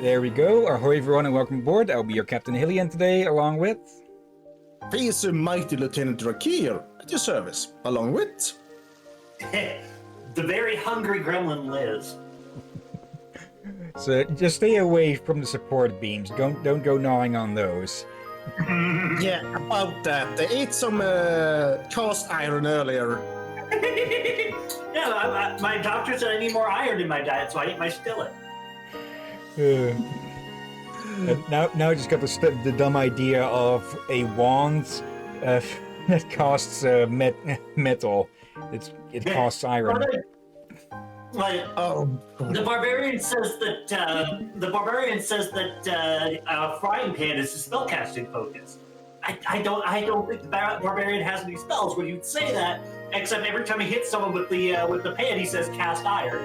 There we go. Ahoy everyone and welcome aboard. I'll be your Captain Hillyan today, along with... He's a mighty Lieutenant Rakir at your service, along with... The very hungry gremlin Liz. So just stay away from the support beams. Don't go gnawing on those. Yeah, about that. They ate some cast iron earlier. Yeah, my doctor said I need more iron in my diet, so I ate my skillet. Now I just got the dumb idea of a wand that costs metal. It costs iron. The barbarian says that a frying pan is a spellcasting focus. I don't think the barbarian has any spells when you'd say that, except every time he hits someone with the pan, he says cast iron.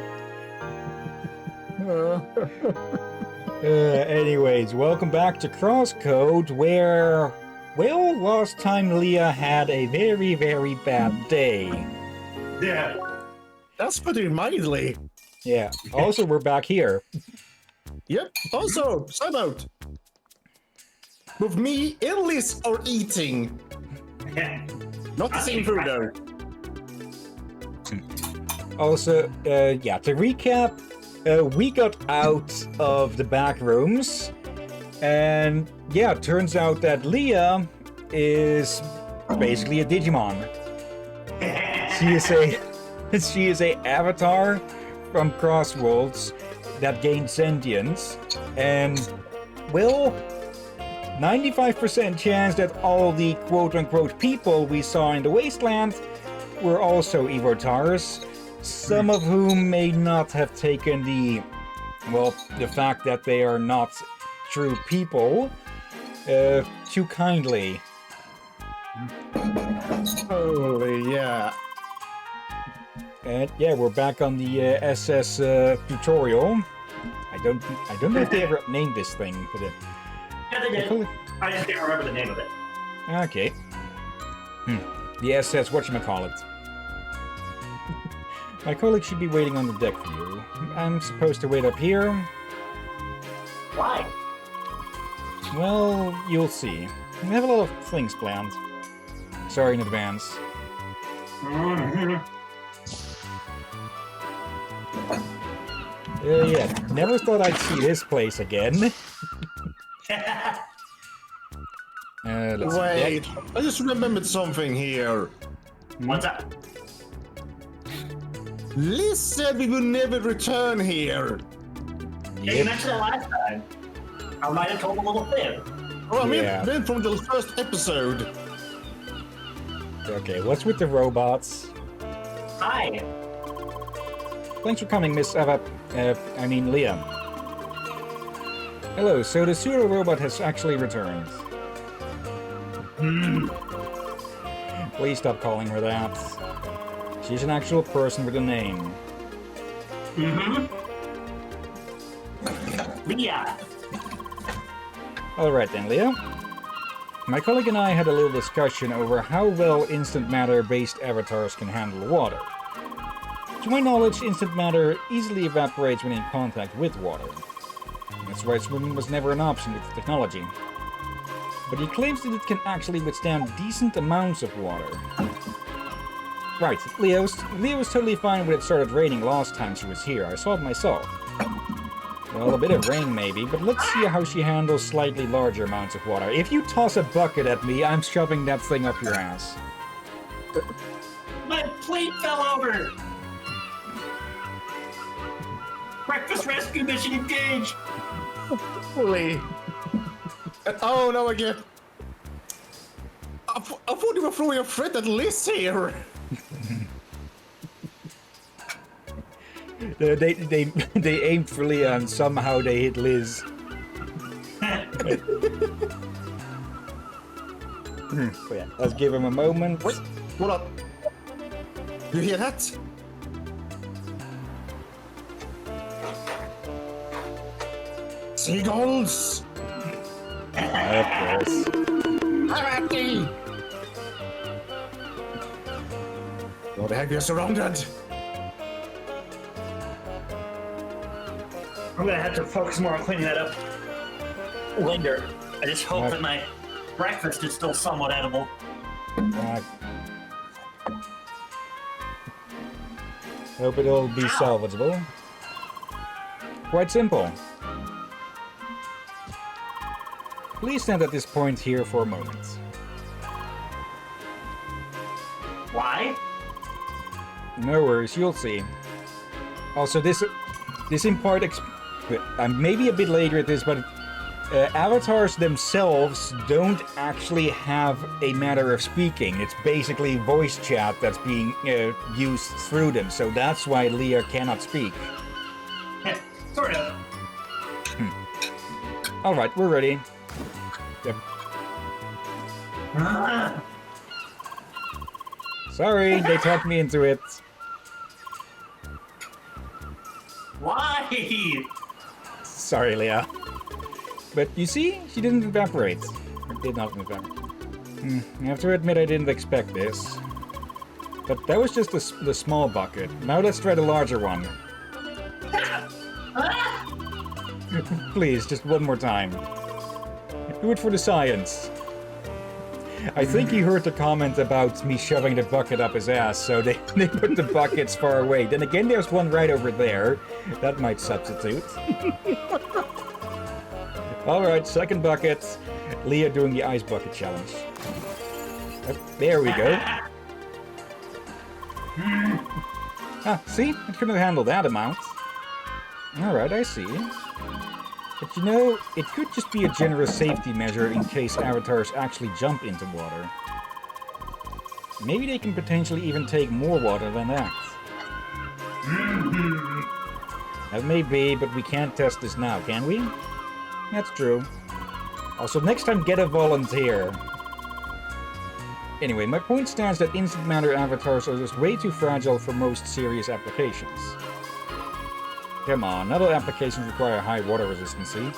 Anyways, welcome back to CrossCode, where, well, last time Leah had a very, very bad day. Yeah. That's putting it mildly. Yeah. Also, we're back here. Yep. Also, side note. With me, Ellis are eating. Not the same food, though. Also, yeah, to recap, we got out of the back rooms, and yeah, it turns out that Leah is basically a Digimon. She is a avatar from Crossworlds that gained sentience, and well, 95% chance that all the quote-unquote people we saw in the wasteland were also Evotars. Some of whom may not have taken the fact that they are not true people too kindly. Holy yeah. And yeah, we're back on the SS tutorial. I don't know if they ever named this thing, but Yeah, they did. I just can't remember the name of it. Okay. The SS whatchamacallit. My colleague should be waiting on the deck for you. I'm supposed to wait up here. Why? Well, you'll see. I have a lot of things planned. Sorry in advance. Yeah, never thought I'd see this place again. Let's Wait, I just remembered something here. What's up? Liz said we will never return here. Yeah, you mentioned it last time. I might have told a little fib. Oh, I mean, Yeah. then from the first episode. Okay, what's with the robots? Hi. Thanks for coming, Miss Leah. Hello, so the pseudo robot has actually returned. Please stop calling her that. She's an actual person with a name. Leah. Alright then, Leah. My colleague and I had a little discussion over how well instant matter-based avatars can handle water. To my knowledge, instant matter easily evaporates when in contact with water. That's why swimming was never an option with the technology. But he claims that it can actually withstand decent amounts of water. Right, Leah was totally fine when it started raining last time she was here. I saw it myself. Well, a bit of rain maybe, but let's see how she handles slightly larger amounts of water. If you toss a bucket at me, I'm shoving that thing up your ass. My plate fell over. Breakfast rescue mission engaged. Holy. Oh, no, again. I thought you were throwing a threat at Liz here. They aimed for Leah and somehow they hit Liz. But yeah, let's give him a moment. Wait, hold up. You hear that? Seagulls! Of course. Happy! What the heck, you're surrounded! I'm gonna have to focus more on cleaning that up later. I just hope that my breakfast is still somewhat edible. Hope it'll be salvageable. Quite simple. Please stand at this point here for a moment. Why? No worries, you'll see. Also, this in part, I'm maybe a bit later at this, but avatars themselves don't actually have a matter of speaking. It's basically voice chat that's being used through them, so that's why Leah cannot speak. Sort of. Alright, we're ready. Yep. Sorry, they talked me into it. Why? Sorry, Leah. But you see, she didn't evaporate. Or did not evaporate. I have to admit I didn't expect this. But that was just the small bucket. Now let's try the larger one. Please, just one more time. Do it for the science. I think he heard the comment about me shoving the bucket up his ass, so they put the buckets far away. Then again, there's one right over there. That might substitute. Alright, second bucket. Leah doing the ice bucket challenge. There we go. See? It couldn't have handled that amount. Alright, I see. But you know, it could just be a generous safety measure in case avatars actually jump into water. Maybe they can potentially even take more water than that. That may be, but we can't test this now, can we? That's true. Also, next time get a volunteer. Anyway, my point stands that instant matter avatars are just way too fragile for most serious applications. Come on, not all applications require high water resistancy.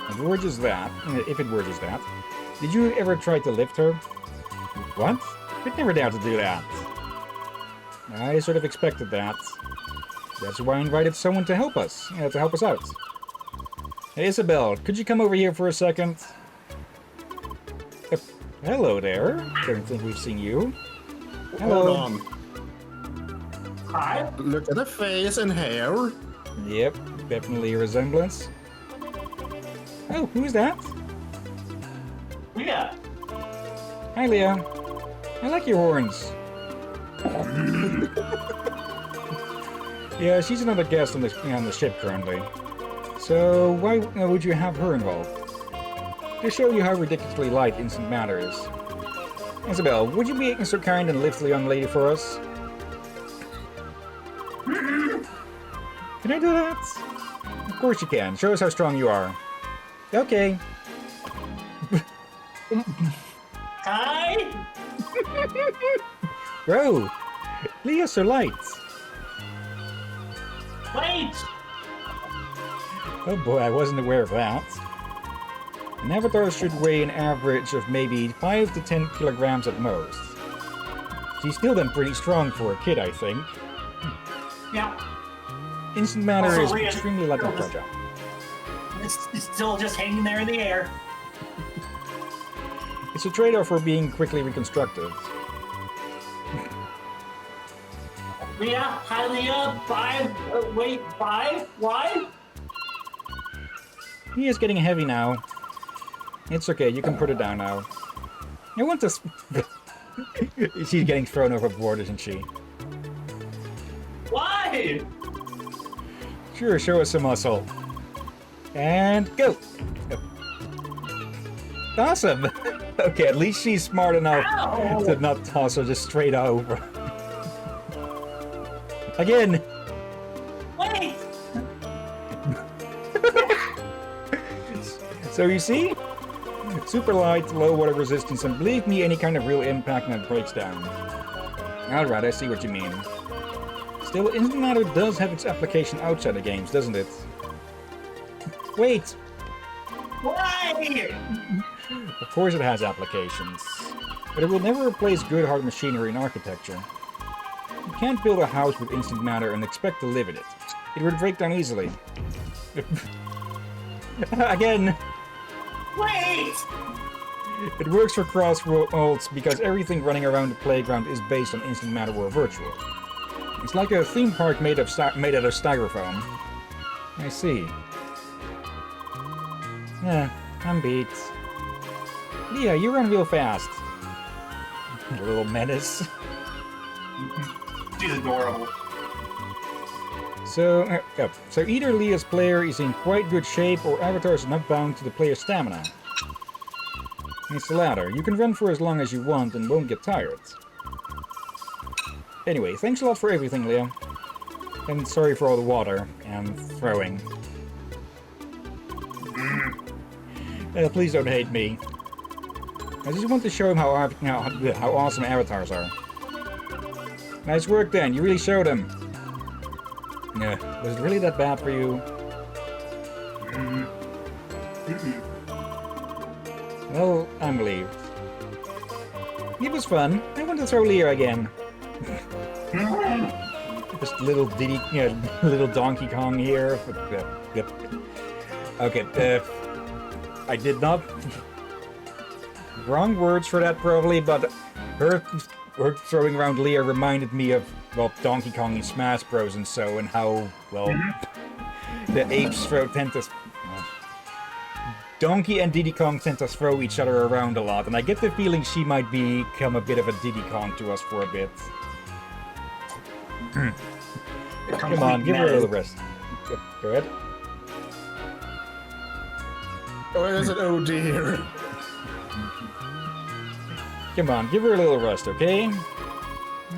If it were just that, did you ever try to lift her? What? I'd never dare to do that. I sort of expected that. That's why I invited someone to help us. To help us out. Hey, Isabel, could you come over here for a second? Hello there. Don't think we've seen you. Hello. Hold on. Hi. Look at the face and hair. Yep, definitely a resemblance. Oh, who's that? Yeah. Hi, Leah. I like your horns. Yeah, she's another guest on the ship currently. So why would you have her involved? To show you how ridiculously light instant matter is. Isabel, would you be so kind and lift the young lady for us? Can I do that? Of course you can. Show us how strong you are. Okay. Hi. Bro, Leah's so light. Wait. Oh boy, I wasn't aware of that. An avatar should weigh an average of maybe 5 to 10 kilograms at most. She's still then pretty strong for a kid, I think. Yeah. Instant matter Also, is Leah, extremely light and fragile. It's still just hanging there in the air. It's a trade-off for being quickly reconstructive. Leah, hi Leah, 5, wait, 5? Why? He is getting heavy now. It's okay, you can put it down now. I want to... She's getting thrown overboard, isn't she? Why? Sure, show us some muscle. And go! Awesome! Okay, at least she's smart enough to not toss her just straight over. Again! Wait! So you see? Super light, low water resistance, and believe me, any kind of real impact and it breaks down. Alright, I see what you mean. Still, instant matter does have its application outside of games, doesn't it? Wait! Why? Of course it has applications. But it will never replace good hard machinery and architecture. You can't build a house with instant matter and expect to live in it. it would break down easily. Again, Wait! it works for CrossCode because everything running around the playground is based on instant matter or virtual. It's like a theme park made out of styrofoam. I see. Yeah, I'm beat. Leah, you run real fast. A little menace. She's adorable. So either Leah's player is in quite good shape or Avatar is not bound to the player's stamina. It's the latter. You can run for as long as you want and won't get tired. Anyway, thanks a lot for everything, Leah. And sorry for all the water and throwing. Please don't hate me. I just want to show him how awesome avatars are. Nice work, Dan. You really showed him. Was it really that bad for you? Well, I'm relieved. It was fun. I want to throw Leah again. Just little little Donkey Kong here. Okay, I did not... Wrong words for that, probably, but her throwing around Leah reminded me of, well, Donkey Kong in Smash Bros. And so, and how, well, the apes tend to... Donkey and Diddy Kong tend to throw each other around a lot, and I get the feeling she might become a bit of a Diddy Kong to us for a bit. Come on, give her a little rest. Go ahead. Oh, is it? Oh dear. Come on, give her a little rest, okay?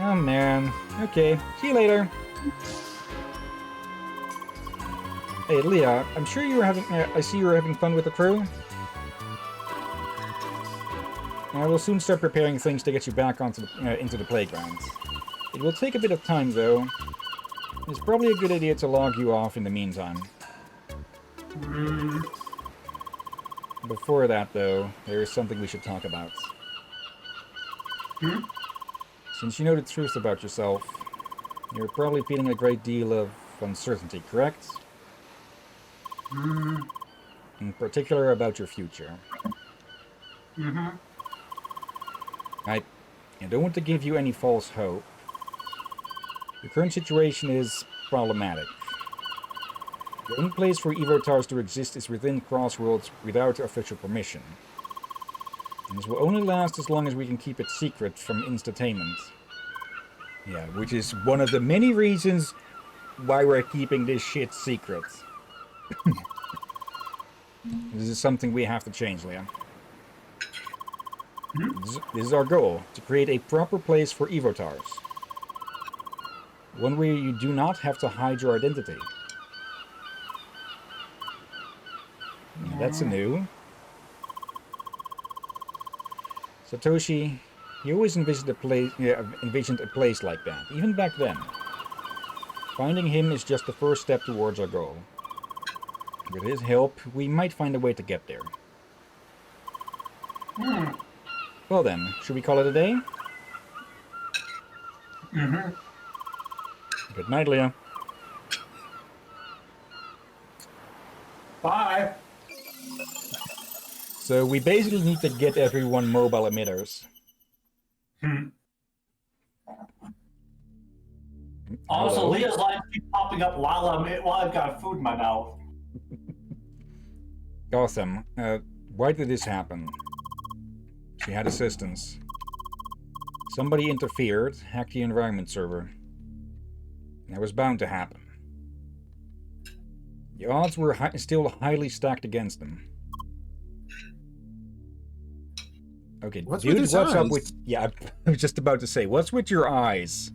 Oh man. Okay, see you later. Hey, Leah, I'm sure you were having... I see you were having fun with the crew. I will soon start preparing things to get you back onto the, into the playground. It will take a bit of time, though. It's probably a good idea to log you off in the meantime. Before that, though, there is something we should talk about. Since you know the truth about yourself, you're probably feeling a great deal of uncertainty, correct? In particular about your future. I don't want to give you any false hope. The current situation is problematic. The only place for Evotars to exist is within Crossworlds without official permission. And this will only last as long as we can keep it secret from Instatainment. Yeah, which is one of the many reasons why we're keeping this shit secret. This is something we have to change, Liam. This is our goal, to create a proper place for Evotars. One where you do not have to hide your identity. Yeah, that's a new. Satoshi, he always envisioned a place like that, even back then. Finding him is just the first step towards our goal. With his help, we might find a way to get there. Well then, should we call it a day? Good night, Leo. Bye. So we basically need to get everyone mobile emitters. Also, Hello? Leah's lines keep popping up while I've got food in my mouth. Awesome. Why did this happen? She had assistance. Somebody interfered, hacked the environment server. That was bound to happen. The odds were still highly stacked against them. Okay, What's dude, with his what's up eyes? with... Yeah, I was just about to say, what's with your eyes?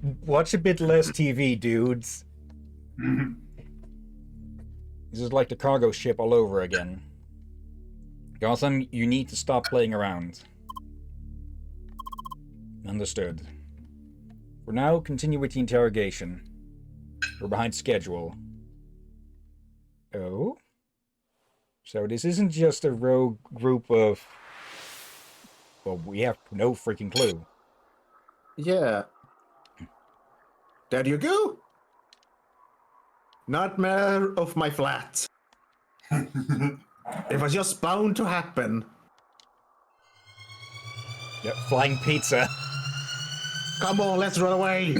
Watch a bit less TV, dudes. This is like the cargo ship all over again. Gotham, you need to stop playing around. Understood. For now, continue with the interrogation. We're behind schedule. Oh? So this isn't just a rogue group of... Well, we have no freaking clue. Yeah. There you go. Nightmare of my flat. It was just bound to happen. Yep, flying pizza. Come on, let's run away.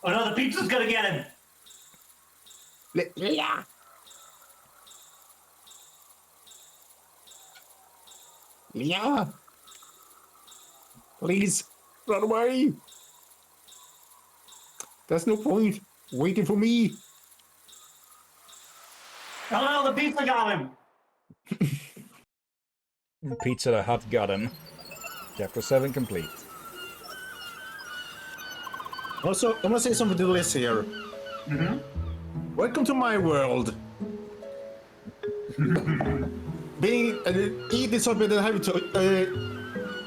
Oh no, the pizza's gonna get him. Yeah. Yeah. Please run away. There's no point waiting for me. Oh no, the pizza got him. Pizza the Hut got him. Chapter 7 complete. Also, I'm gonna say something to Liz here. Welcome to my world. Being eating something that having to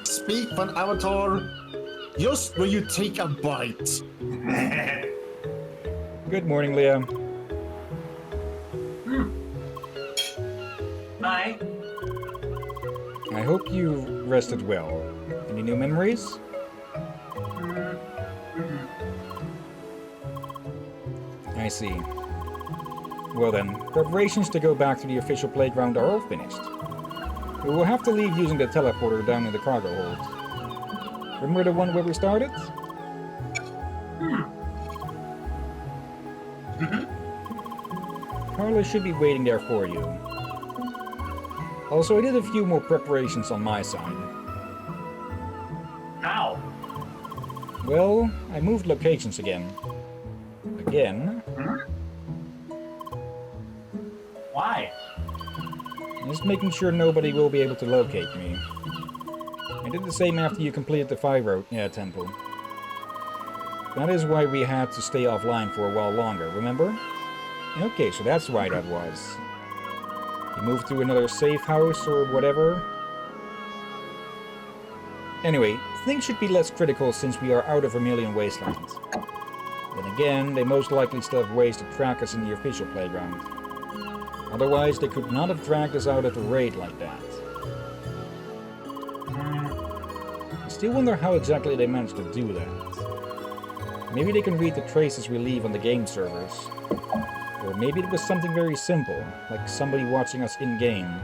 speak for an avatar just when you take a bite. Good morning, Leah. Hi. I hope you rested well. Any new memories? I see. Well then, preparations to go back to the official playground are all finished. We will have to leave using the teleporter down in the cargo hold. Remember the one where we started? Carla should be waiting there for you. Also, I did a few more preparations on my side. How? Well, I moved locations again. Again? Why? Just making sure nobody will be able to locate me. I did the same after you completed the Fire Temple. That is why we had to stay offline for a while longer, remember? Okay, so that's why that was. You moved to another safe house or whatever? Anyway, things should be less critical since we are out of Vermilion Wasteland. Then again, they most likely still have ways to track us in the official playground. Otherwise, they could not have dragged us out of the raid like that. I still wonder how exactly they managed to do that. Maybe they can read the traces we leave on the game servers. Or maybe it was something very simple, like somebody watching us in-game.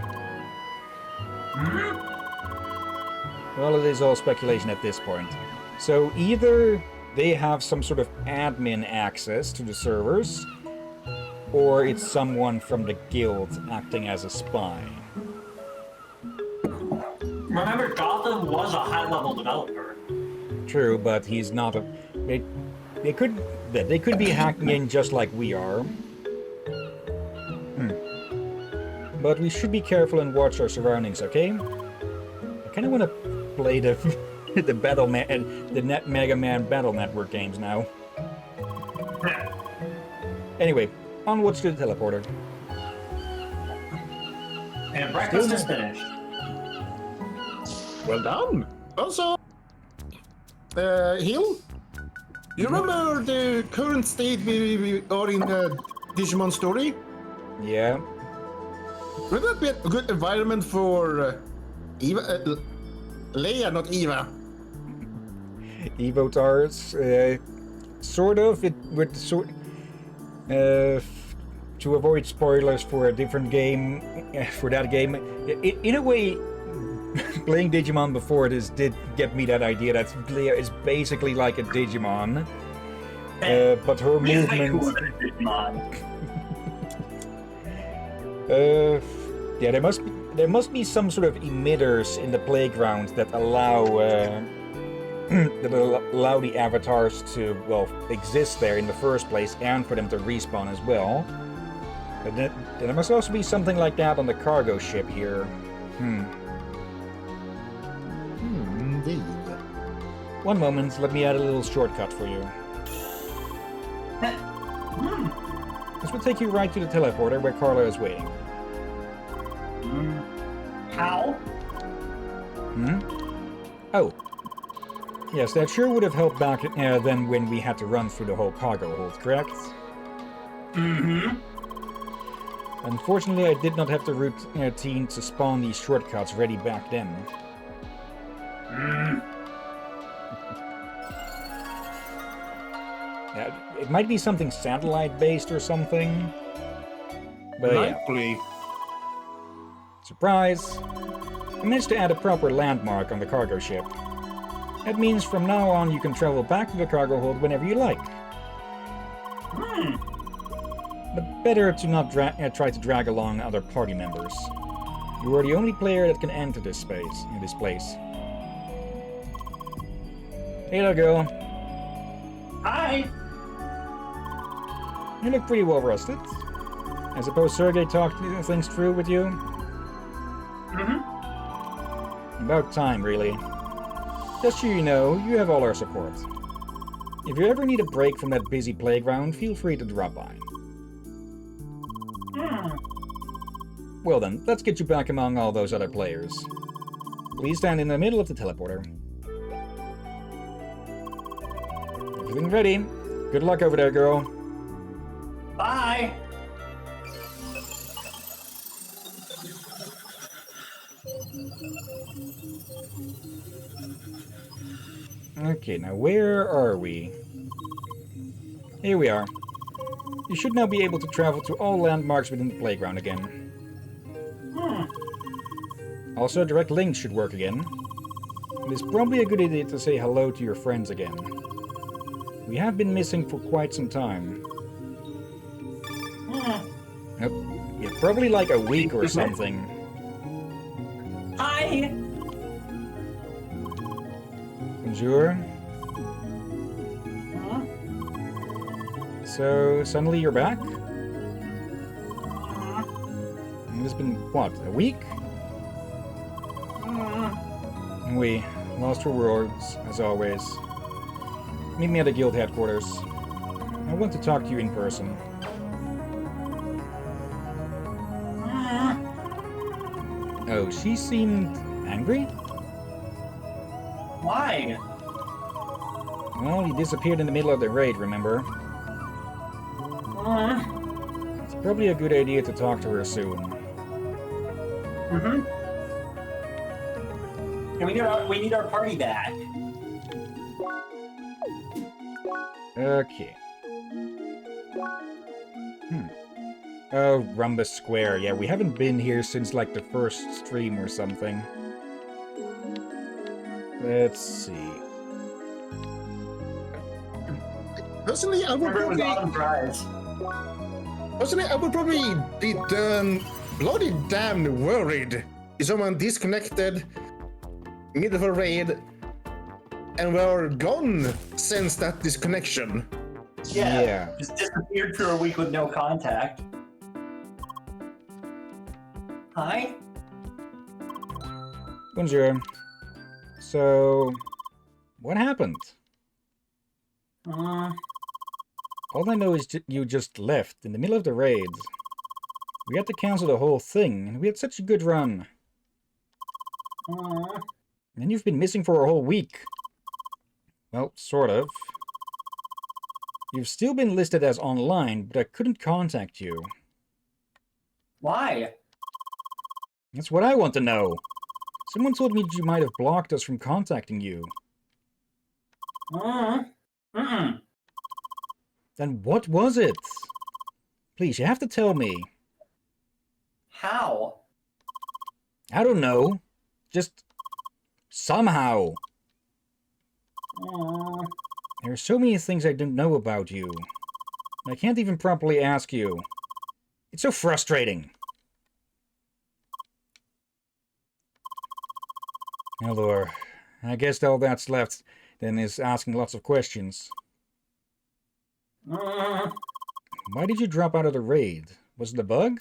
Well, it is all speculation at this point. So either they have some sort of admin access to the servers, or it's someone from the guild acting as a spy. Remember, Gotham was a high-level developer. True, but he's not a... They could be hacking in just like we are. But we should be careful and watch our surroundings, okay? I kind of want to play the the Mega Man Battle Network games now. Anyway, onwards to the teleporter. And breakfast is finished. Well done. Also, Hill, you remember the current state we are in the Digimon story? Yeah. Would that be a good environment for Eva? Leia, not Eva. Evotars, sort of. It would sort. To avoid spoilers for a different game, for that game, in a way, playing Digimon before this did get me that idea that Leia is basically like a Digimon, but her movement. Yeah, there must be some sort of emitters in the playground that allow the avatars to, well, exist there in the first place and for them to respawn as well. But then there must also be something like that on the cargo ship here. Indeed. One moment, let me add a little shortcut for you. This will take you right to the teleporter where Carla is waiting. How? Oh. Yes, that sure would have helped back then when we had to run through the whole cargo hold, correct? Unfortunately, I did not have the routine to spawn these shortcuts ready back then. It might be something satellite-based or something. But Likely. Surprise! I managed to add a proper landmark on the cargo ship. That means from now on you can travel back to the cargo hold whenever you like. But better to not try to drag along other party members. You are the only player that can enter this place. Hey there, girl. Hi. You look pretty well rested. I suppose Sergey talked things through with you? About time, really. Just so you know, you have all our support. If you ever need a break from that busy playground, feel free to drop by. Well then, let's get you back among all those other players. Please stand in the middle of the teleporter. Everything ready? Good luck over there, girl. Bye. Okay, now where are we? Here we are. You should now be able to travel to all landmarks within the playground again. Also, direct links should work again. It is probably a good idea to say hello to your friends again. We have been missing for quite some time. Yeah, probably like a week or something. Hi. Bonjour. So, suddenly you're back? And it's been, what, a week? We lost for words, as always. Meet me at the guild headquarters. I want to talk to you in person. Oh, she seemed angry? Why? Well, you disappeared in the middle of the raid, remember? It's probably a good idea to talk to her soon. And we need our party back. Okay. Oh, Rhombus Square. Yeah, we haven't been here since, like, the first stream or something. Let's see. Personally, I would Remember, it was probably... Autumn Prize. Personally, I would probably be bloody damn worried if someone disconnected middle of a raid and were gone since that disconnection. Yeah. Just disappeared for a week with no contact. Hi? Bonjour. So, what happened? All I know is you just left in the middle of the raid. We had to cancel the whole thing, and we had such a good run. And you've been missing for a whole week. Well, sort of. You've still been listed as online, but I couldn't contact you. Why? That's what I want to know. Someone told me you might have blocked us from contacting you. Then what was it? Please, you have to tell me. How? I don't know. Just somehow. There are so many things I don't know about you. I can't even properly ask you. It's so frustrating. Elor, I guess all that's left then is asking lots of questions. Why did you drop out of the raid? Was it a bug?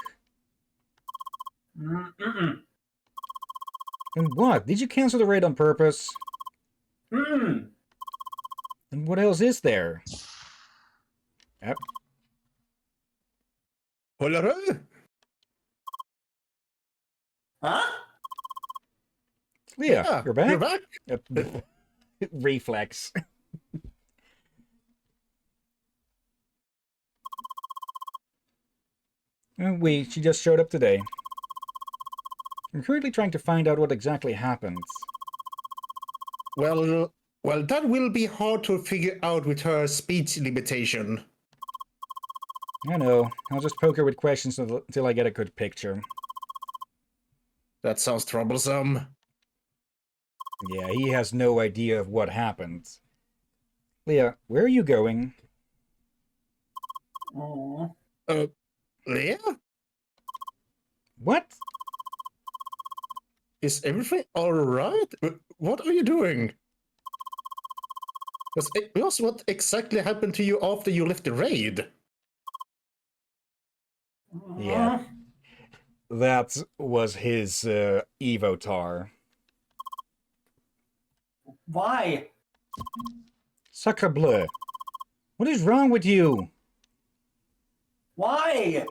And what? Did you cancel the raid on purpose? And what else is there? Yep. Hola. Huh? Yeah, you're back? You're back? Reflex. She just showed up today. I'm currently trying to find out what exactly happened. Well, Well, that will be hard to figure out with her speech limitation. I know. I'll just poke her with questions until I get a good picture. That sounds troublesome. Yeah, he has no idea of what happened. Leah, where are you going? Aw. Leah? What? Is everything alright? What are you doing? Because what exactly happened to you after you left the raid? Yeah. That was his Evotar. Why? Sacre bleu. What is wrong with you? Why?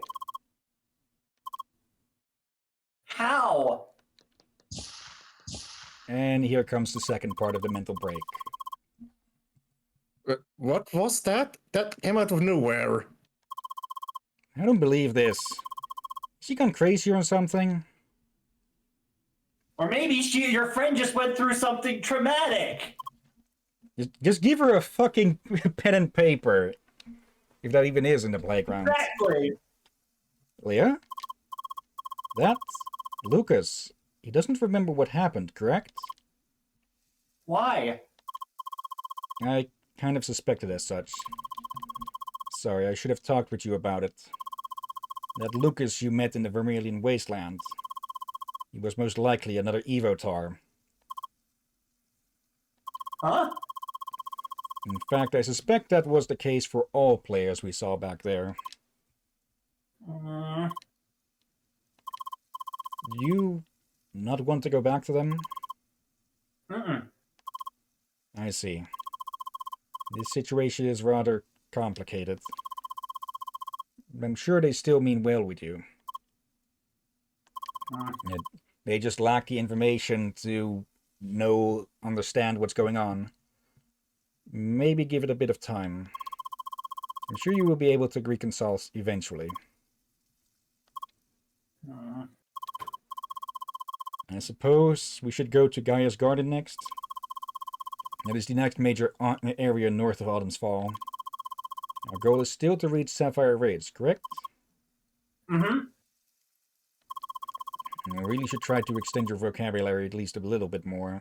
How? And here comes the second part of the mental break. What was that? That came out of nowhere. I don't believe this. Has she gone crazy or something? Or maybe your friend just went through something traumatic. Just give her a fucking pen and paper. If that even is in the playground. Exactly. Leah? That's Lucas. He doesn't remember what happened, correct? Why? I kind of suspected as such. Sorry, I should have talked with you about it. That Lucas you met in the Vermilion Wasteland. He was most likely another Evotar. Huh? In fact, I suspect that was the case for all players we saw back there. You not want to go back to them? I see. This situation is rather complicated. I'm sure they still mean well with you. They just lack the information to understand what's going on. Maybe give it a bit of time. I'm sure you will be able to reconcile eventually. I suppose we should go to Gaia's Garden next. That is the next major area north of Autumn's Fall. Our goal is still to reach Sapphire Raids, correct? Mm-hmm. You really should try to extend your vocabulary at least a little bit more.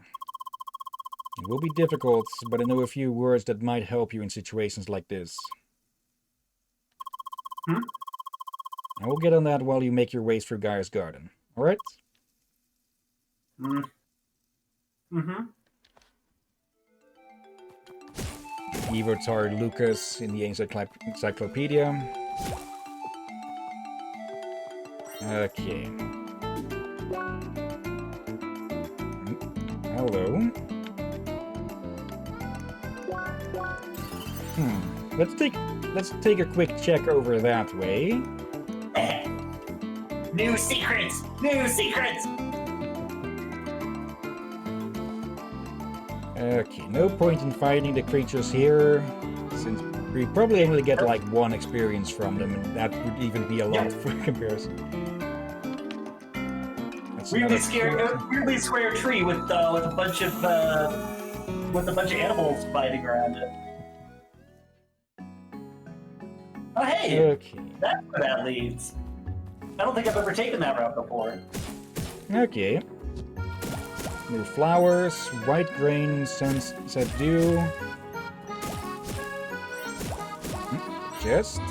It will be difficult, but I know a few words that might help you in situations like this. I will get on that while you make your way through Gaia's Garden. Alright? Evotar Lucas in the encyclopedia. Okay. Hello. Let's take a quick check over that way. New secrets! New secrets! Okay, no point in fighting the creatures here, since we probably only get like one experience from them, and that would even be a lot for comparison. Weirdly square tree with a bunch of animals fighting around it. Oh hey! Okay. That's where that leads. I don't think I've ever taken that route before. Okay. New flowers, white grain, sunset dew. Chest.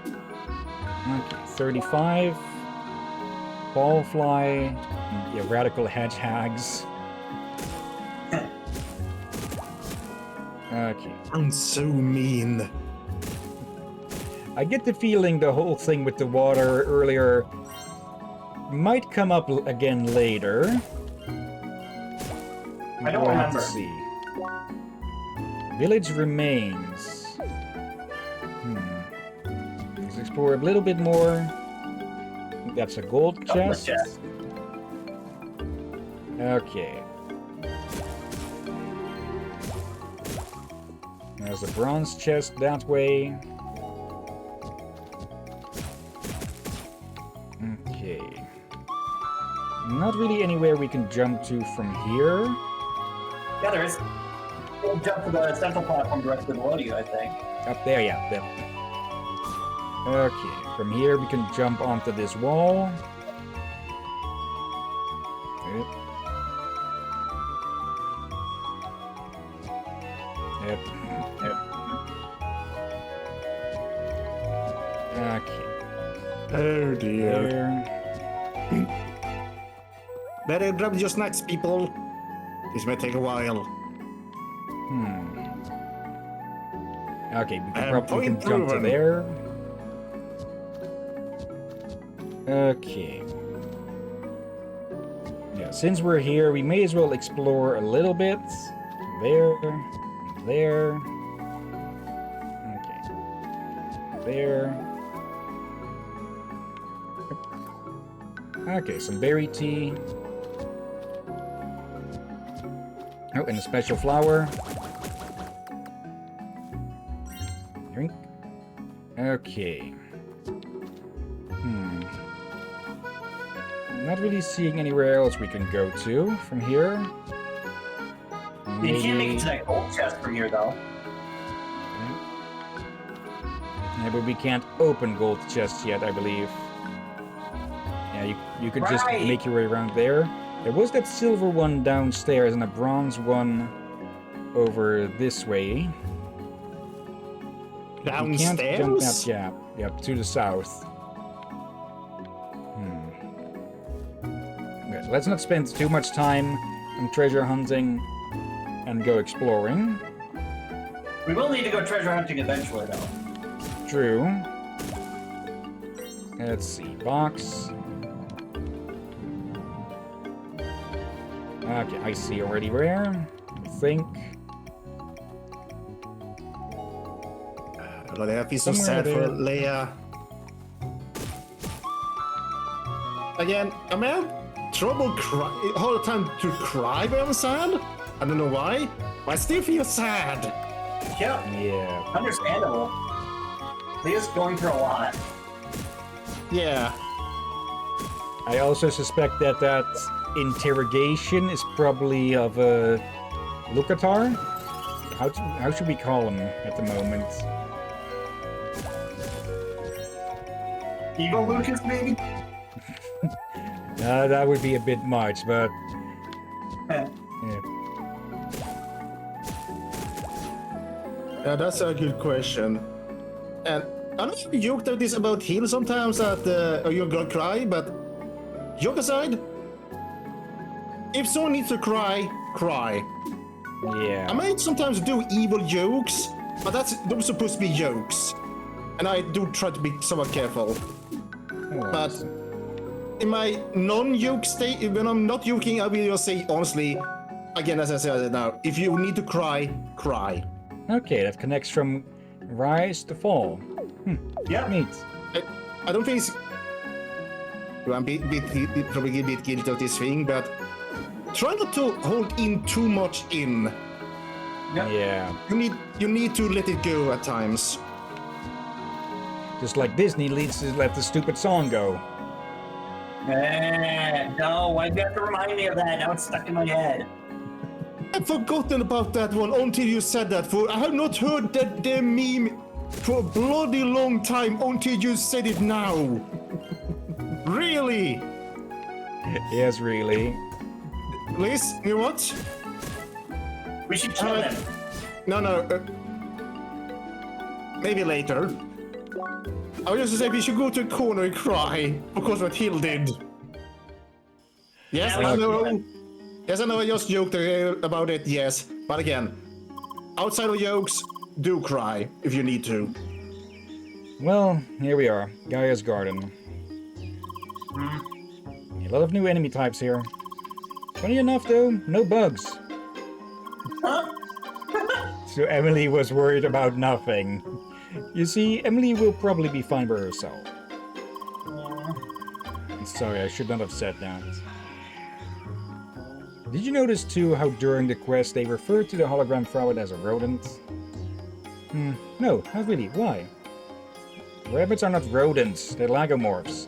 Okay, 35. Ballfly. Yeah, radical hedgehogs. Okay. I'm so mean. I get the feeling the whole thing with the water earlier might come up again later. I don't We'll have remember. to see. Village remains. Let's explore a little bit more. That's a gold chest. Okay. There's a bronze chest that way. Okay. not really anywhere we can jump to from here. Yeah, there is. We'll jump to the central platform directly below you, I think. Up there, yeah. There. Okay, from here we can jump onto this wall. Yep. Yep. Yep. Okay. Oh dear. There. Better grab your snacks, people. This may take a while. Okay, we can And probably point jump to proven. there. Okay. Yeah, since we're here, we may as well explore a little bit. There. There. Okay. There. Okay, some berry tea. Oh, and a special flower. Drink. Okay. Not really seeing anywhere else we can go to from here. You can't make it to that gold chest from here, though. Yeah, but we can't open gold chests yet, I believe. Yeah, you could just Right. make your way around there. There was that silver one downstairs and a bronze one over this way. We can't jump that Downstairs? gap. Yep, to the south. Okay, let's not spend too much time on treasure hunting and go exploring. We will need to go treasure hunting eventually, though. True. Let's see. Box. Okay, I see already where. I think. But I feel so Somewhere sad for there. Leia. Again, I'm having trouble all the time to cry when I'm sad. I don't know why, but I still feel sad. Yep, Yeah. understandable. Leah's going through a lot. Yeah. I also suspect that that interrogation is probably of a Lucatar. How should we call him at the moment? Evil Lucas, maybe? That would be a bit much, but yeah. Yeah, that's a good question. And I know you joked about this about Hill sometimes that you're gonna cry, but joke aside, if someone needs to cry, cry. Yeah. I might sometimes do evil jokes, but those are supposed to be jokes. And I do try to be somewhat careful. But in my non-joke state, when I'm not joking, I will just say honestly, again, as I said now, if you need to cry, cry. Okay, that connects from rise to fall. Yep. Neat. I don't think it's... Well, I'm probably a bit guilty of this thing, but try not to hold in too much in. Yep. Yeah. You need to let it go at times. Just like Disney needs to let the stupid song go. No, why'd you have to remind me of that? Now it's stuck in my head. I've forgotten about that one until you said that. For I have not heard that damn meme for a bloody long time until you said it now. Really? Yes, really. Liz, you know what? We should kill Alright. him. No. Maybe later. I was just to say we should go to a corner and cry because what Hill did. Yes, Yeah, I we know. should. Yes, I know. I just joked about it. Yes, but again, outside of jokes, do cry if you need to. Well, here we are. Gaia's Garden. A lot of new enemy types here. Funny enough, though, no bugs. Huh? So Emily was worried about nothing. You see, Emily will probably be fine by herself. Sorry, I should not have said that. Did you notice too how during the quest they referred to the hologram Frauet as a rodent? No, not really. Why? Rabbits are not rodents, they're lagomorphs.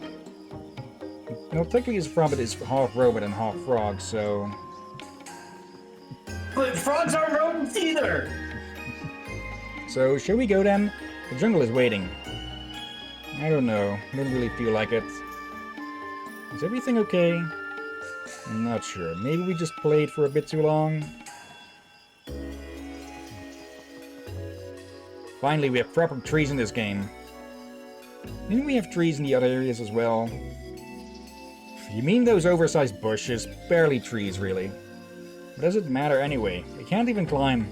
No, technically his frog is half robot and half frog, so... But frogs aren't rodents either! So, shall we go then? The jungle is waiting. I don't know. I don't really feel like it. Is everything okay? I'm not sure. Maybe we just played for a bit too long? Finally, we have proper trees in this game. Didn't we have trees in the other areas as well? You mean those oversized bushes? Barely trees, really. What does it matter anyway? They can't even climb.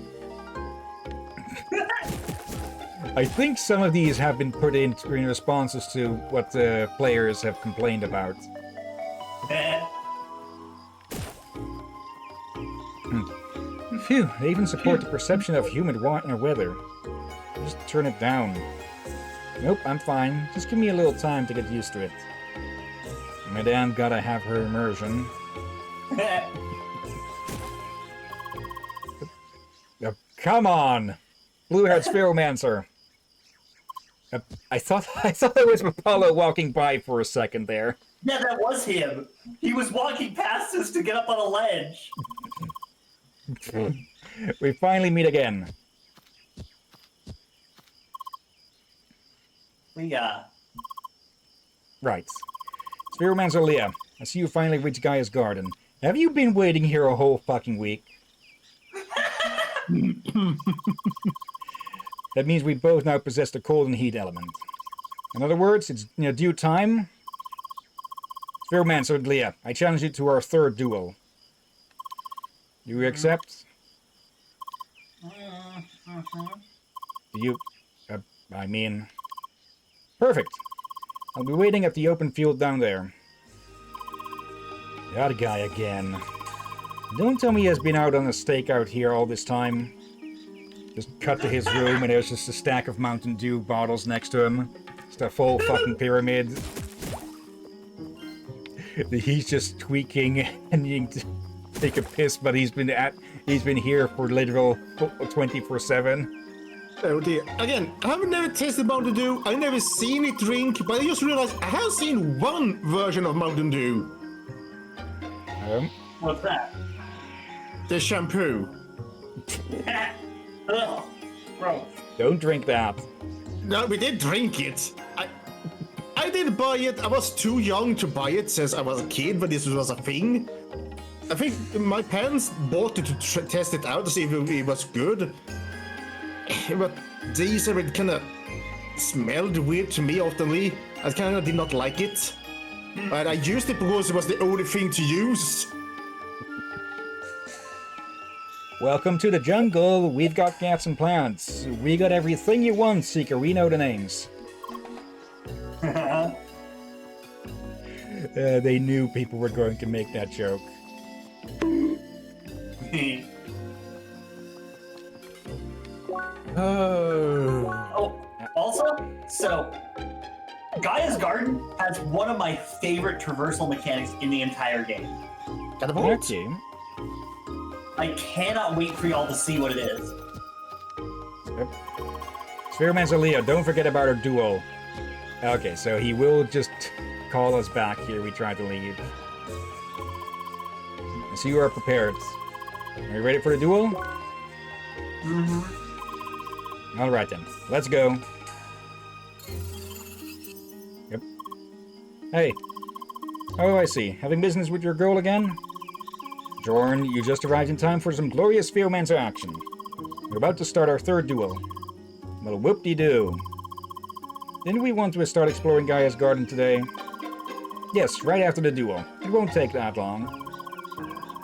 I think some of these have been put in responses to what the players have complained about. Phew, they even support the perception of humid weather. Just turn it down. Nope, I'm fine. Just give me a little time to get used to it. Madame gotta have her immersion. Come on! Blue-haired Spheromancer. I thought it was Apollo walking by for a second there. Yeah, that was him. He was walking past us to get up on a ledge. We finally meet again. Right. Spheromancer Leah, I see you finally reached Gaia's garden. Have you been waiting here a whole fucking week? That means we both now possess the cold and heat element. In other words, it's due time. Spheromancer Leah, I challenge you to our third duel. Do you accept? Do you... I mean... Perfect. I'll be waiting at the open field down there. That guy again. Don't tell me he has been out on a stakeout here all this time. Just cut to his room and there's just a stack of Mountain Dew bottles next to him. Just a full fucking pyramid. He's just tweaking and needing to take a piss, but he's been here for literal 24/7. Oh dear. Again, I have never tasted Mountain Dew, I've never seen it drink, but I just realized I have seen one version of Mountain Dew. What's that? The shampoo. Ugh, gross. Don't drink that. No, we did drink it. I didn't buy it. I was too young to buy it since I was a kid, but this was a thing. I think my parents bought it to test it out to see if it was good. But these kind of smelled weird to me oftenly. I kind of did not like it. But I used it because it was the only thing to use. Welcome to the jungle. We've got cats and plants. We got everything you want, Seeker. We know the names. They knew people were going to make that joke. Oh, also, so Gaia's Garden has one of my favorite traversal mechanics in the entire game. Okay. I cannot wait for y'all to see what it is. Yep. Spheromancer Leo, don't forget about our duo. Okay, so he will just call us back here. We try to leave. So you are prepared. Are you ready for the duel? Mm-hmm. Alright then, let's go. Yep. Hey. Oh, I see. Having business with your girl again? Jorn, you just arrived in time for some glorious Spheromancer action. We're about to start our third duel. Well, whoop-de-doo. Didn't we want to start exploring Gaia's garden today? Yes, right after the duel. It won't take that long.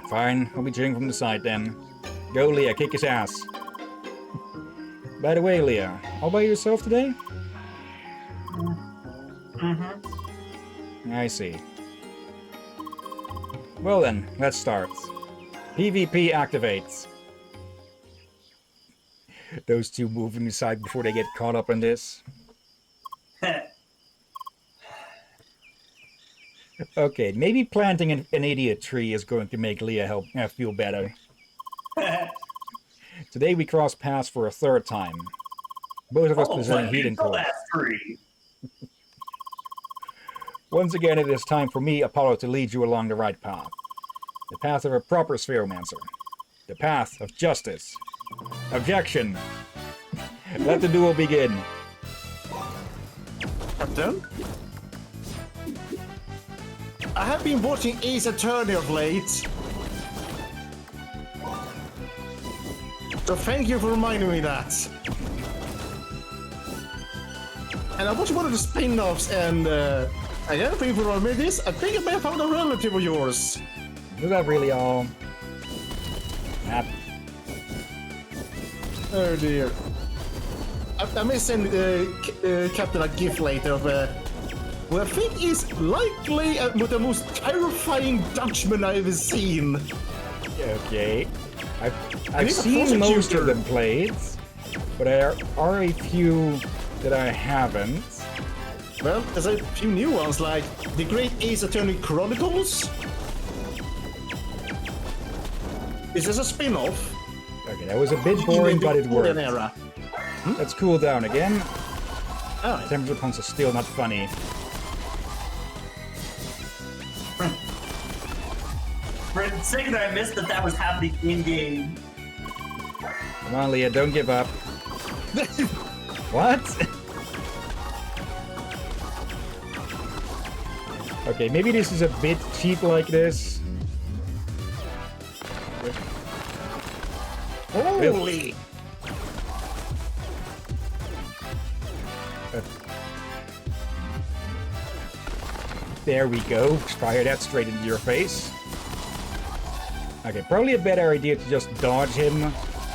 Fine, I'll be cheering from the side then. Go, Leah, kick his ass. By the way, Leah, all by yourself today? Mm-hmm. I see. Well then, let's start. PvP activates. Those two moving aside before they get caught up in this. Okay, maybe planting an idiot tree is going to make Leah feel better. Today we cross paths for a third time. Both of us possessing heating core. Once again, it is time for me, Apollo, to lead you along the right path. The path of a proper spheromancer. The path of justice. Objection! Let the duel begin. Captain? I have been watching Ace Attorney of late. So thank you for reminding me that. And I watched one of the spin-offs and I gotta think for a minute this. I think I may have found a relative of yours. Is that really all? Nah. Oh dear. I may send Captain a gift later of what I think is likely with the most terrifying Dutchman I've ever seen. Okay. I've seen most of them played, but there are a few that I haven't. Well, there's a few new ones like The Great Ace Attorney Chronicles. Is this a spin-off? Okay, that was a bit boring, but it worked. Era. Let's cool down again. Oh, Temperature punch is still not funny. For a second, I missed that was happening in game. Come on, Leah, don't give up. What? Okay, maybe this is a bit cheap like this. holy! There we go. Fire that straight into your face. Okay, probably a better idea to just dodge him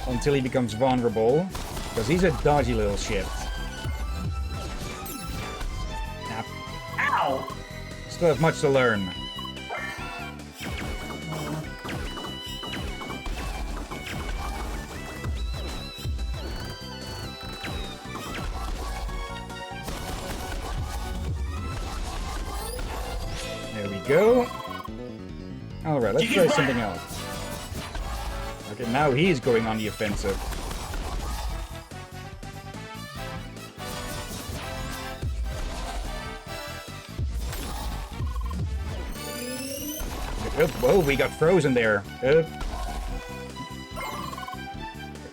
until he becomes vulnerable, because he's a dodgy little shit. Ow! Still have much to learn. There we go. Alright, let's try something else. Okay, now he's going on the offensive. Oh, whoa, we got frozen there.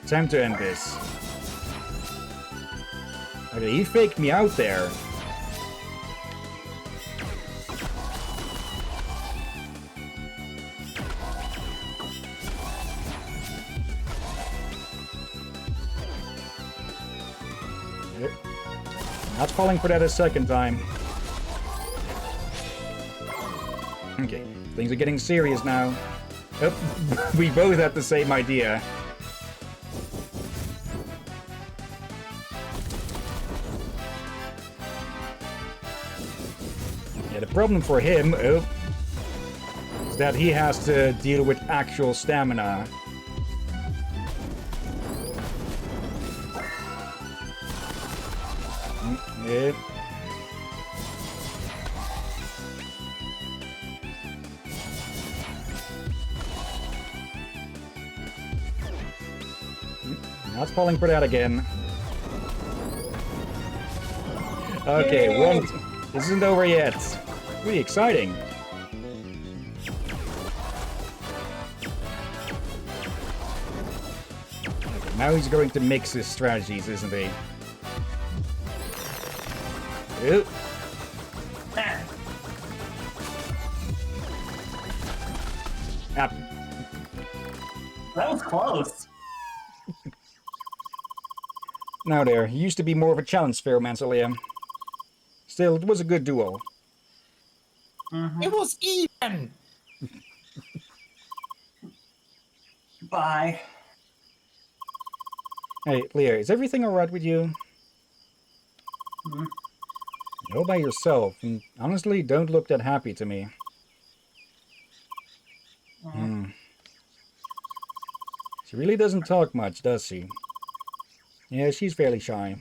Time to end this. Okay, he faked me out there. Not falling for that a second time. Okay, things are getting serious now. Oh, we both had the same idea. Yeah, the problem for him is that he has to deal with actual stamina. Yep. Not falling for that again. Okay, one. This isn't over yet. Really exciting. Okay, now he's going to mix his strategies, isn't he? Ooh. Ah. That was close. Now there, he used to be more of a challenge Spheromancer, Liam. Still, it was a good duel. It was even! Bye. Hey, Leah, is everything alright with you? You're all by yourself, and honestly, don't look that happy to me. She really doesn't talk much, does she? Yeah, she's fairly shy.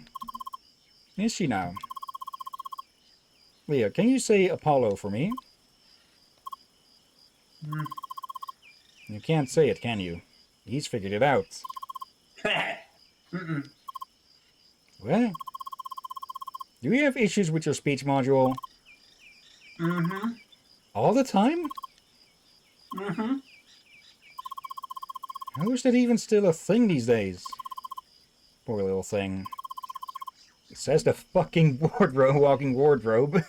Is she now? Leah, can you say Apollo for me? You can't say it, can you? He's figured it out. What? Do you have issues with your speech module? Mm-hmm. All the time? Mm-hmm. How is that even still a thing these days? Poor little thing. It says the fucking walking wardrobe.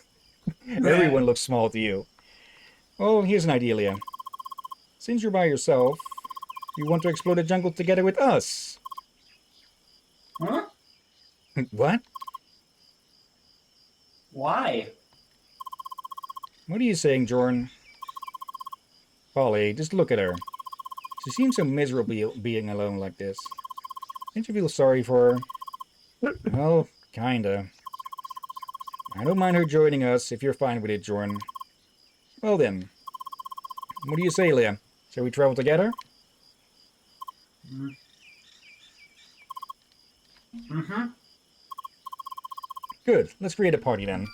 Everyone looks small to you. Oh, here's an idea, Leah. Since you're by yourself, you want to explore the jungle together with us. Huh? What? Why? What are you saying, Jordan? Polly, just look at her. She seems so miserable being alone like this. Don't you feel sorry for her? Well, kinda. I don't mind her joining us if you're fine with it, Jordan. Well then. What do you say, Leah? Shall we travel together? Mm-hmm. Good. Let's create a party then.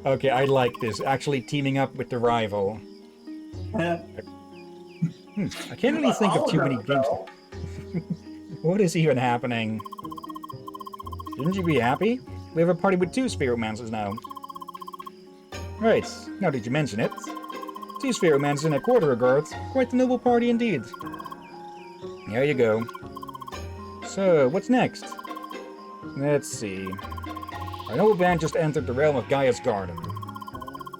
Okay, I like this. Actually teaming up with the rival. I can't really think of too many games. What is even happening? Shouldn't you be happy? We have a party with 2 Spheromancers now. Right, now that you mention it. 2 Spheromancers and a quarter guard. Quite the noble party indeed. There you go. So, what's next? Let's see. Our noble band just entered the realm of Gaia's Garden.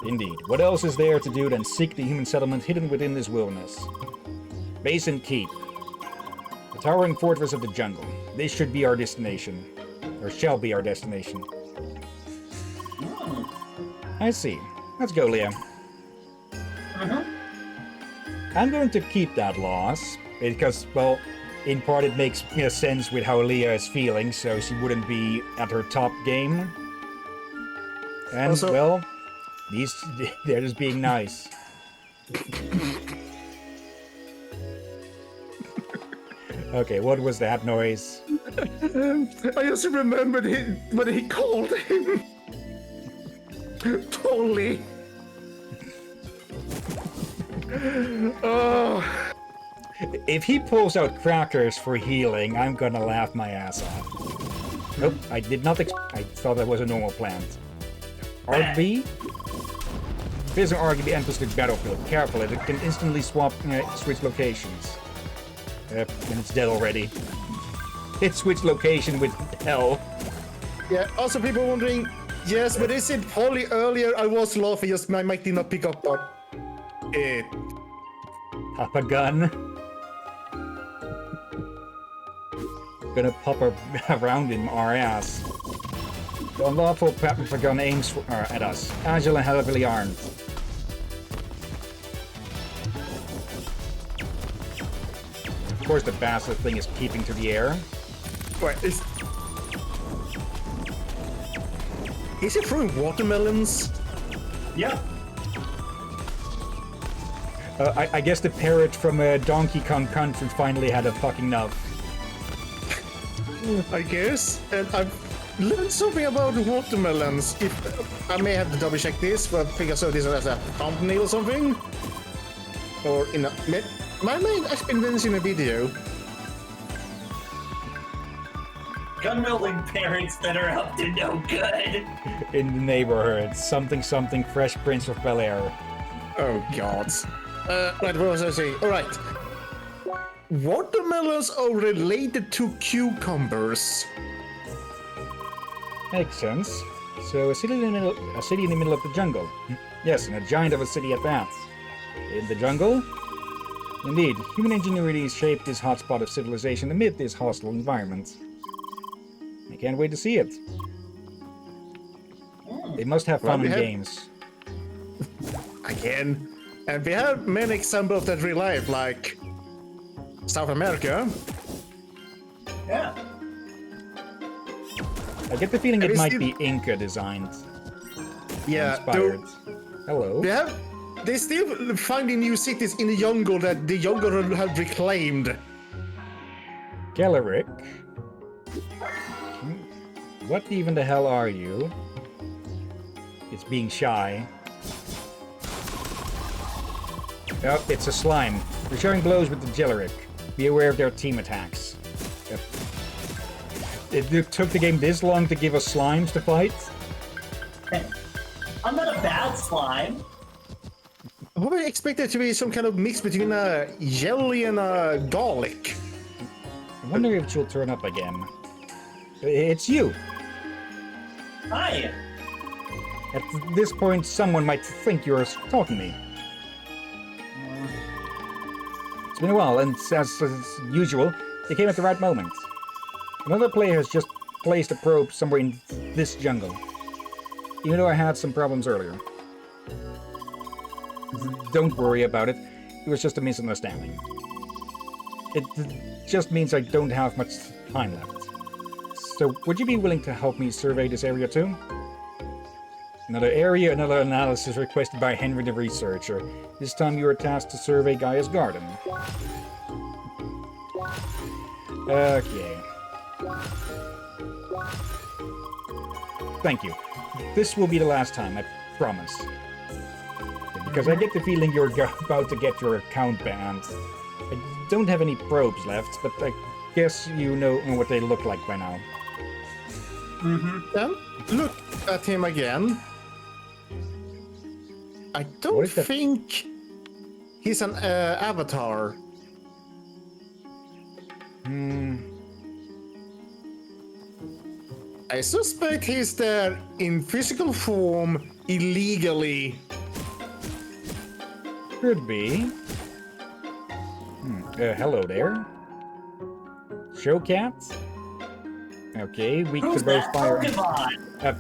Indeed, what else is there to do than seek the human settlement hidden within this wilderness? Basin Keep. The towering fortress of the jungle. This should be our destination. Or shall be our destination. I see. Let's go, Leah. I'm going to keep that loss, because, well, in part it makes sense with how Leah is feeling, so she wouldn't be at her top game. And, Also, well, they're just being nice. Okay, what was that noise? I just remembered when he called him. Polly. Oh. If he pulls out crackers for healing, I'm gonna laugh my ass off. Nope, I did not I thought that was a normal plant. RB? There's an RB enters the battlefield. Careful, it can instantly switch locations. And it's dead already. It switched location with hell. Yeah, also people wondering, yes, but is it Polly earlier? I was laughing, just my mic did not pick up on it. Pop a gun. Gonna pop around in our ass. The unlawful Papa gun aims at us. Agile and heavily armed. Of course the bastard thing is keeping to the air. Wait, is he throwing watermelons? Yeah. I guess the parrot from Donkey Kong Country finally had a fucking enough. I guess. And I've learned something about watermelons. If I may have to double check this, but I think I saw this as a thumbnail or something. Or in a... My main experience in a video. Gun-wielding parents that are up to no good. In the neighborhood. Something something Fresh Prince of Bel-Air. Oh god. Right, what was I saying? Alright. Watermelons are related to cucumbers. Makes sense. So a city in the middle of the jungle. Yes, and a giant of a city at that. In the jungle? Indeed, human ingenuity has shaped this hotspot of civilization amid this hostile environment. I can't wait to see it. They must have fun in games. Again. And we have many examples of that real life, like South America. Yeah. I get the feeling And it it's might still- be Inca designed. Yeah, Inspired. Hello. they're still finding new cities in the jungle that the jungle have reclaimed. Galaric. What even the hell are you? It's being shy. Oh, it's a slime. We're sharing blows with the Galaric. Be aware of their team attacks. Yep. It took the game this long to give us slimes to fight? I'm not a bad slime. I would expect it to be some kind of mix between a jelly and a garlic. I wonder if she'll turn up again. It's you. Hi. At this point, someone might think you're stalking me. It's been a while, and as usual, you came at the right moment. Another player has just placed a probe somewhere in this jungle. Even though I had some problems earlier. Don't worry about it. It was just a misunderstanding. It just means I don't have much time left. So, would you be willing to help me survey this area too? Another area, another analysis requested by Henry the Researcher. This time you are tasked to survey Gaia's garden. Okay. Thank you. This will be the last time, I promise. Because I get the feeling you're about to get your account banned. I don't have any probes left, but I guess you know what they look like by now. Then look at him again. I don't think he's an avatar. I suspect he's there in physical form illegally. Could be. Hello there. Show cats? Okay, weak to Who's both that fire. Pokemon?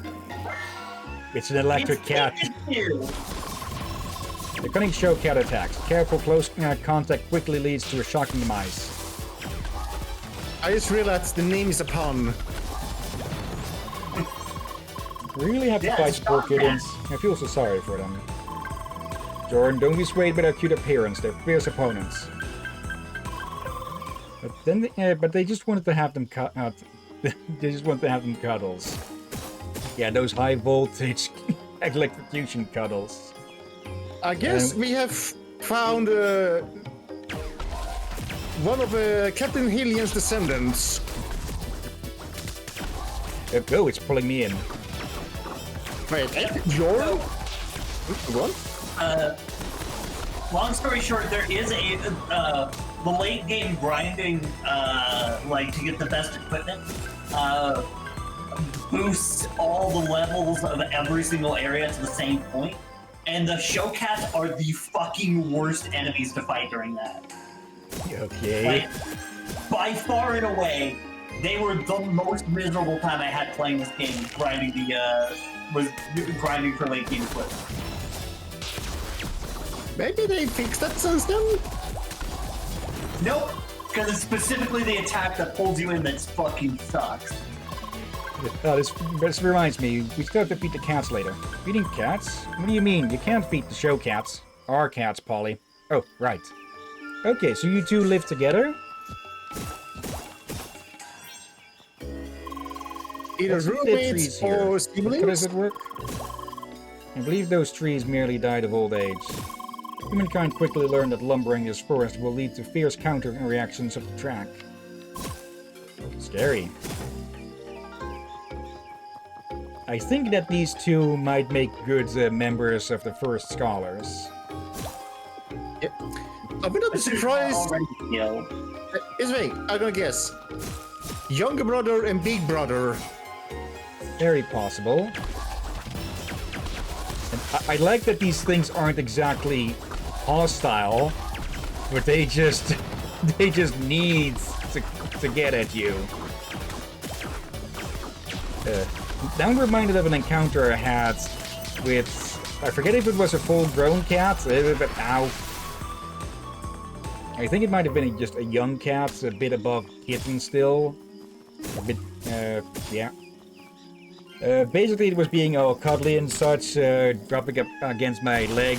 It's an electric It's cat. Pikachu. The cunning show cat attacks. Careful close contact quickly leads to a shocking demise. I just realized the name is a pun. We really have to Yeah, fight it's poor not kittens. I feel so sorry for them. Jordan, don't be swayed by their cute appearance. They're fierce opponents. But then, but they just wanted to have them they just want to have them cuddles. Yeah, those high voltage electrocution cuddles. I guess we have found one of Captain Hillyan's descendants. Oh, it's pulling me in. Wait, you're? What? Long story short, there is the late game grinding, like to get the best equipment, boosts all the levels of every single area to the same point, and the show cats are the fucking worst enemies to fight during that. Okay. Like, by far and away, they were the most miserable time I had playing this game, grinding for late game equipment. Maybe they fixed that since then? Nope, because it's specifically the attack that pulls you in that fucking sucks. This reminds me, we still have to feed the cats later. Feeding cats? What do you mean? You can't feed the show cats. Our cats, Polly. Oh, right. Okay, so you two live together? Either roommates or How siblings? does it work? I believe those trees merely died of old age. Humankind quickly learned that lumbering this forest will lead to fierce counter-reactions of the track. Scary. I think that these two might make good members of the First Scholars. Yep. I would not be surprised. Already killed. It's me. I'm gonna guess. Younger brother and big brother. Very possible. And I like that these things aren't exactly hostile, but they just need to get at you. Now I'm reminded of an encounter I had with, I forget if it was a full-grown cat, but ow. I think it might have been just a young cat, a bit above kitten still. A bit, yeah. Basically, it was being all cuddly and such, dropping up against my leg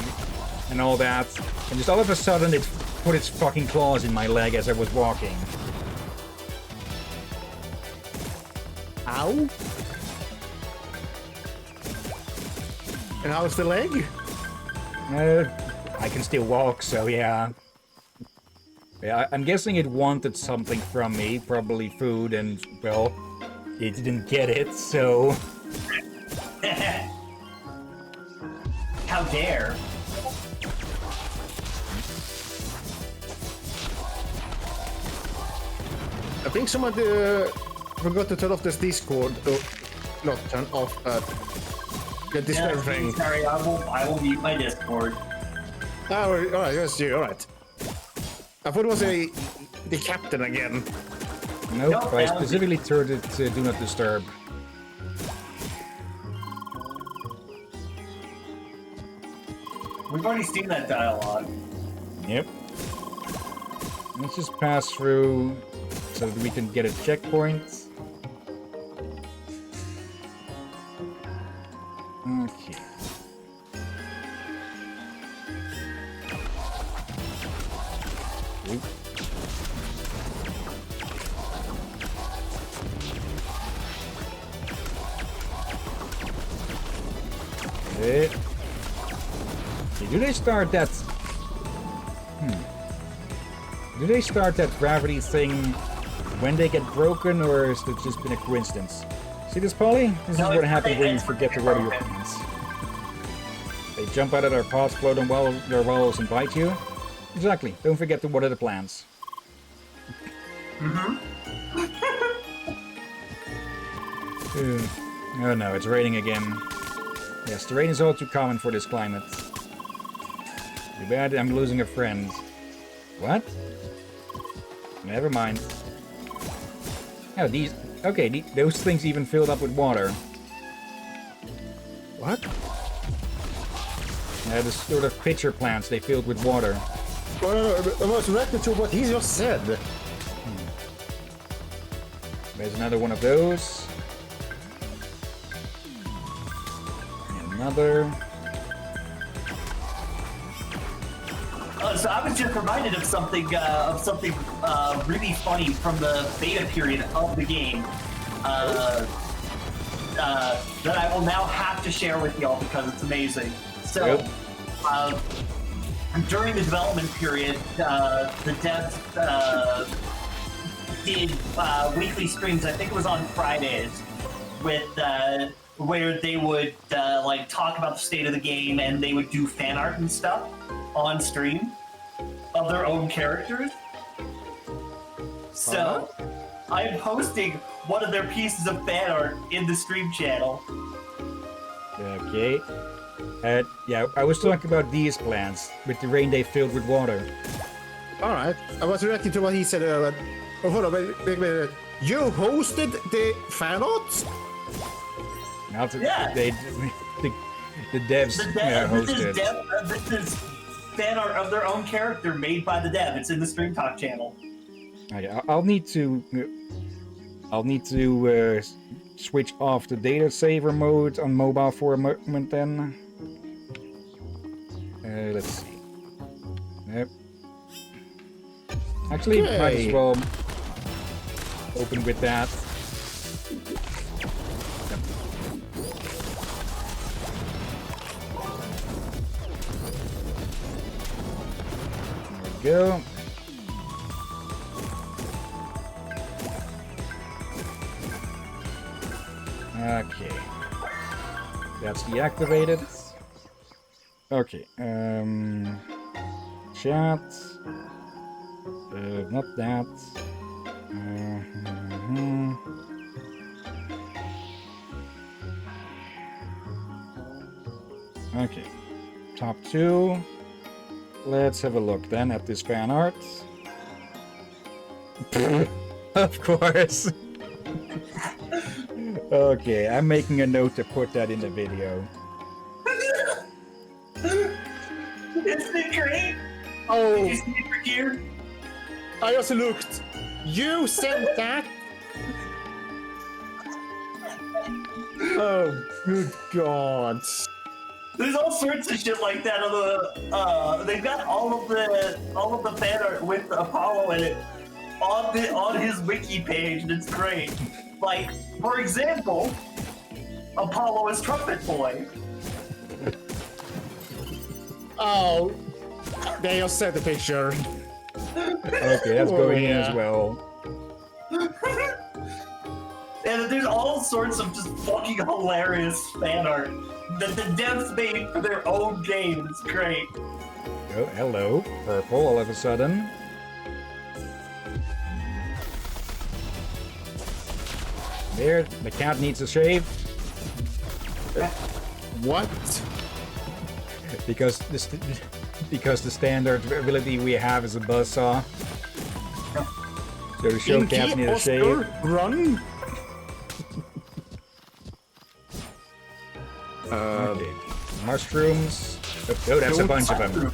and all that. And just all of a sudden, it put its fucking claws in my leg as I was walking. Ow. And how's the leg? I can still walk, so yeah. Yeah, I'm guessing it wanted something from me, probably food, and, well, it didn't get it, so... dare. I think someone forgot to turn off this Discord. Oh, not turn off, the Discord Yeah, thing. sorry, I will mute my Discord. Oh, alright, yes, you, alright. I thought it was the captain again. Nope, Nope, I that would be- specifically turned it to Do Not Disturb. We've already seen that dialogue. Yep. Let's just pass through so that we can get a checkpoint. Okay. Oop. Okay. Do they start that? Do they start that gravity thing when they get broken, or has it just been a coincidence? See this, Polly? This No, is what it's- happens when you it's forget to when water they your get plants. They jump out of their pots, float on their walls, and bite you. Exactly. Don't forget to water the plants. Oh no, it's raining again. Yes, the rain is all too common for this climate. Too bad I'm losing a friend. What? Never mind. Oh, these... Okay, those things even filled up with water. What? Yeah, the sort of pitcher plants they filled with water. No, I was reacting to what he just said. There's another one of those. And another. So I was just reminded of something really funny from the beta period of the game that I will now have to share with y'all because it's amazing. So, Yep. During the development period, the devs did weekly streams. I think it was on Fridays, with where they would like talk about the state of the game, and they would do fan art and stuff on stream of their own characters. So, I'm posting one of their pieces of fan art in the stream channel. Okay. Yeah, I was talking about these plants with the rain they filled with water. Alright, I was reacting to what he said. Oh, hold on, wait. You hosted the fan arts? Not the, Yeah. the devs hosted. This is fan art of their own character made by the dev. It's in the Stream Talk channel. Okay, I'll need to switch off the data saver mode on mobile for a moment then. Let's see. Yep. Actually, might as Okay. well open with that. Yep. There we go. Okay. That's deactivated. Okay, chat. Not that. Okay, top 2. Let's have a look then at this fan art. Of course. Okay, I'm making a note to put that in the video. Isn't it great? Oh, Did you see it right here? I also looked. You sent that? Oh, good God. There's all sorts of shit like that on the. They've got all of the fan art with Apollo in it on his wiki page, and it's great. Like, for example, Apollo is Trumpet Boy. Oh, they just sent the picture. Okay, that's Oh, going in yeah. as well. And there's all sorts of just fucking hilarious fan art that the devs made for their own game. It's great. Oh, hello. Purple all of a sudden. There, the cat needs a shave. What? Because the standard ability we have is a buzzsaw. So the show cat needs a shave. Run. Okay. Mushrooms. Oh, that's a bunch of them.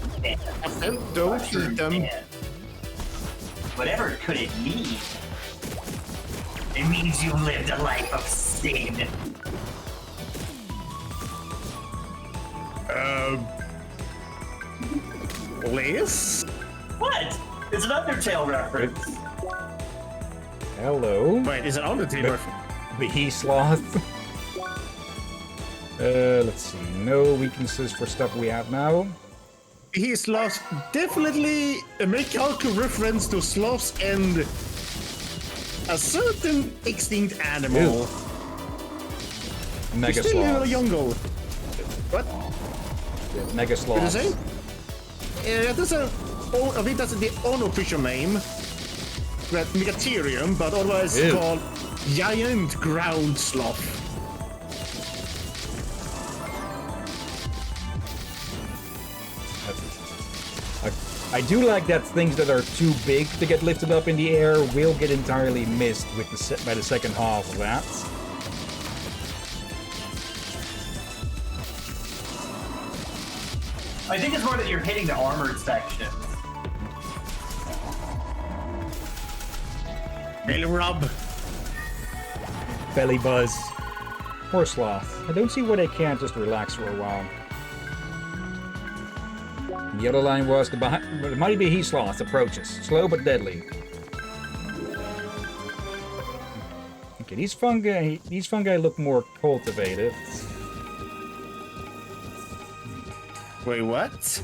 Don't eat them. Whatever could it mean? It means you lived a life of sin. Liz? What? It's an Undertale reference. Hello. Wait, is it Undertale? The he sloth. Let's see. No weaknesses for stuff we have now. He's lost definitely a mechanical reference to sloths and a certain extinct animal. Mega Still in the sloth. jungle. What? Mega Did you sloth. say? That's I think that's the unofficial name. That Megatherium, but otherwise Ew. called giant ground sloth. I do like that things that are too big to get lifted up in the air will get entirely missed with by the second half of that. I think it's more that you're hitting the armored sections. Belly rub. Belly buzz. Poor sloth. I don't see why they can't just relax for a while. The other line was the mighty bee he sloth approaches, slow but deadly. Okay, these fungi look more cultivated. Wait, what?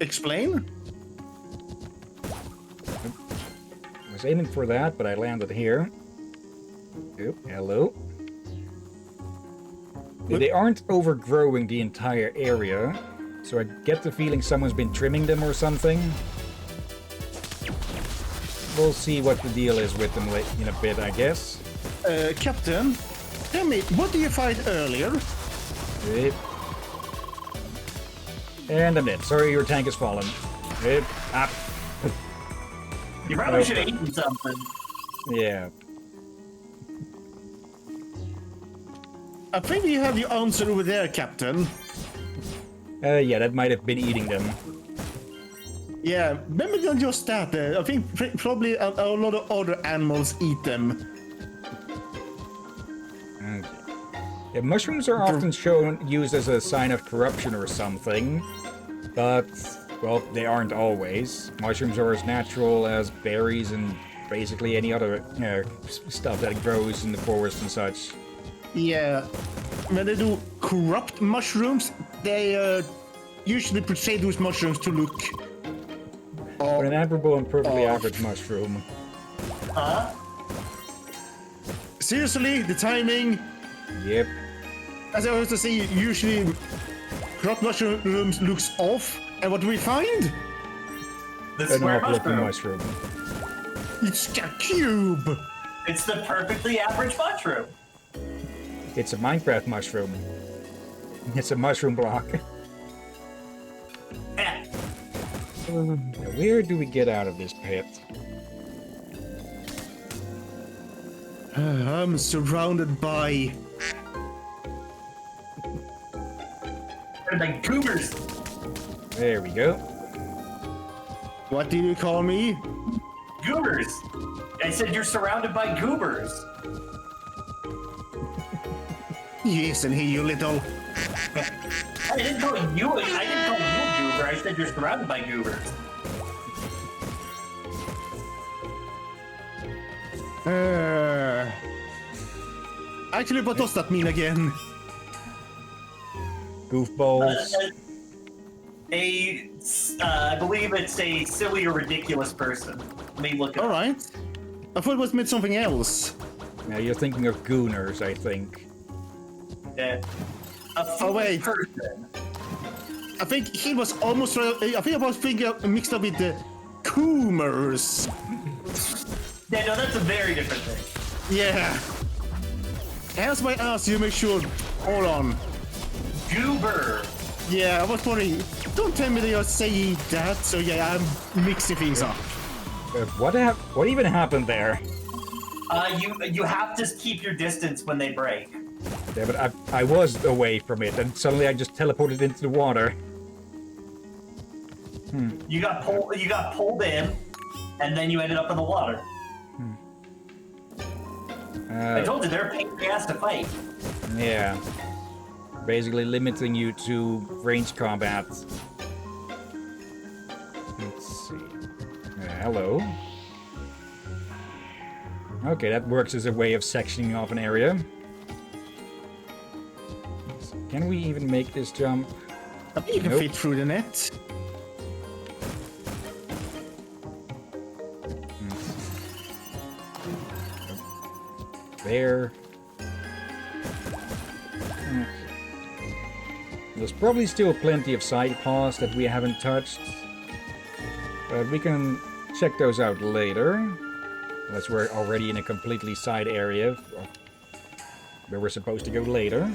Explain? I was aiming for that, but I landed here. Oop, hello. They aren't overgrowing the entire area, so I get the feeling someone's been trimming them or something. We'll see what the deal is with them in a bit, I guess. Captain, tell me, what did you find earlier? Yep. And I'm dead. Sorry, your tank has fallen. Yep. Ah. You probably should have eaten something. Yeah. I think you have your answer over there, Captain. Yeah, that might have been eating them. Yeah, maybe not just that. I think probably a lot of other animals eat them. Yeah, mushrooms are often used as a sign of corruption or something, but, well, they aren't always. Mushrooms are as natural as berries and basically any other stuff that grows in the forest and such. Yeah, when they do corrupt mushrooms, they usually portray those mushrooms to look... But an admirable and perfectly average mushroom. Huh? Seriously, the timing... Yep. As I was to say, usually corrupt mushrooms looks off, and what do we find? The An square awful-looking mushroom. mushroom. It's a cube! It's the perfectly average mushroom. It's a Minecraft mushroom. It's a mushroom block. Eh. Now, where do we get out of this pit? I'm surrounded by... Like goobers. There we go. What did you call me? Goobers. I said you're surrounded by goobers. Yes, and here you little... I didn't call you a goober. I said you're surrounded by goobers. Actually, what does that mean again? Goofballs. I believe it's a silly or ridiculous person. Let me look it up. Alright. I thought it was meant something else. Now you're thinking of gooners, I think. Yeah. Oh wait. Person. I think he was almost. I think I was thinking mixed up with the Coomers. Yeah, no, that's a very different thing. Yeah. As my ass, you make sure. Hold on. Goober. Yeah, I was wondering. Don't tell me that you're saying that. So yeah, I'm mixing things up. What even happened there? You have to keep your distance when they break. Yeah, but I was away from it, and suddenly I just teleported into the water. You got pulled in, and then you ended up in the water. I told you they're a pain in the ass to fight. Yeah. Basically limiting you to range combat. Let's see. Hello. Okay, that works as a way of sectioning off an area. Can we even make this jump? I think you can Nope. fit through the net. There. Okay. There's probably still plenty of side paths that we haven't touched. But we can check those out later. Unless we're already in a completely side area where we're supposed to go later.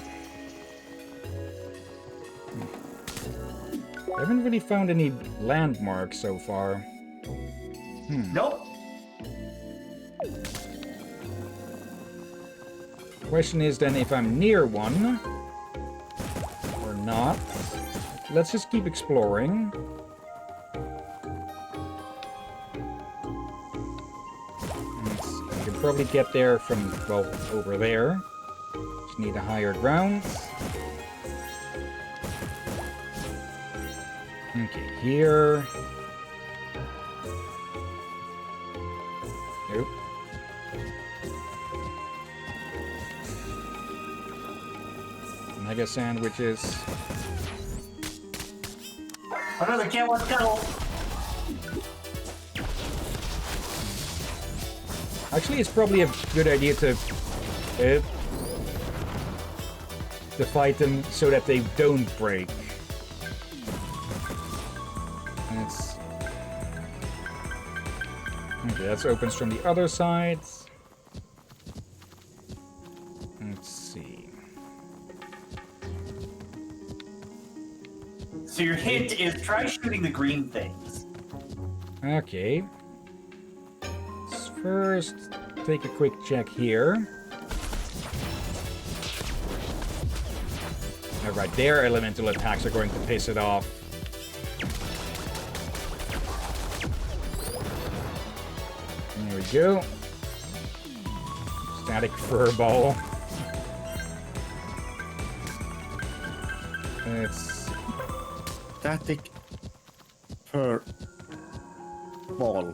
I haven't really found any landmarks so far. Nope. Question is then if I'm near one or not. Let's just keep exploring. I can probably get there from, well, over there. Just need a higher ground. Okay, here. Nope. Mega sandwiches. Another cat wants cuddle. Actually, it's probably a good idea to fight them so that they don't break. Okay, that opens from the other side. Let's see. So your hint is try shooting the green things. Okay. Let's first take a quick check here. Alright, their elemental attacks are going to piss it off. There we go. Static furball. It's Static per ball.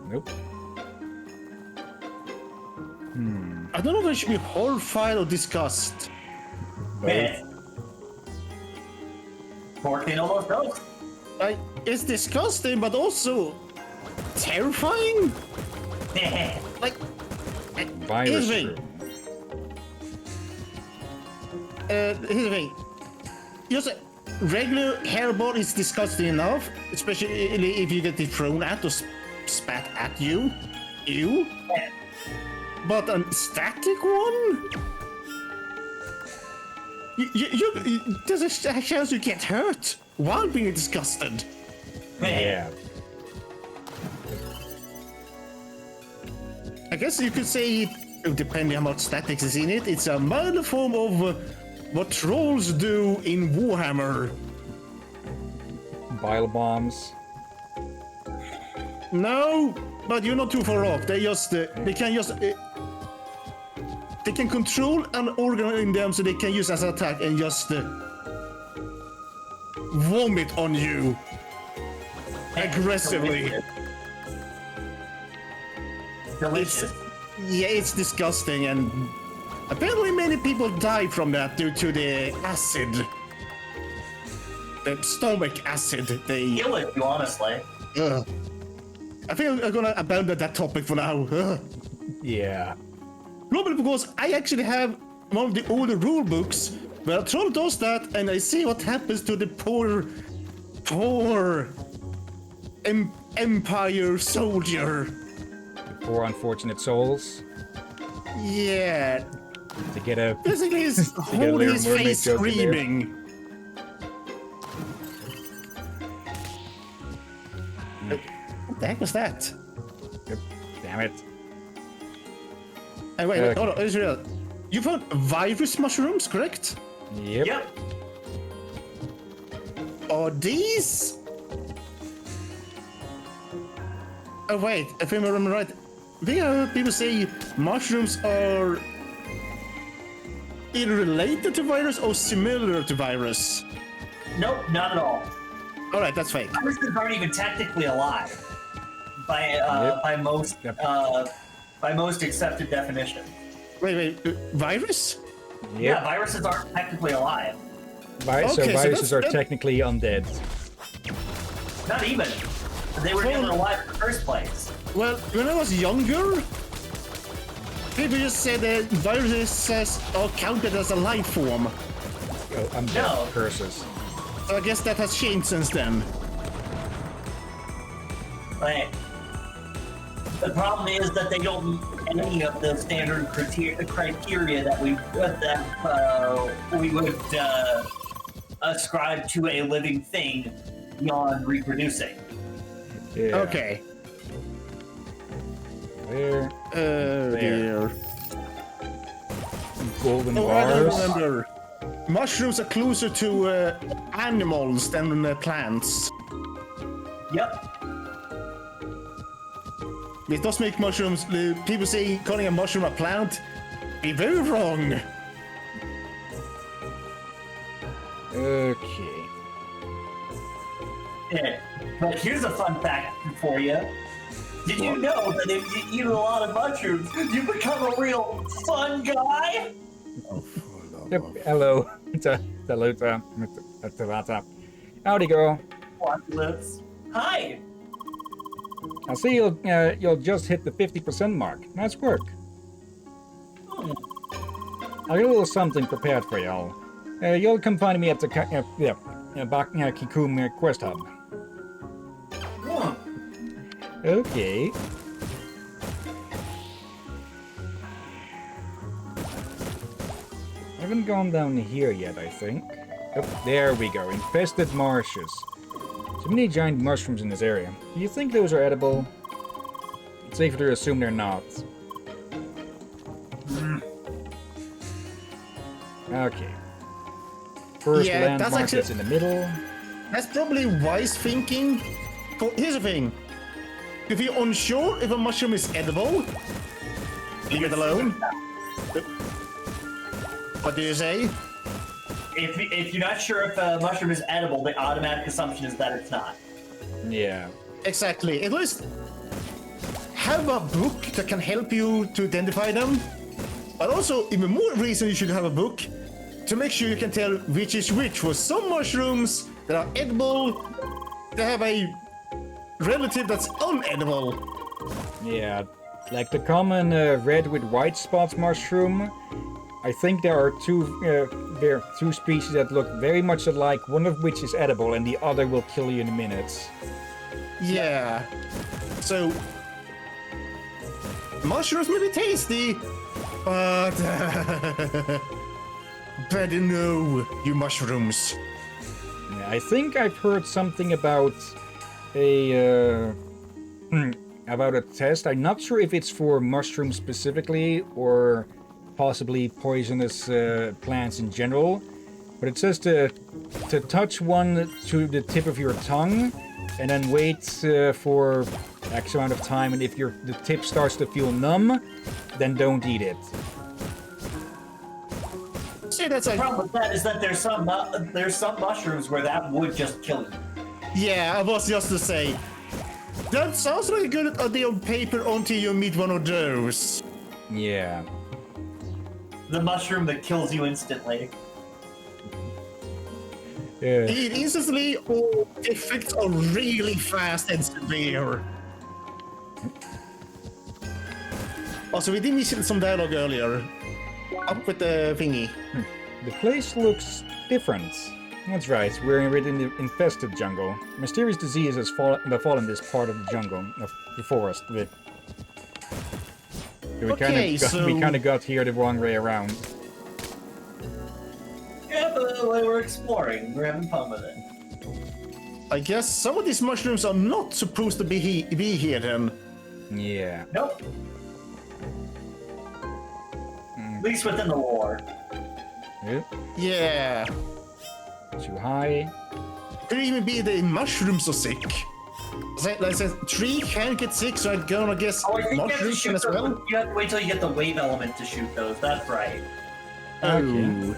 nope. I don't know if I should be horrified or disgusted. Meh. 14 almost knows. It's disgusting, but also terrifying. Like, Virus here's the fruit. thing. Here's the thing. Just a regular hairball is disgusting enough, especially if you get it thrown at or spat at you. Ew. But a static one? There's a chance you get hurt while being disgusted. Yeah. I guess you could say, depending on how much statics is in it, it's a mild form of what trolls do in Warhammer. Bile bombs. No, but you're not too far off. They just, they can control an organ in them, so they can use as an attack and just vomit on you aggressively. Delicious. Yeah, it's disgusting, and apparently many people die from that due to the acid. The stomach acid they... Kill it, you honestly. Ugh. I think I'm gonna abandon that topic for now. Yeah. Probably because I actually have one of the older rule books where a troll does that, and I see what happens to the poor Empire soldier. The poor unfortunate souls. Yeah. To get a... Basically, his whole Little his Mermaid face joke in there. screaming. What the heck was that? Yep. Damn it. Hey, wait, Okay. hold on, it's real. You found virus mushrooms, correct? Yep. Yep. Are these? Oh wait, if I remember right, I think I heard people say mushrooms are either related to virus or similar to virus. Nope, not at all. All right, that's fake. Viruses aren't even technically alive by Yep. by most accepted definition. Wait, virus? Yep. Yeah, viruses aren't technically alive. So Okay, so viruses are that's- technically undead. Not even. They were never alive in the first place. Well, when I was younger, people just said that viruses are counted as a life form. Oh, undead No. curses. So I guess that has changed since then. But the problem is that they don't meet any of the standard criteria that we would ascribe to a living thing beyond reproducing. Yeah. Okay. There. Oh dear. Golden Oh, I don't bars. remember. Mushrooms are closer to animals than plants. Yep. It does make mushrooms. People say calling a mushroom a plant be very wrong. Okay. Yeah. But here's a fun fact for you. Did you know that if you eat a lot of mushrooms, you become a real fun guy? Yep. Hello. Hello. Howdy, girl. Watch this. Hi. I see you'll just hit the 50% mark. Nice work. Hmm. I got a little something prepared for y'all. You'll come find me at the Kikum Quest Hub. Hmm. Okay. I haven't gone down here yet, I think. Oh, there we go. Infested marshes. So many giant mushrooms in this area. Do you think those are edible? It's safer to assume they're not. Okay. First Yeah, landmark that's actually- that's in the middle. That's probably wise thinking. Here's the thing. If you're unsure if a mushroom is edible, leave it alone. What do you say? If you're not sure if a mushroom is edible, the automatic assumption is that it's not. Yeah. Exactly. At least have a book that can help you to identify them. But also, even more reason you should have a book to make sure you can tell which is which. For some mushrooms that are edible, they have a relative that's unedible. Yeah. Like the common red with white spots mushroom. I think there are two species that look very much alike, one of which is edible and the other will kill you in a minute. Yeah. So, mushrooms may be tasty, but better know you mushrooms. Yeah, I think I've heard something about a test. I'm not sure if it's for mushrooms specifically or possibly poisonous plants in general, but it says to touch one to the tip of your tongue and then wait for X amount of time, and if the tip starts to feel numb, then don't eat it. See, that's The like, problem with that is that there's some mushrooms where that would just kill you. yeah, I was just to say, that sounds like a good idea on paper until you meet one of those. Yeah. The mushroom that kills you instantly. Eat instantly, or effects are really fast and severe. Also, we did miss some dialogue earlier. Up with the thingy. The place looks different. That's right, we're in the infested jungle. Mysterious disease has befallen this part of the jungle, of the forest. We kind of got here the wrong way around. Yeah, but we're exploring. We're having fun with it. I guess some of these mushrooms are not supposed to be here then. Yeah. Nope. At least within the lore. Yeah. Too high. Could even be the mushrooms are sick. Like I said, tree can get sick, so I'd go and guess Oh, I think mushrooms can as well. You have to wait till you get the wave element to shoot those. That's right. Okay.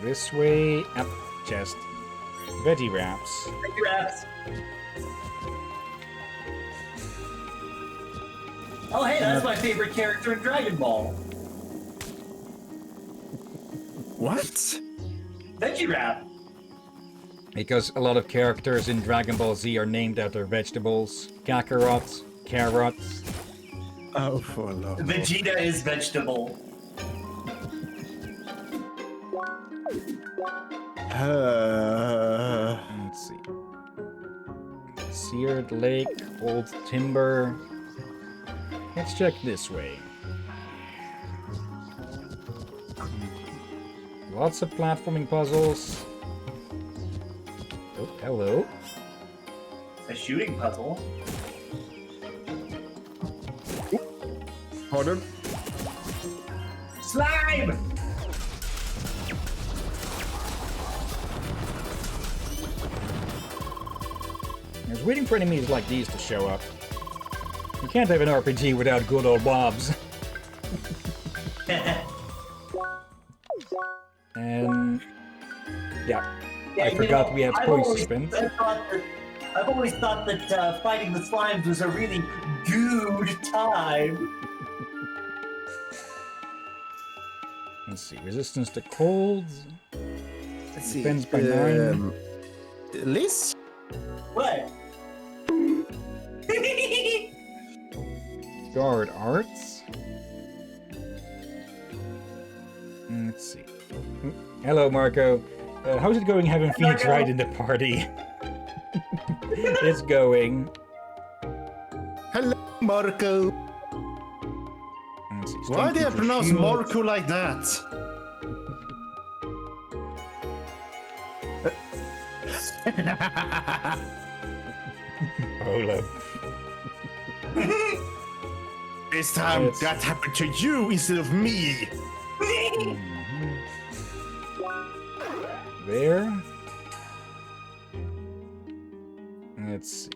This way, up chest. Veggie wraps. Veggie wraps. Oh, hey, that's my favorite character in Dragon Ball. What? Veggie wrap. Because a lot of characters in Dragon Ball Z are named after vegetables. Kakarot, carrots. Oh, for love. Vegeta is vegetable. Let's see. Seared Lake, Old Timber. Let's check this way. Lots of platforming puzzles. Oh, hello. A shooting puzzle. Harder. Slime! I was waiting for enemies like these to show up. You can't have an RPG without good old mobs. And yeah, I forgot we had points to spend. I've always thought that fighting the slimes was a really good time. Let's see, resistance to cold. Let's see. Defense by 9. Liz? What? Guard arts. Let's see. Hello, Marco. How's it going having Phoenix Marco. Wright in the party? It's going. Hello, Marco. Let's see, Why do you Stormtrooper pronounce shield. Marco like that? Polo. This time It's- that happened to you instead of me. There. Let's see.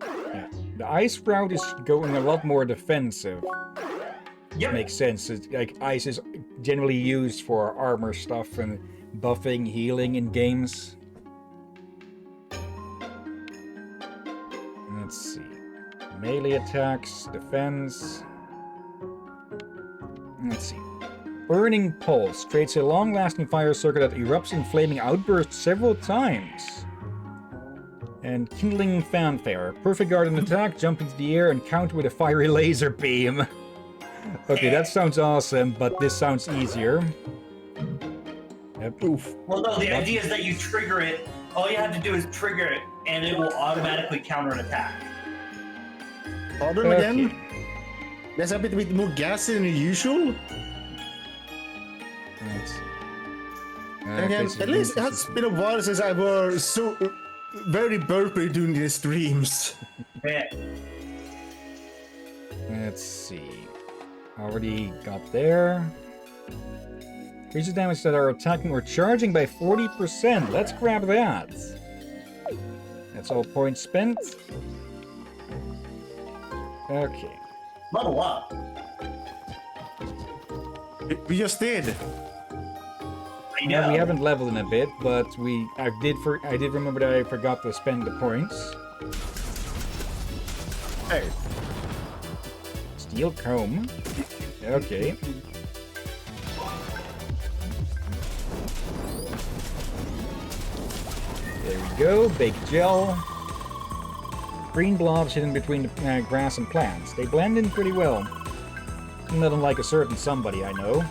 Yeah. The ice route is going a lot more defensive. Yep. Makes sense. It's, like, ice is generally used for armor stuff and buffing, healing in games. Let's see. Melee attacks, defense. Let's see. Burning Pulse creates a long-lasting fire circle that erupts in flaming outbursts several times. And Kindling Fanfare. Perfect guard and attack, jump into the air and counter with a fiery laser beam. Okay, that sounds awesome, but this sounds easier. Yep. Oof. Well, no, the idea is that you trigger it. All you have to do is trigger it, and it will automatically counter an attack. Harder again? There's a bit more gas than usual. Let's see. Again, Okay, so at least it this has been a while since I was so very burpy doing these streams. Yeah. Let's see. Already got there. Increases damage that are attacking or charging by 40%. Let's grab that. That's all points spent. Okay. Level up. We just did. I Yeah, know. we haven't leveled in a bit, but I did remember that I forgot to spend the points. Hey, Steel comb. Okay. There we go. Baked gel. green blobs hidden between the grass and plants. They blend in pretty well. Not unlike a certain somebody I know.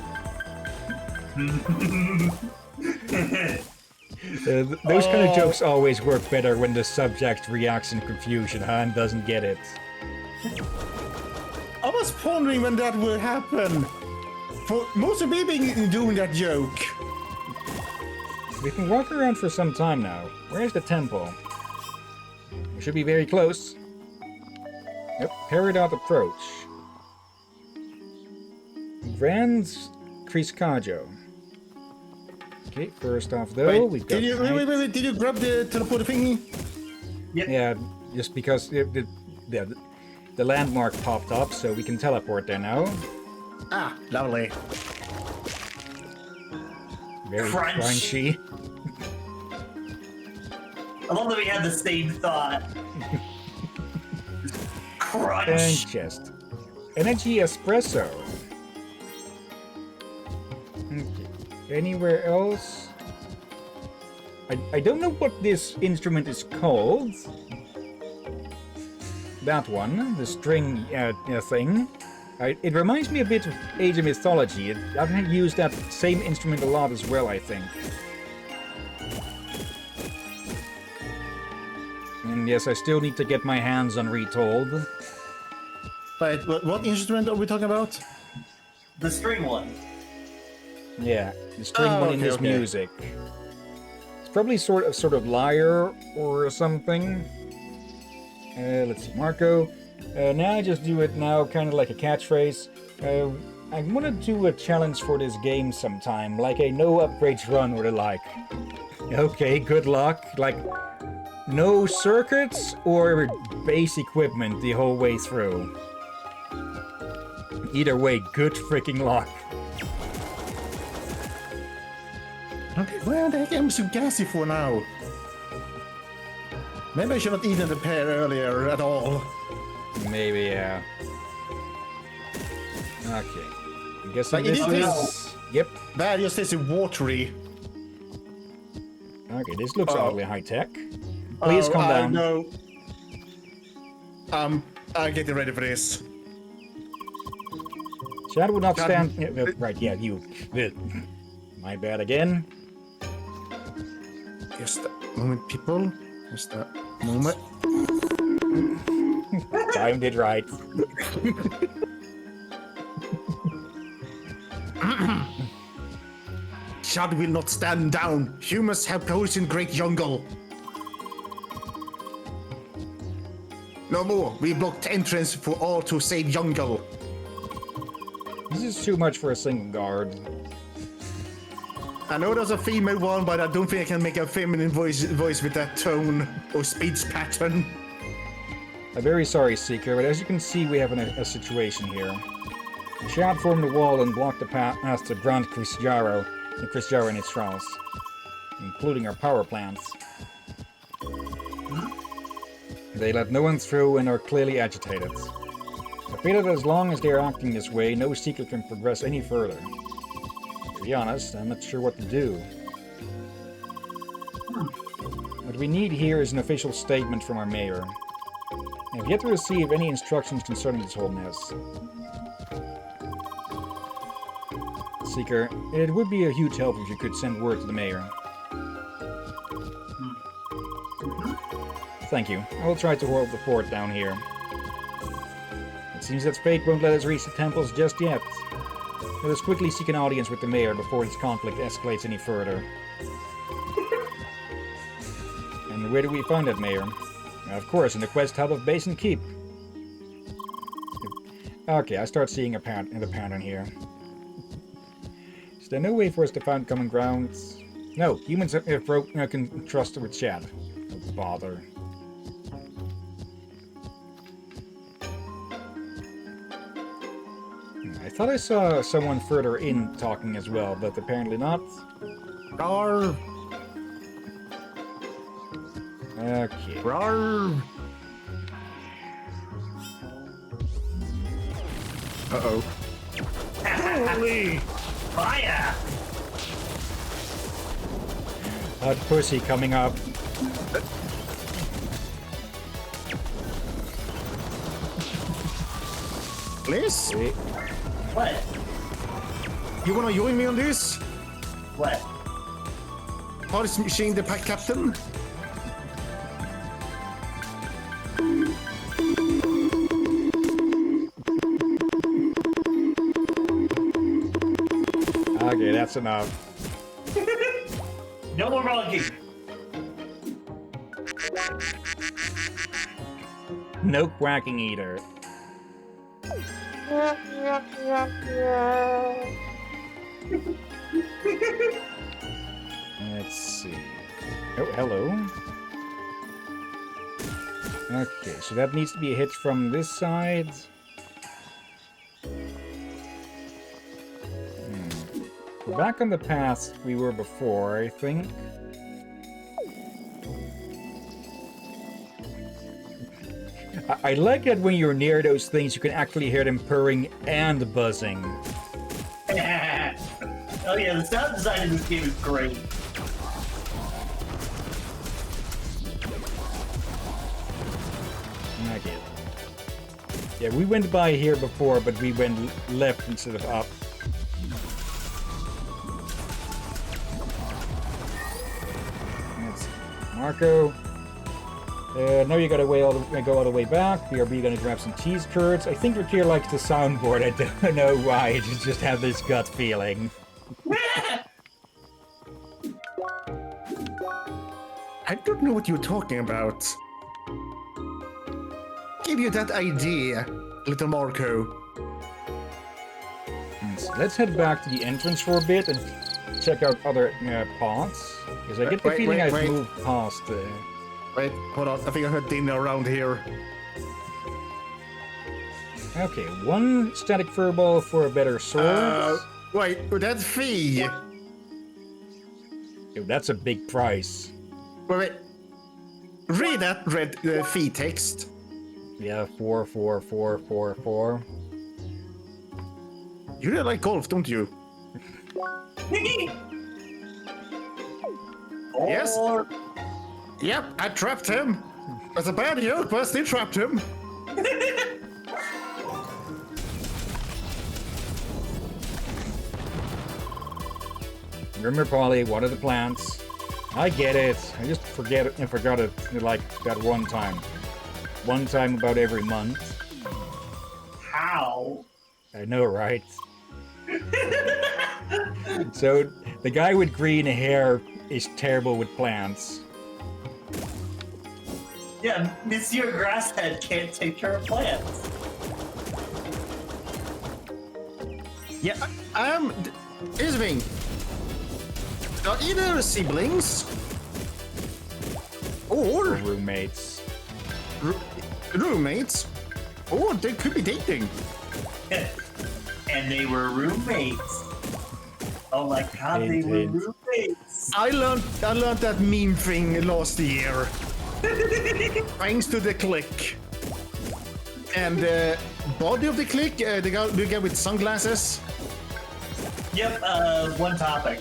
Those kind of jokes always work better when the subject reacts in confusion, and doesn't get it. I was pondering when that will happen. For most of me being doing that joke. We've been walking around for some time now. Where's the temple? We should be very close. Yep, Peridot approach. Grand Criscajo. Okay, first off though, we've got... Wait, did you grab the teleporter thingy? Yep. Yeah, just because the landmark popped up, so we can teleport there now. Ah, lovely. Very Crunch. crunchy. I love that we had the same thought. Crunch. And chest. Energy espresso. Okay. Anywhere else? I don't know what this instrument is called. That one, the string thing. It reminds me a bit of Age of Mythology. I've used that same instrument a lot as well, I think. And yes, I still need to get my hands on Retold. Wait, what instrument are we talking about? The string one. Yeah, the string one in this music. It's probably sort of lyre or something. Let's see, Marco. Now I just do it now, kind of like a catchphrase. I want to do a challenge for this game sometime, like a no upgrades run or the like. Okay, good luck. Like, no circuits or base equipment the whole way through. Either way, good freaking luck. Okay, where the heck am I so gassy for now? Maybe I should not eaten the pear earlier at all. Maybe, yeah. Okay. I'm guessing Like, this it is- is... Yep. That just tastes watery. Okay, this looks Oh. oddly high-tech. Please calm down. No. I'm getting ready for this. Chad would not God. stand... right, yeah, you... My bad again. Just a moment, people. Just a moment. Timed it right. Chad will not stand down. Humans have codes in great jungle. No more. We blocked entrance for all to save jungle. This is too much for a single guard. I know there's a female one, but I don't think I can make a feminine voice with that tone or speech pattern. I'm very sorry, Seeker, but as you can see, we have a situation here. Chad formed a wall and blocked the path to Grand Criscajo and its trials, including our power plants. They let no one through and are clearly agitated. I feel that as long as they are acting this way, no Seeker can progress any further. To be honest, I'm not sure what to do. What we need here is an official statement from our mayor. I have yet to receive any instructions concerning this whole mess. Seeker, it would be a huge help if you could send word to the mayor. Thank you. I will try to hold the fort down here. It seems that fate won't let us reach the temples just yet. Let us quickly seek an audience with the mayor before this conflict escalates any further. And where do we find that mayor? Of course, in the quest hub of Basin Keep. Okay, I start seeing a pattern here. Is there no way for us to find common ground? No, humans can trust with Chad. Oh, bother. I thought I saw someone further in talking as well, but apparently not. Rawr, Okay. rawr. Uh-oh. Holy fire! Hot pussy coming up. Please? Wait. What? You wanna join me on this? What? How is Shane the pack captain? Okay, that's enough. No more monkey. No quacking either. Let's see. Oh, hello. Okay, so that needs to be a hit from this side. We're back on the path we were before, I think. I like it when you're near those things, you can actually hear them purring and buzzing. Oh yeah, the sound design in this game is great. Okay. Yeah, we went by here before, but we went left instead of up. Let's see. Marco. Now you gotta go all the way back. BRB gonna grab some cheese curds. I think Rakir likes the soundboard. I don't know why. I just have this gut feeling. I don't know what you're talking about. Give you that idea, little Marco. So let's head back to the entrance for a bit and check out other paths. Because I get the feeling I've moved past. Wait, hold on. I think I heard dinner around here. Okay, one static furball for a better sword. Wait, that's fee. Yo, that's a big price. Wait. Read that red fee text. Yeah, 4, 4, 4, 4, 4. You really like golf, don't you? Yes. Yep, I trapped him. That's a bad joke, but I still trapped him. Remember, Polly, what are the plants? I get it. I just forgot it like that one time. One time about every month. How? I know, right? So, the guy with green hair is terrible with plants. Yeah, Monsieur Grasshead can't take care of plants. Yeah, here's the thing. They're either siblings or Roommates. roommates, or they could be dating. And they were roommates. Oh my god, they were Hint. roommates. I learned that meme thing last year. Thanks to the click. And the body of the click, the guy with sunglasses. Yep, one topic.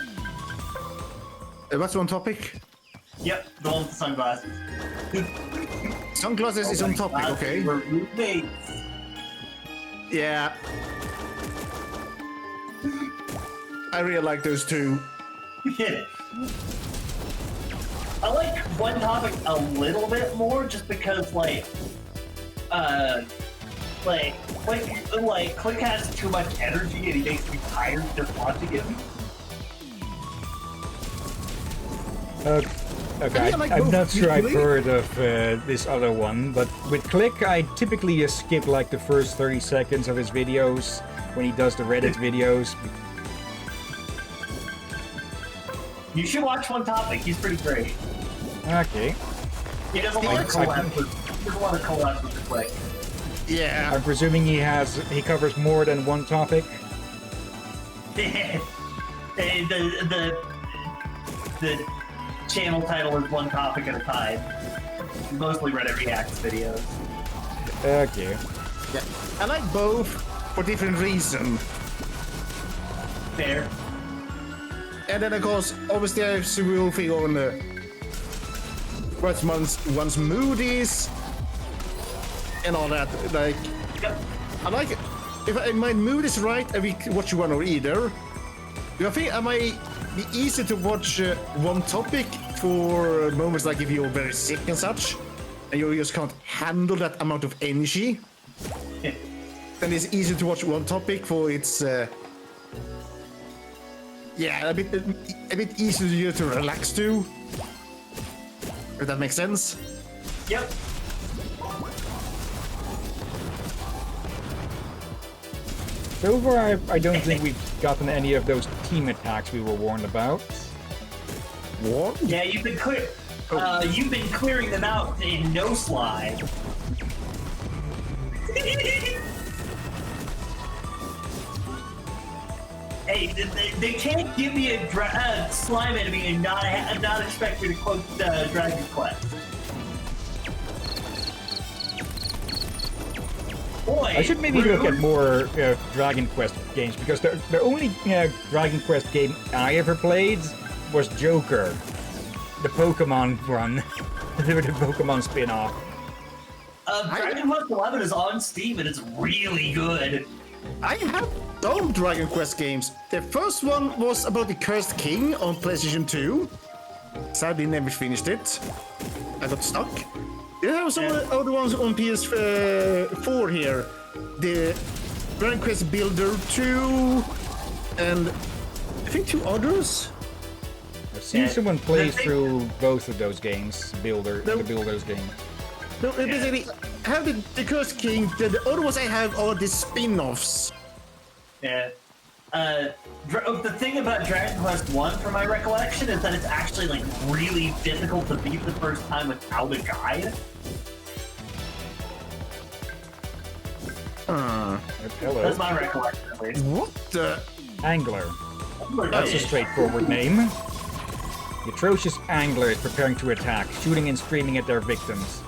What's one topic? Yep, the one with the sunglasses. Sunglasses is on topic, God, okay? They were roommates. Yeah. I really like those two. Yeah. I like one topic a little bit more just because, like, Click has too much energy and he makes me tired just watching him. Okay, I'm not sure I've heard of this other one, but with Click, I typically just skip like the first 30 seconds of his videos when he does the Reddit videos. You should watch One Topic, he's pretty great. Okay. He does a lot of collabs with the Click. Yeah. I'm presuming he covers more than one topic. the channel title is One Topic at a Time. Mostly Reddit Reacts videos. Okay. Yeah. I like both for different reasons. Fair. And then, of course, obviously I have some real thing on what's one's mood is and all that. Like, Yep. I like it. if my mood is right, I will watch one or either. I think I might be easy to watch one topic for moments like if you're very sick and such, and you just can't handle that amount of energy. Then it's easy to watch one topic for its yeah, a bit easier to relax to. If that makes sense. Yep. So far, I don't think we've gotten any of those team attacks we were warned about. What? Yeah, you've been clearing them out in no slide. Hey, they can't give me a slime enemy and not expect me to quote Dragon Quest. Boy, I should maybe look at more Dragon Quest games, because the only Dragon Quest game I ever played was Joker, the Pokemon one, the Pokemon spin-off. Dragon Quest 11 is on Steam and it's really good. I have done Dragon Quest games. The first one was about the Cursed King on PlayStation 2. Sadly, never finished it. I got stuck. There were some other ones on PS4 here. The Dragon Quest Builder 2, and I think 2 others. I've seen someone play through both of those games, the Builders game. No, basically, I have the Cursed King. The other ones I have are the spin-offs. Yeah. The thing about Dragon Quest 1, from my recollection, is that it's actually like really difficult to beat the first time without a guide. Hello. That's my recollection, at least. What the? Angler. That's a straightforward name. The atrocious angler is preparing to attack, shooting and screaming at their victims.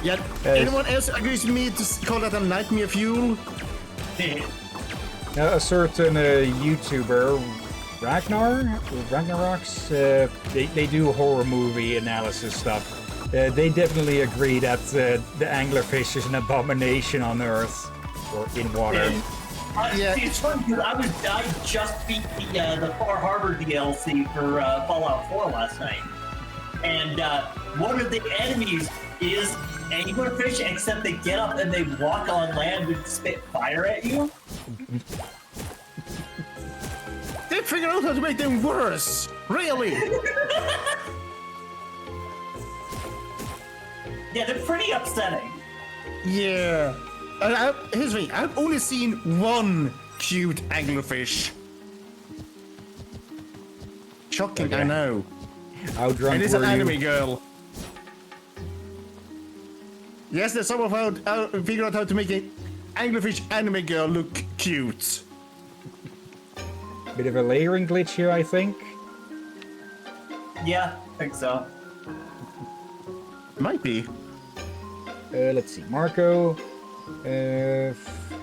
Yeah, anyone else agrees with me to call that a nightmare fuel? A certain YouTuber, Ragnaroks, they do horror movie analysis stuff. They definitely agree that the anglerfish is an abomination on Earth, or in water. Yeah. See, it's funny because I just beat the Far Harbor DLC for Fallout 4 last night, and one of the enemies is anglerfish, except they get up and they walk on land and spit fire at you. They figured out how to make them worse. Really? Yeah, they're pretty upsetting. Yeah. Here's the thing. I've only seen one cute anglerfish. Shocking, Okay. I know. How drunk And it's were an you? anime girl. Yes, there's someone figured out how to make an anglerfish anime girl look cute. Bit of a layering glitch here, I think. Yeah, I think so. Might be. Let's see, Marco. I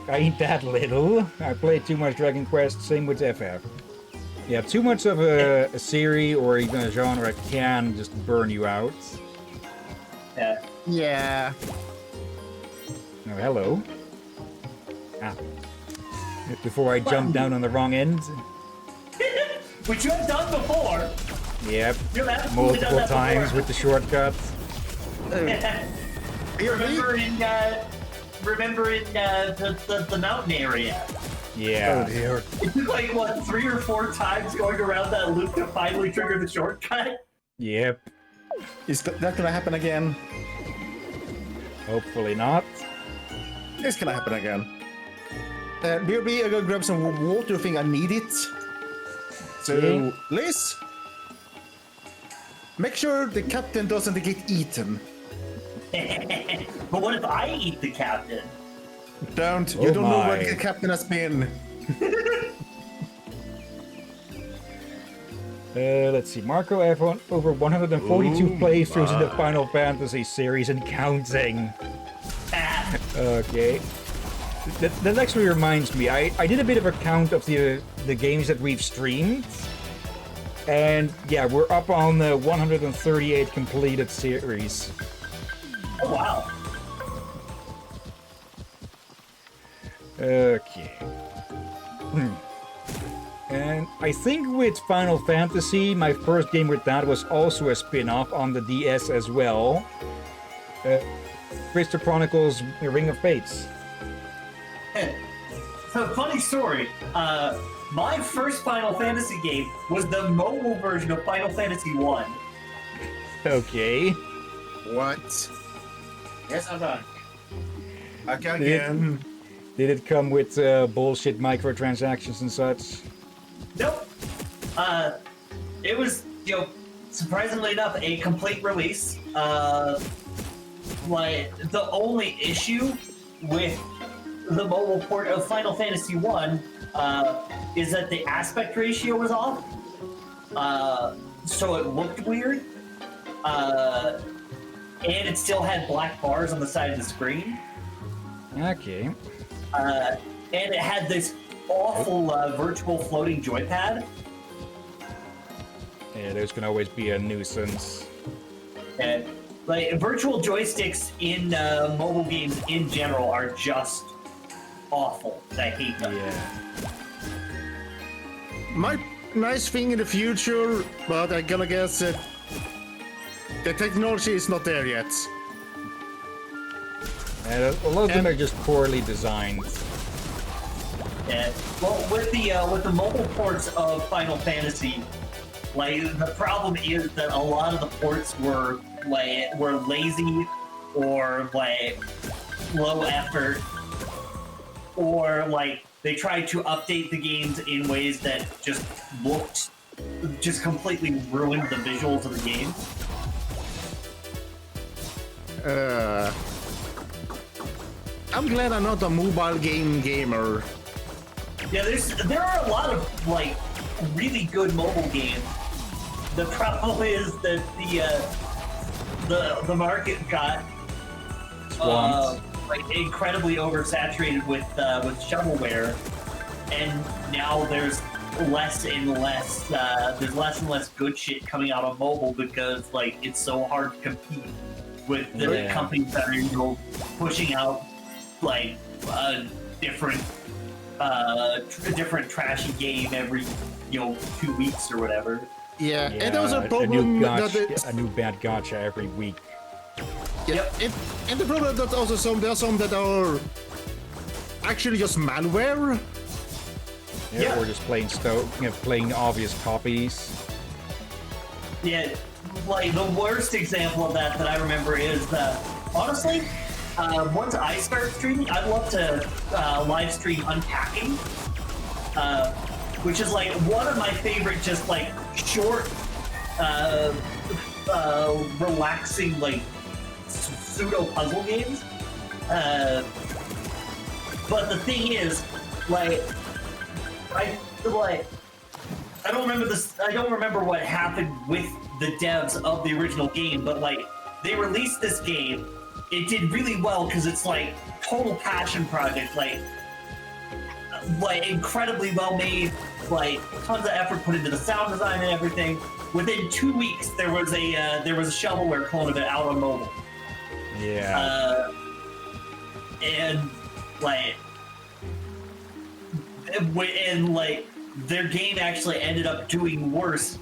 ain't that little. I play too much Dragon Quest, same with FF. Yeah, too much of a series or even a genre can just burn you out. Yeah. Yeah. Oh, hello. Ah. Before I jump down on the wrong end. Which you have done before. Yep. You've absolutely done Multiple that times before. with the shortcut. Remember in the mountain area. Yeah. Oh dear. It took like what 3 or 4 times going around that loop to finally trigger the shortcut. Yep. Is that gonna happen again? Hopefully not. It's gonna happen again. BRB, I'm gonna grab some water. I think I need it. So, Okay. Liz, make sure the captain doesn't get eaten. But what if I eat the captain? Don't. Oh You don't know my. where the captain has been. Let's see. Marco have over 142 playthroughs in the Final Fantasy series and counting. Okay. That actually reminds me. I did a bit of a count of the games that we've streamed. And yeah, we're up on the 138 completed series. Oh wow. Okay. And I think with Final Fantasy, my first game with that was also a spin-off on the DS as well. Crystal Chronicles Ring of Fates. So, funny story. My first Final Fantasy game was the mobile version of Final Fantasy 1. Okay. What? Yes, I'm done. Okay, again. Did it come with bullshit microtransactions and such? Nope. It was, surprisingly enough, a complete release. Like, the only issue with the mobile port of Final Fantasy 1 is that the aspect ratio was off. So it looked weird. And it still had black bars on the side of the screen. Okay. And it had this awful virtual floating joypad. Yeah, those can always be a nuisance. And like virtual joysticks in mobile games in general are just awful. I hate them. Yeah. My nice thing in the future, but I'm gonna guess that the technology is not there yet. And a lot of them are just poorly designed. Yeah. Well, with the mobile ports of Final Fantasy, like the problem is that a lot of the ports were lazy or like low effort, or like they tried to update the games in ways that just completely ruined the visuals of the game. I'm glad I'm not a mobile game gamer. Yeah, there are a lot of like really good mobile games. The problem is that the market got like incredibly oversaturated with shovelware, and now there's less and less good shit coming out on mobile because like it's so hard to compete with the companies that are pushing out like different trashy game every 2 weeks or whatever. Yeah, and there was a problem a new bad gacha every week. Yep. And the problem that also there are some that are actually just malware. Yeah, or just plain obvious copies. Yeah, like the worst example of that I remember is honestly, once I start streaming, I'd love to live stream unpacking, which is like one of my favorite, just like short, relaxing like pseudo puzzle games. But the thing is, like, I don't remember what happened with the devs of the original game, but like they released this game. It did really well because it's like total passion project, like incredibly well made, like tons of effort put into the sound design and everything. Within 2 weeks, there was a shovelware clone of it out on mobile. Yeah. And their game actually ended up doing worse,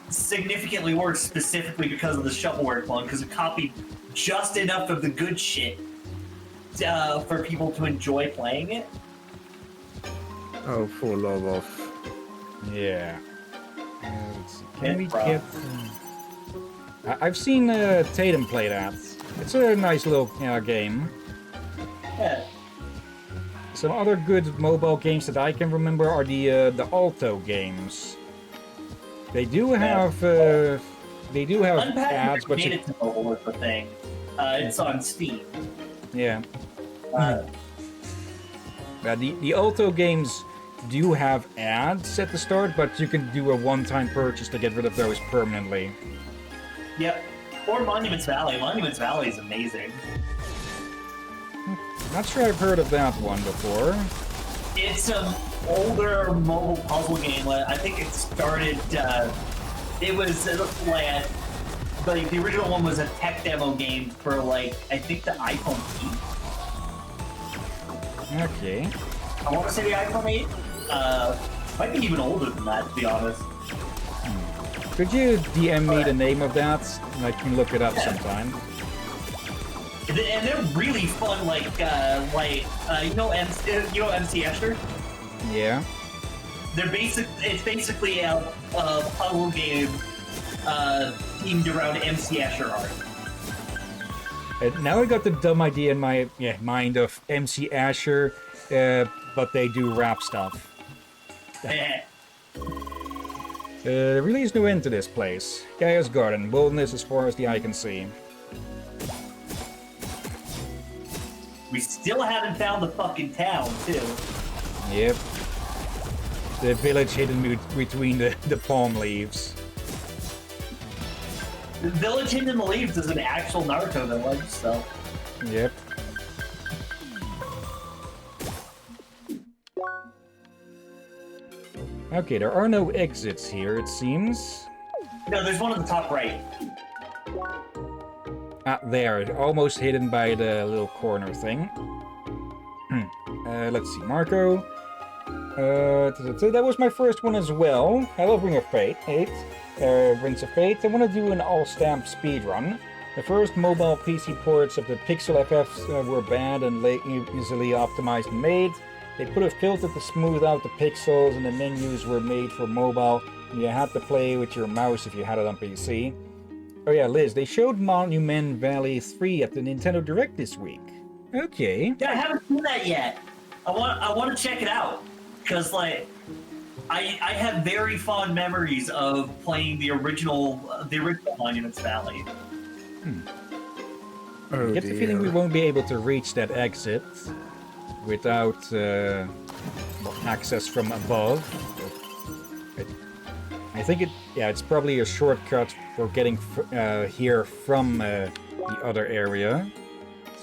significantly worse, specifically because of the shovelware clone, because it copied just enough of the good shit for people to enjoy playing it. Oh, for love of. Yeah. Let's see. Can we get... I've seen Tatum play that. It's a nice little game. Yeah. Some other good mobile games that I can remember are the Alto games. They do have ads, but made it to mobile was the thing. It's on Steam. Yeah. The Alto games do have ads at the start, but you can do a one-time purchase to get rid of those permanently. Yep. Or Monuments Valley. Monuments Valley is amazing. Not sure I've heard of that one before. It's an older mobile puzzle game. I think it started. It was like the original one was a tech demo game for I think the iPhone 8. Okay. I want to say the iPhone 8. Might be even older than that, to be honest. Could you DM me the name of that? And I can look it up sometime. And they're really fun, you know MC Escher? Yeah. It's basically a puzzle game themed around MC Escher art. Now I got the dumb idea in my mind of MC Asher, but they do rap stuff. There really is no end to this place. Chaos Garden, wilderness as far as the eye can see. We still haven't found the fucking town, too. Yep. The village hidden between the palm leaves. The village hidden in the leaves is an actual Naruto village, so... Yep. Okay, there are no exits here, it seems. No, there's one at the top right. Ah, there, almost hidden by the little corner thing. Let's see, Marco. That was my first one as well. I love Ring of Fate. Rings of Fate. I want to do an all-stamp speedrun. The first mobile PC ports of the Pixel FFs were bad and easily optimized and made. They put a filter to smooth out the pixels, and the menus were made for mobile. You had to play with your mouse if you had it on PC. Oh yeah, Liz, they showed Monument Valley 3 at the Nintendo Direct this week. Okay. Yeah, I haven't seen that yet. I want to check it out, because I have very fond memories of playing the original Monuments Valley. I get the feeling we won't be able to reach that exit without access from above. I think it's probably a shortcut for getting here from the other area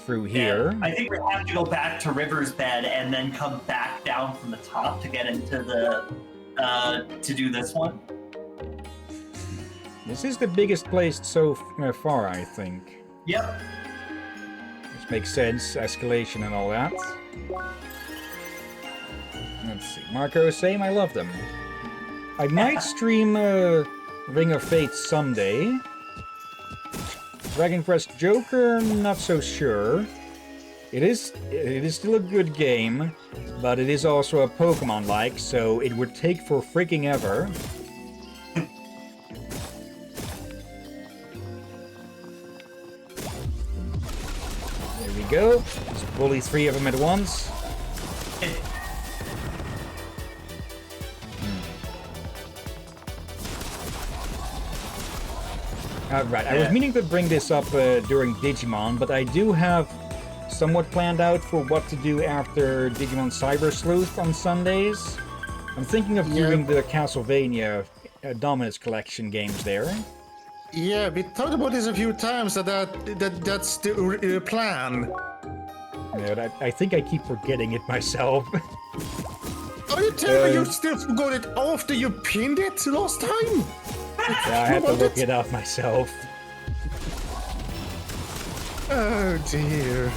through here. Yeah, I think we have to go back to River's Bed and then come back down from the top to get into the to do this one. This is the biggest place so far, I think. Yep. Which makes sense, escalation and all that. Let's see, Marco, same, I love them. I might stream Ring of Fate someday. Dragon Quest Joker, not so sure. It is still a good game, but it is also a Pokemon-like, so it would take for freaking ever. There we go. Just bully 3 of them at once. Right, I was meaning to bring this up during Digimon, but I do have somewhat planned out for what to do after Digimon Cyber Sleuth on Sundays. I'm thinking of doing the Castlevania Dominus Collection games there. Yeah, we talked about this a few times, that's the plan. Yeah, I think I keep forgetting it myself. Are you telling me you still forgot it after you pinned it last time? Yeah, I had to look it up myself. Oh dear.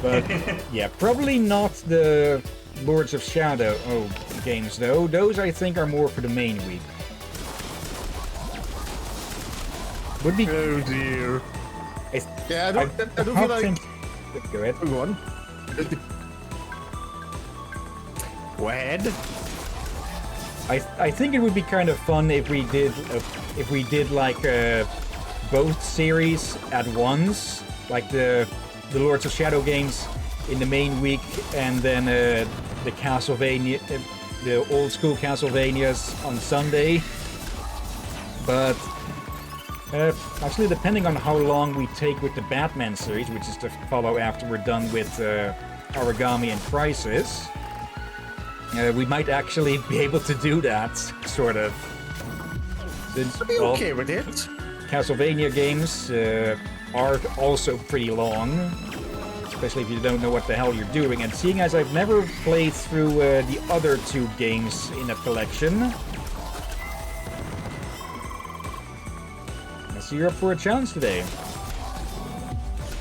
But yeah, probably not the Lords of Shadow games though. Those I think are more for the main week. Would be. Oh dear. Yeah, I don't feel like. Go ahead. Go on. Go ahead. I think it would be kind of fun if we did like both series at once, like the Lords of Shadow games in the main week, and then the Castlevania, the old school Castlevanias on Sunday. But actually, depending on how long we take with the Batman series, which is to follow after we're done with Origami and Crisis. We might actually be able to do that, sort of. Since, I'll be okay with it. Castlevania games are also pretty long, especially if you don't know what the hell you're doing. And seeing as I've never played through the other 2 games in a collection, I see you're up for a challenge today.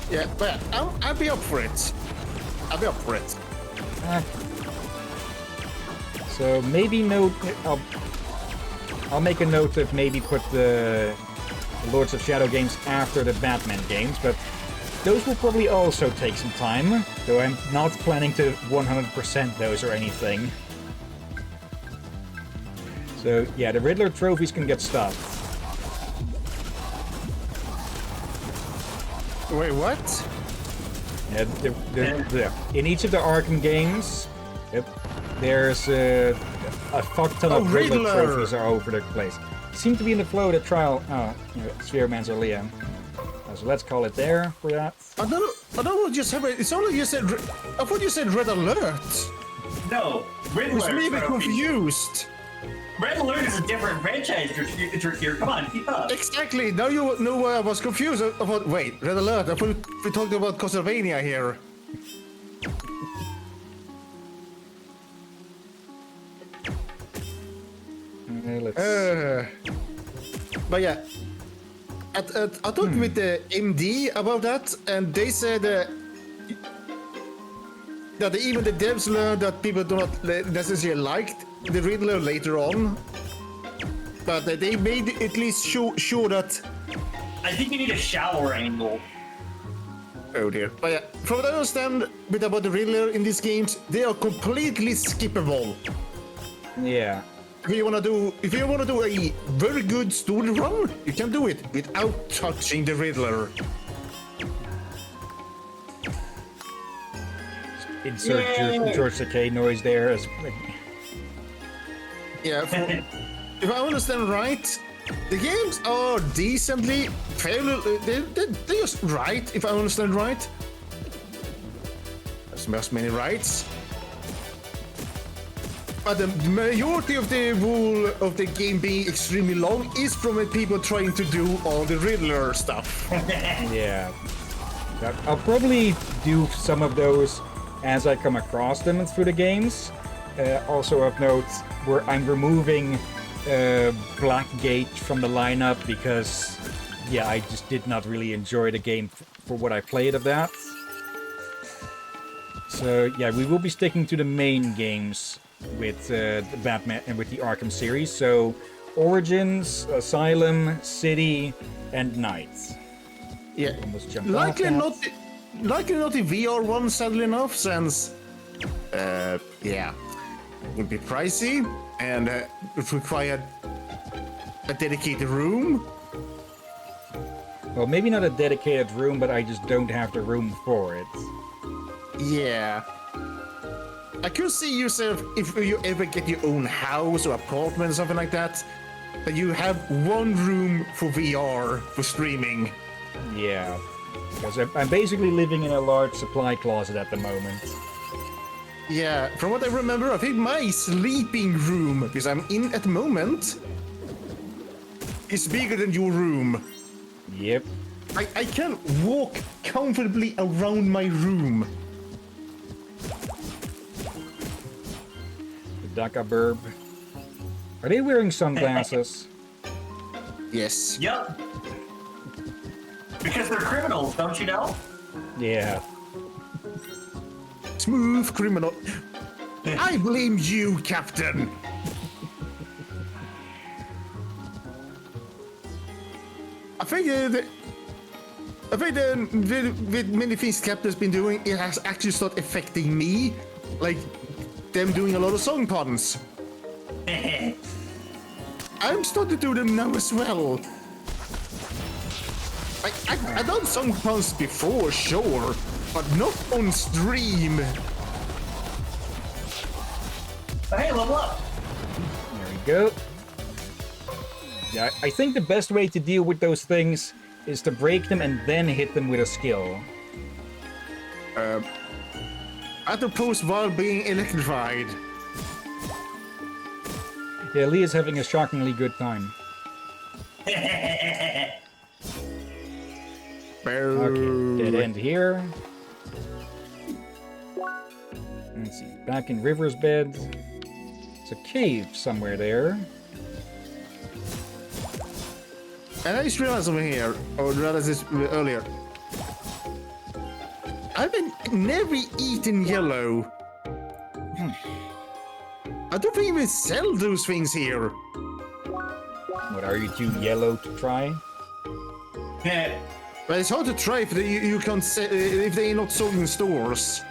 Yeah, but I'll be up for it. I'll be up for it. So maybe note. I'll make a note of maybe put the Lords of Shadow games after the Batman games, but those will probably also take some time, though I'm not planning to 100% those or anything. So yeah, the Riddler trophies can get stuffed. Wait, what? Yeah, in each of the Arkham games, there's a fuck ton of Riddler trophies are over the place. Seem to be in the flow of the trial. Sphere Mausoleum. So let's call it there for that. I don't know what you said. It's only you said. I thought you said Red Alert. No, Riddler. It's maybe confused. Red Alert is a different franchise. Here, come on, keep up. Exactly. Now you know why I was confused. I thought, wait, Red Alert. I thought we talked about Castlevania here. But yeah, I talked with the MD about that, and they said that even the devs learned that people do not necessarily like the Riddler later on, but they made at least sure that. I think you need a shower angle. Oh dear. But yeah, from what I understand about the Riddler in these games, they are completely skippable. Yeah. If you wanna do a very good story run, you can do it without touching the Riddler. Insert George Takei noise there as. Yeah. If I understand right, the games are decently fairly. They're just right. If I understand right. There's many rights. But the majority of the rule of the game being extremely long is from people trying to do all the Riddler stuff. Yeah. I'll probably do some of those as I come across them through the games. Also of note, where I'm removing Blackgate from the lineup because, yeah, I just did not really enjoy the game for what I played of that. So yeah, we will be sticking to the main games with the Batman and with the Arkham series. So Origins, Asylum, City, and Night. Yeah, almost jumped likely off that. likely not the VR one, sadly enough, since yeah, it would be pricey and it required a dedicated room. Well, maybe not a dedicated room, but I just don't have the room for it. Yeah. I could see yourself, if you ever get your own house or apartment or something like that you have one room for VR for streaming. Yeah, because I'm basically living in a large supply closet at the moment. Yeah, from what I remember, I think my sleeping room, because I'm in at the moment, is bigger than your room. Yep. I can walk comfortably around my room. Dakaburb. Are they wearing sunglasses? Yes. Yep. Because they're criminals, don't you know? Yeah. Smooth criminal. I blame you, Captain. I think with many things Captain's been doing, it has actually started affecting me. Like them doing a lot of song puns. I'm starting to do them now as well. I've done song puns before, sure, but not on stream. Hey, level up. There we go. Yeah, I think the best way to deal with those things is to break them and then hit them with a skill. At the post while being electrified. Yeah, Lee is having a shockingly good time. Okay, dead end here. Let's see, back in River's bed. It's a cave somewhere there. And I just realized something here, or realized this earlier. I've never eaten yellow. I don't think we sell those things here. What, are you too yellow to try? Yeah. But it's hard to try if you can't if they're not sold in stores.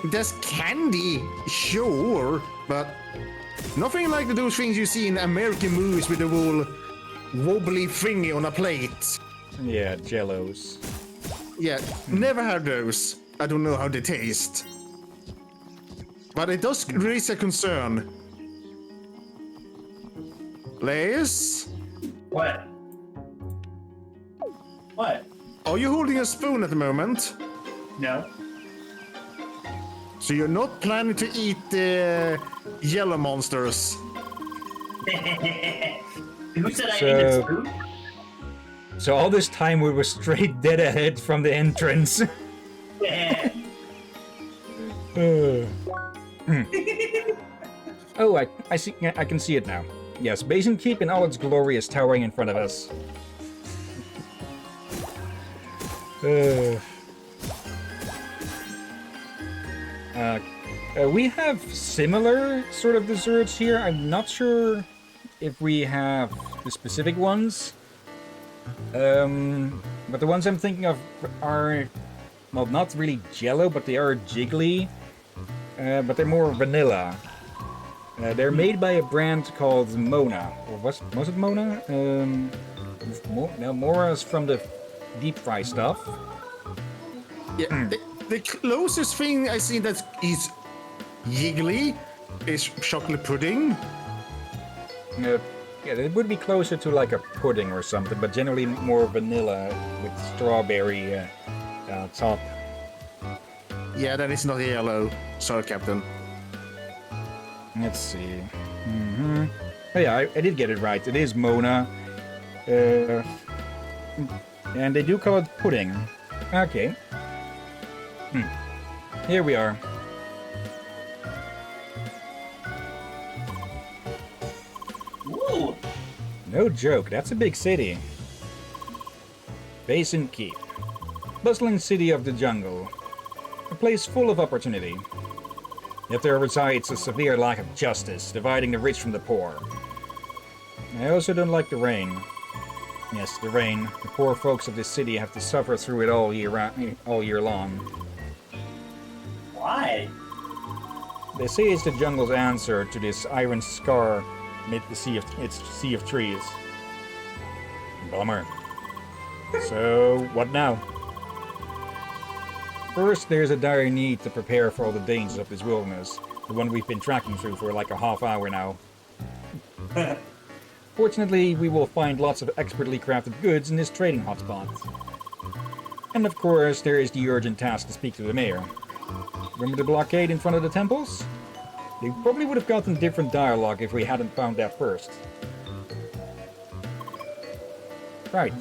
There's candy, sure, but nothing like those things you see in American movies with the whole wobbly thingy on a plate. Yeah, Jellos. Yeah, never had those. I don't know how they taste. But it does raise a concern. Lace? What? What? Are you holding a spoon at the moment? No. So you're not planning to eat the yellow monsters? Who said I So- needed spoon? So all this time we were straight dead ahead from the entrance. Yeah. Oh, I see. I can see it now. Yes, Basin Keep in all its glory is towering in front of us. We have similar sort of desserts here. I'm not sure if we have the specific ones. But the ones I'm thinking of are, well, not really Jello, but they are jiggly. But they're more vanilla. They're made by a brand called Mona. Or was it Mona? No, Mora's from the deep fry stuff. Yeah, the closest thing I see that is jiggly is chocolate pudding. Yeah, it would be closer to like a pudding or something, but generally more vanilla with strawberry top. Yeah, that is not yellow. Sorry, Captain. Let's see. Oh yeah, I did get it right. It is Mona. And they do call it pudding. Okay. Here we are. Ooh. No joke, that's a big city. Basin Keep. Bustling city of the jungle. A place full of opportunity. Yet there resides a severe lack of justice, dividing the rich from the poor. I also don't like the rain. Yes, the rain. The poor folks of this city have to suffer through it all year long. Why? They say it's the jungle's answer to this iron scar amid the sea of trees. Bummer. So, what now? First, there's a dire need to prepare for all the dangers of this wilderness, the one we've been tracking through for like a half hour now. Fortunately, we will find lots of expertly crafted goods in this trading hotspot. And of course, there is the urgent task to speak to the mayor. Remember the blockade in front of the temples? They probably would have gotten different dialogue if we hadn't found that first. Right.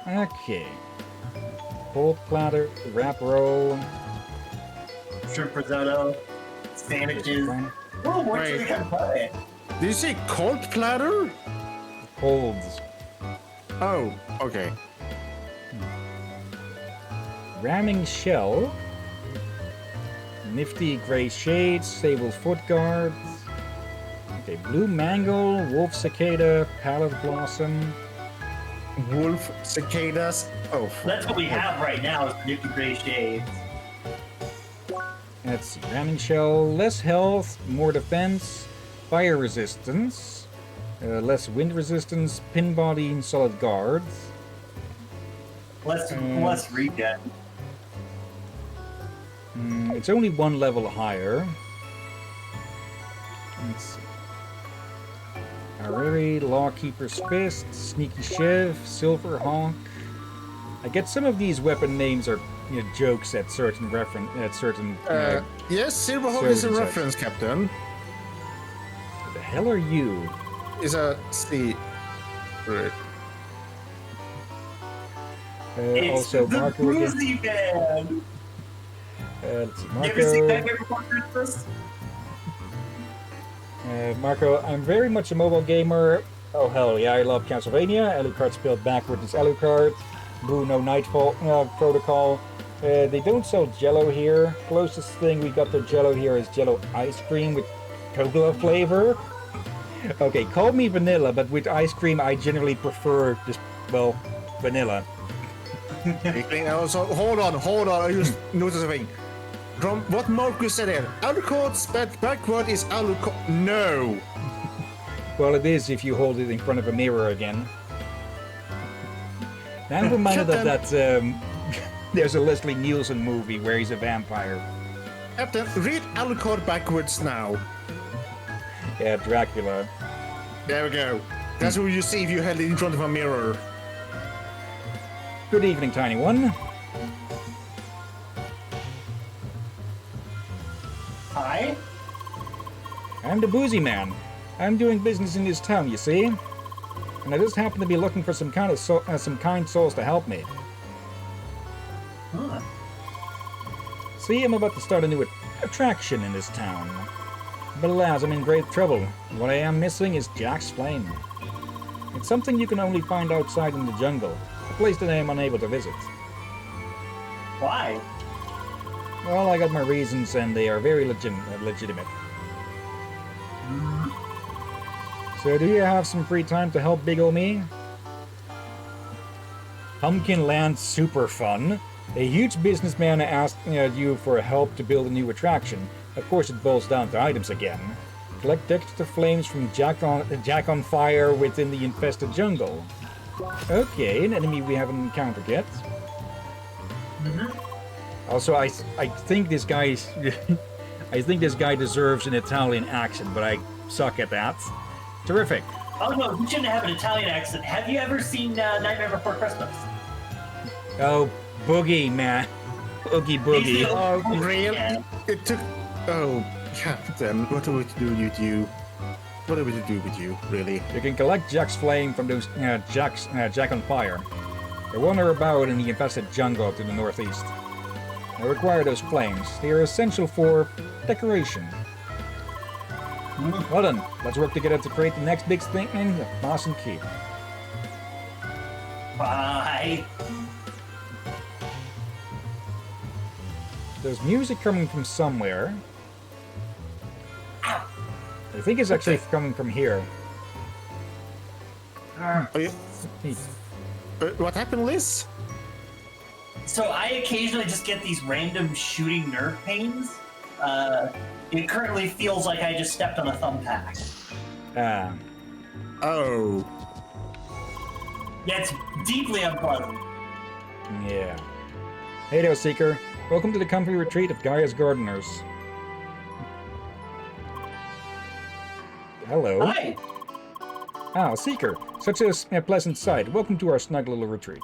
Okay. Cold platter, wrap roll. Shrimp risotto, sandwiches. Oh, what Right. do you got pie? Did you say cold platter? Colds. Oh, okay. Ramming shell. Nifty gray shades, sable foot guards. Okay, blue mango, wolf cicada, pallet blossom. Wolf, cicadas. Oh, That's what we have right now is Nifty Gray Shades. Let's see, ramming shell, less health, more defense, fire resistance, less wind resistance, pin body, and solid guards. Less regen. It's only one level higher. Let's see. Array, Lawkeeper's Fist, Sneaky Shiv, Silver Hawk. I get some of these weapon names are jokes at certain yes, Silverhawk is a Service reference, Captain. what the hell are you? Is a C. Right. It's Also the Marco again. Boozy Man. Let's see, You ever seen Marco. Nightmare Before Christmas? Marco, I'm very much a mobile gamer. Oh hell yeah, I love Castlevania. Alucard spelled backwards is Alucard. Bruno Nightfall Protocol. They don't sell Jello here. Closest thing we got to Jello here is Jello ice cream with cocoa flavor. Okay, call me vanilla, but with ice cream I generally prefer just, well, vanilla. Also, hold on. I just noticed a thing. From what Marcus said here, Alucard spelled backward is Alucard. No. Well, it is if you hold it in front of a mirror again. Now I'm reminded of that, there's a Leslie Nielsen movie where he's a vampire. Captain, read Alucard backwards now. Yeah, Dracula. There we go. That's what you see if you held it in front of a mirror. Good evening, Tiny One. Hi. I'm the Boozy Man. I'm doing business in this town, you see? And I just happen to be looking for some kind souls to help me. Huh. See, I'm about to start a new attraction in this town. But alas, I'm in great trouble. What I am missing is Jack's Flame. It's something you can only find outside in the jungle, a place that I am unable to visit. Why? Well, I got my reasons, and they are very legitimate. So do you have some free time to help Big O me? Pumpkin Land Super Fun. A huge businessman asked you for help to build a new attraction. Of course, it boils down to items again. Collect extra flames from Jack on Fire within the infested jungle. Okay, an enemy we haven't encountered yet. Also, I think this guy I think this guy deserves an Italian accent, but I suck at that. Terrific. Oh no, you shouldn't have an Italian accent. Have you ever seen Nightmare Before Christmas? Oh, Boogie, man. Oogie Boogie. Oh, really? Yeah. It took. Oh, Captain, what are we to do with you? What are we to do with you, really? You can collect Jack's Flame from those Jack on Fire. They wander about in the infested jungle to the northeast. I require those flames. They are essential for decoration. Well then, let's work together to create the next big thing in the Boston Keep. Bye. There's music coming from somewhere. I think it's actually coming from here. Are you, what happened, Liz? So I occasionally just get these random shooting nerve pains. It currently feels like I just stepped on a thumbtack. Oh. Yeah, it's deeply unpleasant. Yeah. Hey there, Seeker. Welcome to the comfy retreat of Gaia's Gardeners. Hello. Hi. Ah, Seeker. Such a pleasant sight. Welcome to our snug little retreat.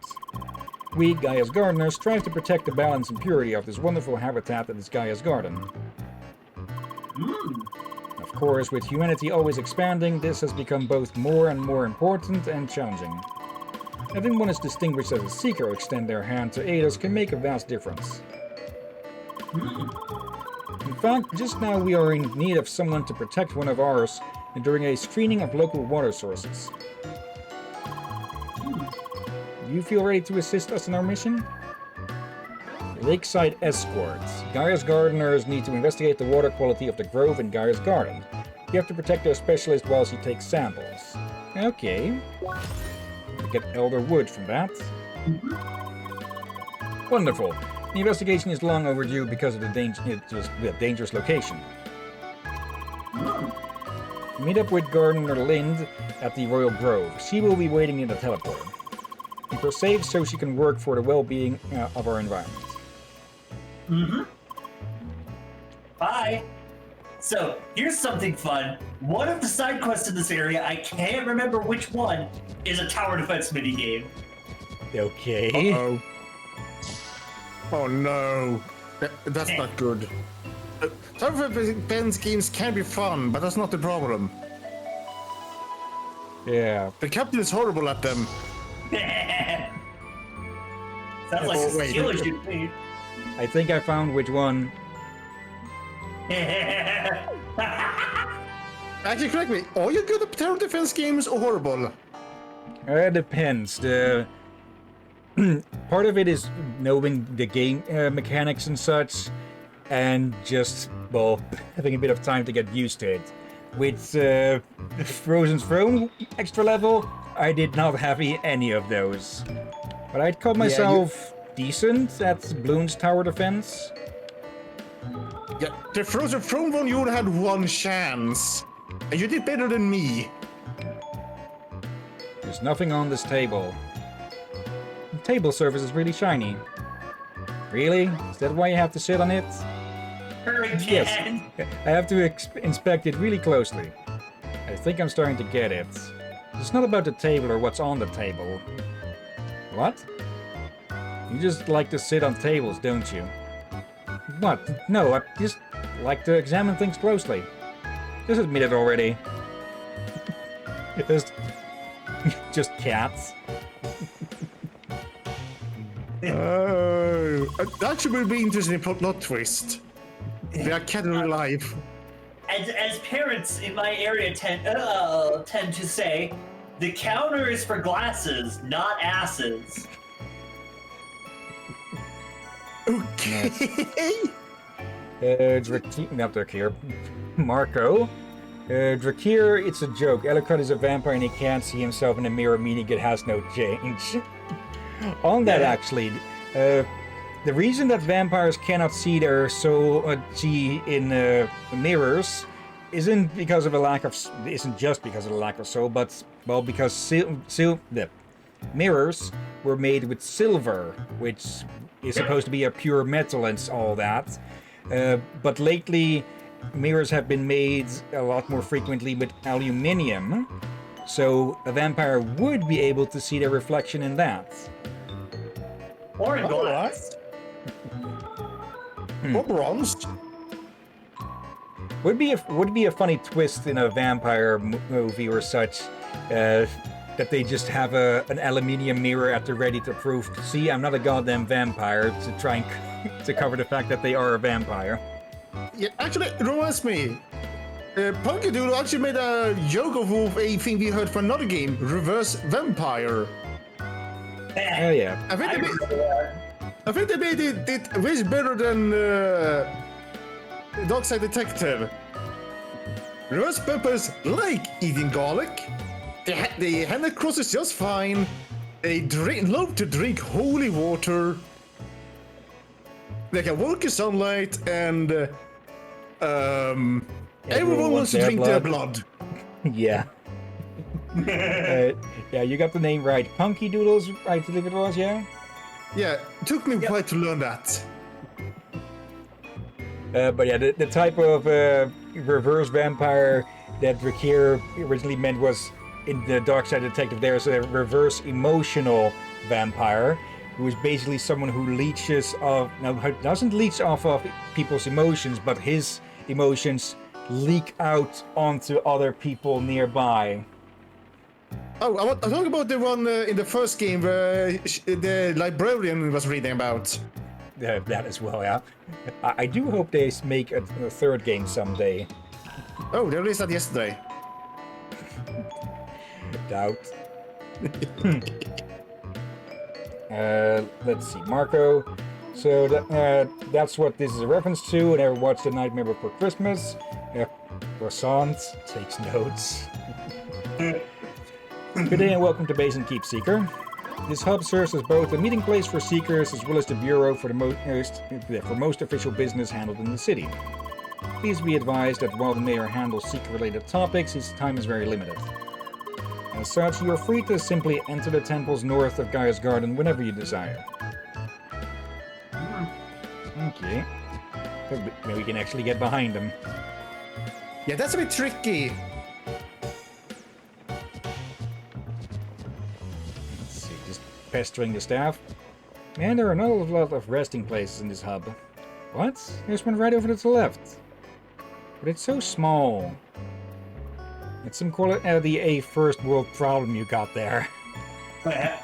We, Gaia's Gardeners, strive to protect the balance and purity of this wonderful habitat that is Gaia's Garden. Of course, with humanity always expanding, this has become both more and more important and challenging. Having one is distinguished as a seeker or extend their hand to aid us can make a vast difference. In fact, just now we are in need of someone to protect one of ours during a screening of local water sources. Do you feel ready to assist us in our mission? Lakeside Escorts. Gaia's Gardeners need to investigate the water quality of the grove in Gaia's Garden. You have to protect their specialist while she takes samples. Okay. We get Elder Wood from that. Wonderful. The investigation is long overdue because of the dangerous location. Meet up with Gardener Lind at the Royal Grove. She will be waiting in the teleporter. Keep her safe so she can work for the well-being of our environment. Bye. So, here's something fun. One of the side quests in this area, I can't remember which one, is a tower defense minigame. Okay. Uh-oh. Oh no. That's not good. Tower defense games can be fun, but that's not the problem. Yeah. The captain is horrible at them. Sounds like a wait. skill issue to me. I think I found which one. Actually, correct me. Are you good at tower defense games or horrible? It depends. The part of it is knowing the game mechanics and such, and just, well, having a bit of time to get used to it. With Frozen's Throne extra level, I did not have any of those. But I'd call myself decent at Bloons Tower Defense. Yeah, the Frozen Throne one, you only had one chance. And you did better than me. There's nothing on this table. The table surface is really shiny. Really? Is that why you have to sit on it? Hurricane. Yes. I have to inspect it really closely. I think I'm starting to get it. It's not about the table or what's on the table. What? You just like to sit on tables, don't you? What? No, I just like to examine things closely. Just admit it already. Just cats. That should be interesting plot twist. They are cat in real life. As parents in my area tend to say, the counter is for glasses, not asses. Okay. Not Drakir. Marco. Drakir, it's a joke. Ellicott is a vampire and he can't see himself in a mirror, meaning it has no change. On that, actually, the reason that vampires cannot see their soul in mirrors isn't just because of a lack of soul, but well, because the mirrors were made with silver, which is supposed to be a pure metal and all that. But lately, mirrors have been made a lot more frequently with aluminium, so a vampire would be able to see their reflection in that. Or in glass. Or bronze. Would be a funny twist in a vampire movie or such, that they just have an aluminium mirror at the ready to prove, see, I'm not a goddamn vampire, to try and to cover the fact that they are a vampire. Yeah, actually, it reminds me. Punky Doodle actually made a joke of a thing we heard from another game, Reverse Vampire. Oh yeah. I think they made it way better than Darkside Detective. Reverse vampires like eating garlic. They handle crosses just fine. They love to drink holy water. They can work in sunlight, and everyone wants to drink their blood. Yeah. Yeah, you got the name right. Punky Doodles, I believe it was, yeah? Yeah, it took me a while to learn that. But yeah, the type of reverse vampire that Drakir originally meant was, in the Darkside Detective, there's a reverse emotional vampire, who is basically someone who doesn't leech off of people's emotions, but his emotions leak out onto other people nearby. Oh, I'm talking about the one in the first game where the librarian was reading about. That as well, yeah. I do hope they make a third game someday. Oh, they released that yesterday. Doubt. Let's see, Marco. So that's what this is a reference to. I never watched The Nightmare Before Christmas. Croissant takes notes. Good day and welcome to Base and Keep Seeker. This hub serves as both a meeting place for seekers as well as the bureau for most official business handled in the city. Please be advised that while the mayor handles seeker-related topics, his time is very limited. As such, you are free to simply enter the temples north of Gaia's Garden whenever you desire. Okay. Maybe we can actually get behind them. Yeah, that's a bit tricky. Let's see, just pestering the staff. And there are not a lot of resting places in this hub. What? There's one right over to the left. But it's so small. It's some quality a first world problem you got there. Oh,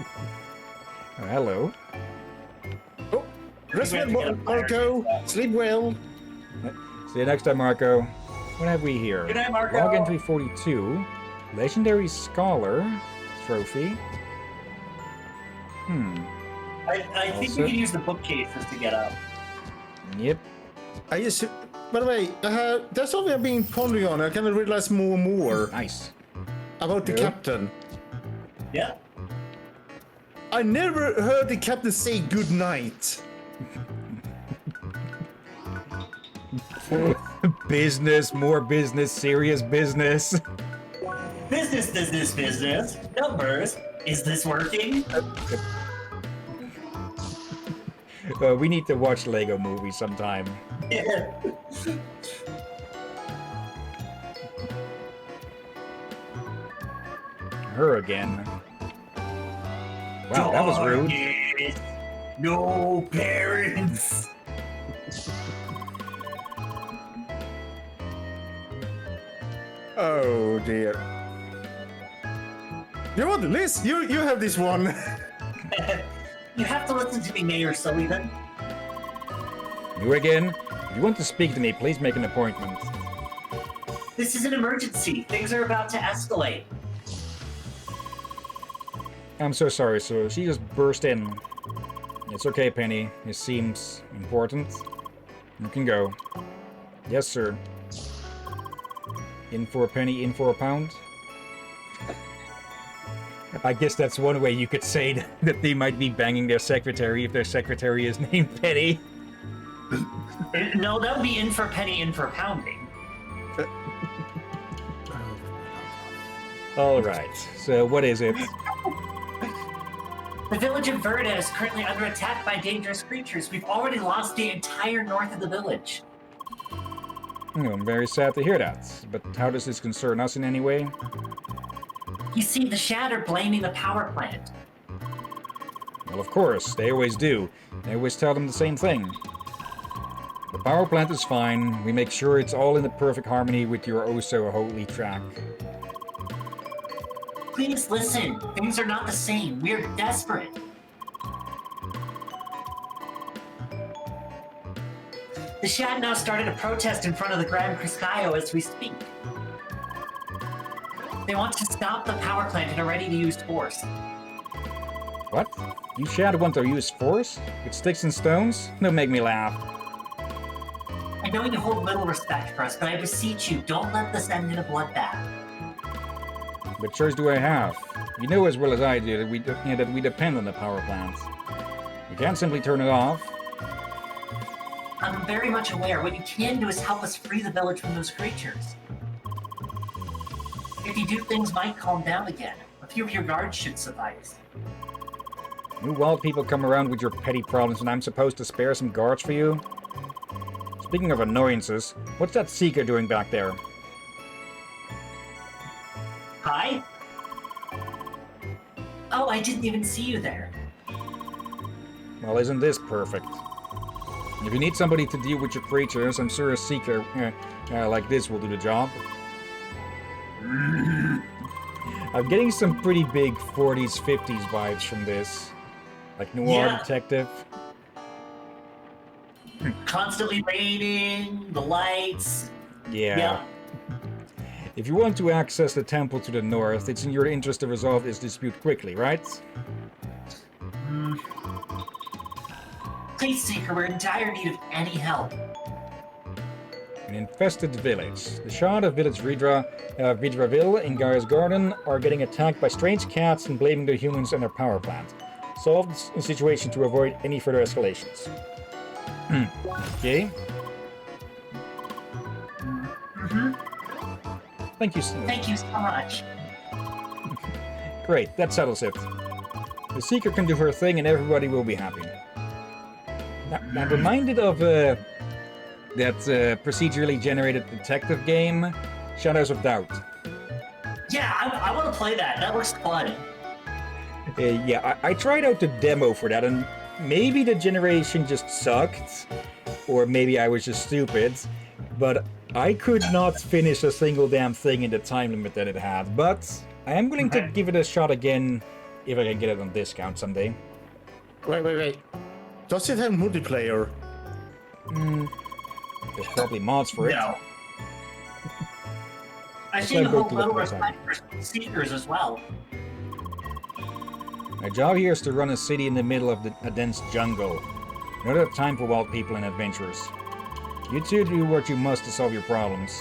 hello. Oh, rest well, Marco. Sleep well. See you next time, Marco. What have we here? Good night, Marco. Log entry 42. Legendary Scholar Trophy. I think we can use the bookcases to get up. Yep. I just. By the way, there's something I've been pondering on. I kind of realize more and more Nice. about the Yeah. captain. Yeah. I never heard the captain say good night. Business, more business, serious business. Business. Numbers. Is this working? We need to watch Lego Movie sometime. Yeah. Her again. Wow, that was rude. Darkness. No parents. Oh dear. You know what, Liz? You have this one. You have to listen to me, Mayor Sullivan. You again? If you want to speak to me, please make an appointment. This is an emergency. Things are about to escalate. I'm so sorry, sir. She just burst in. It's okay, Penny. It seems important. You can go. Yes, sir. In for a penny, in for a pound? I guess that's one way you could say that they might be banging their secretary if their secretary is named Penny. No, that would be in for penny, in for pounding. Alright, so what is it? The village of Verda is currently under attack by dangerous creatures. We've already lost the entire north of the village. Oh, I'm very sad to hear that. But how does this concern us in any way? You see, the Shad are blaming the power plant. Well, of course, they always do. I always tell them the same thing. The power plant is fine. We make sure it's all in the perfect harmony with your oh-so-holy track. Please listen. Things are not the same. We're desperate. The Shad now started a protest in front of the Grand Criscayo as we speak. They want to stop the power plant and are ready to use force. What? You Shad want to use force? With sticks and stones? Don't make me laugh. I know you hold little respect for us, but I beseech you, don't let this end in a bloodbath. What choice do I have? You know as well as I do that we depend on the power plant. We can't simply turn it off. I'm very much aware. What you can do is help us free the village from those creatures. If you do, things might calm down again. A few of your guards should suffice. You wild people come around with your petty problems and I'm supposed to spare some guards for you? Speaking of annoyances, what's that Seeker doing back there? Hi? Oh, I didn't even see you there. Well, isn't this perfect? If you need somebody to deal with your creatures, I'm sure a Seeker like this will do the job. I'm getting some pretty big 40s, 50s vibes from this. Like Noir Detective. Constantly raiding, the lights. Yeah. If you want to access the temple to the north, it's in your interest to resolve this dispute quickly, right? Please, Seeker, we're in dire need of any help. An infested village. The Shard of Village Vidraville in Gaia's Garden are getting attacked by strange cats and blaming the humans and their power plant. Solve the situation to avoid any further escalations. Okay. Thank you, sir. Thank you so much. Great, that settles it. The Seeker can do her thing and everybody will be happy. Now, I'm reminded of that procedurally generated detective game, Shadows of Doubt. Yeah, I want to play that. That looks fun. I tried out the demo for that, and maybe the generation just sucked, or maybe I was just stupid, but I could not finish a single damn thing in the time limit that it had. But I am willing to give it a shot again if I can get it on discount someday. Wait. Does it have multiplayer? There's probably mods for it. No. I've seen a whole little respect for Seekers as well. My job here is to run a city in the middle of a dense jungle. I don't have time for wild people and adventurers. You two do what you must to solve your problems.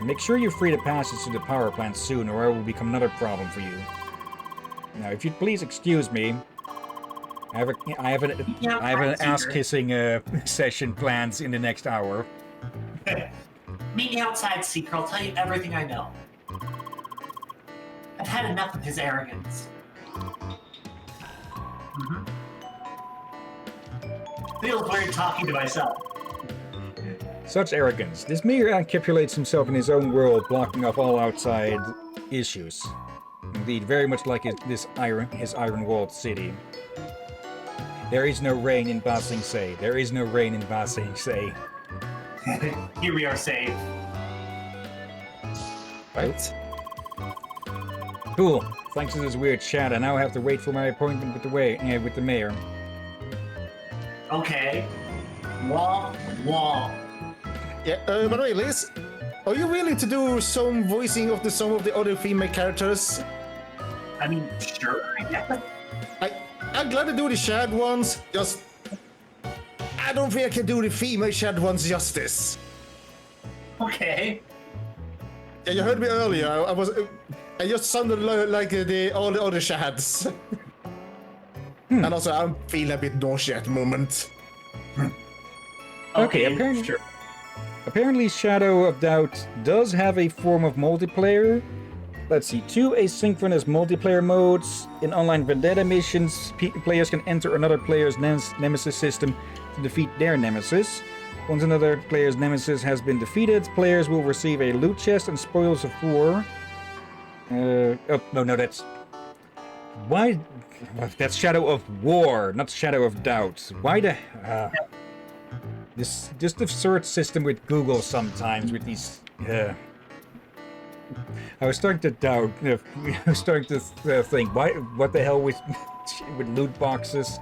Make sure you free the passage to the power plant soon, or I will become another problem for you. Now, if you'd please excuse me, I have an ass-kissing session planned in the next hour. Meet me outside, Seeker. I'll tell you everything I know. I've had enough of his arrogance. Feels weird talking to myself. Such arrogance. This mayor encapsulates himself in his own world, blocking off all outside issues. Indeed, very much like his iron-walled city. There is no rain in Ba Sing Se. There is no rain in Ba Sing Se. Here we are safe. Right? Cool. Thanks to this weird chat, I now have to wait for my appointment with the mayor. Okay. Wah, wah. Yeah, by the way, Liz, are you willing to do some voicing of some of the other female characters? I mean, sure, I guess. I'm glad to do the shared ones, just... I don't think I can do the female shared ones justice. Okay. Yeah, you heard me earlier, I just sounded like all the other shads. And also, I'm feeling a bit nauseous at the moment. Okay, apparently Shadow of Doubt does have a form of multiplayer. Let's see, 2 asynchronous multiplayer modes. In online vendetta missions, players can enter another player's nemesis system to defeat their nemesis. Once another player's nemesis has been defeated, players will receive a loot chest and spoils of war. Oh, no, that's... Why... That's Shadow of War, not Shadow of Doubt. Why the... This just absurd system with Google sometimes with these... I was starting to doubt. I was starting to think, what the hell with loot boxes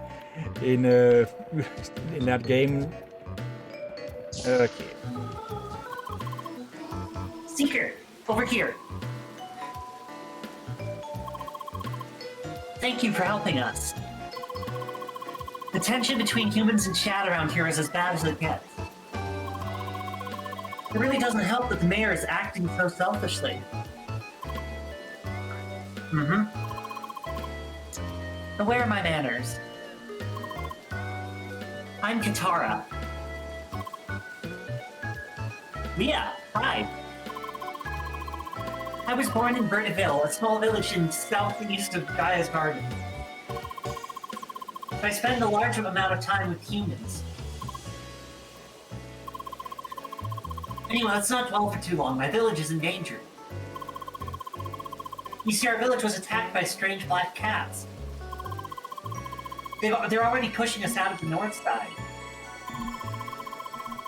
in that game? Okay. Seeker, over here. Thank you for helping us. The tension between humans and Shad around here is as bad as it gets. It really doesn't help that the mayor is acting so selfishly. But where are my manners? I'm Katara. Mia, hi. I was born in Bernaville, a small village in southeast of Gaia's Garden. I spend a large amount of time with humans. Anyway, let's not dwell for too long. My village is in danger. You see, our village was attacked by strange black cats. They're already pushing us out of the north side.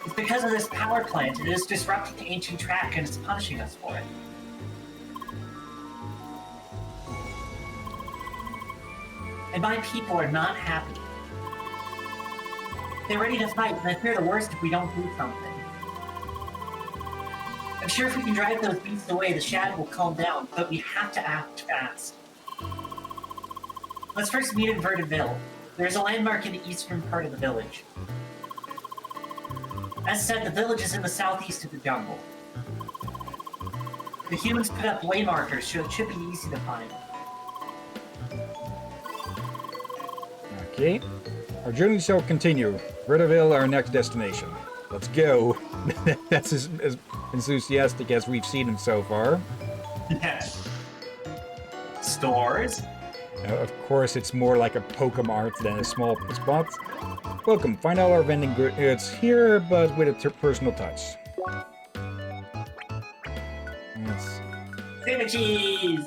It's because of this power plant. It is disrupting the ancient track and it's punishing us for it. And my people are not happy. They're ready to fight, and I fear the worst if we don't do something. I'm sure if we can drive those beasts away, the Shad will calm down, but we have to act fast. Let's first meet in Verdeville. There's a landmark in the eastern part of the village. As said, the village is in the southeast of the jungle. The humans put up way markers, so it should be easy to find. Okay. Our journey shall continue. Verdeville, our next destination. Let's go. That's as enthusiastic as we've seen him so far. Yes. Stores? Of course, it's more like a Pokemart than a small spot. Welcome. Find all our vending goods here, but with a personal touch. That's... Sandwiches!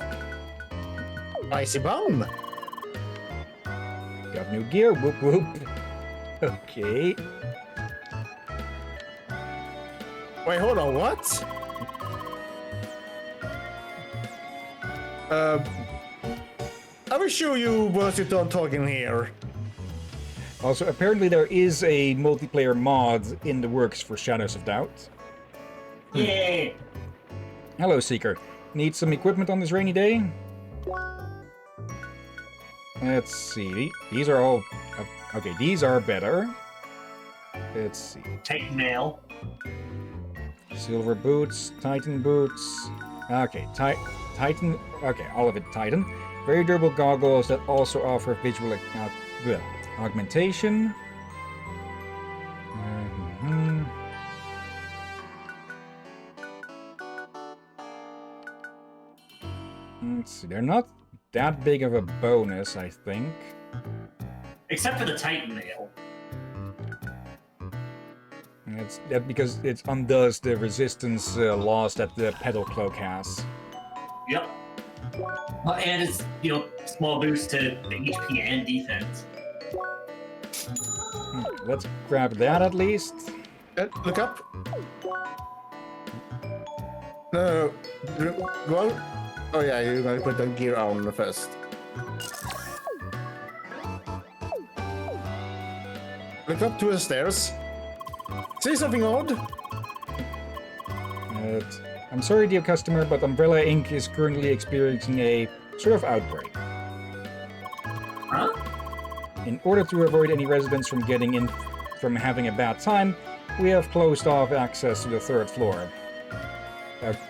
Icy bomb. Got new gear. Whoop whoop. Okay. Wait, hold on, what? I will show you once you're done talking here. Also, apparently there is a multiplayer mod in the works for Shadows of Doubt. Yay! Hello, Seeker. Need some equipment on this rainy day? Let's see. These are all... okay, these are better. Let's see. Take nail. Silver boots, Titan boots. Okay, Titan... okay, all of it Titan. Very durable goggles that also offer visual augmentation. Let's see, they're not that big of a bonus, I think. Except for the Titan nail. It's that because it undoes the resistance loss that the pedal cloak has. Yep. And it's, small boost to the HP and defense. Let's grab that at least. Look up. No, go on. Oh yeah, you're gonna put the gear on first. Look up to the stairs. Say something odd. I'm sorry, dear customer, but Umbrella Inc. is currently experiencing a sort of outbreak. Huh? In order to avoid any residents from having a bad time, we have closed off access to the 3rd floor.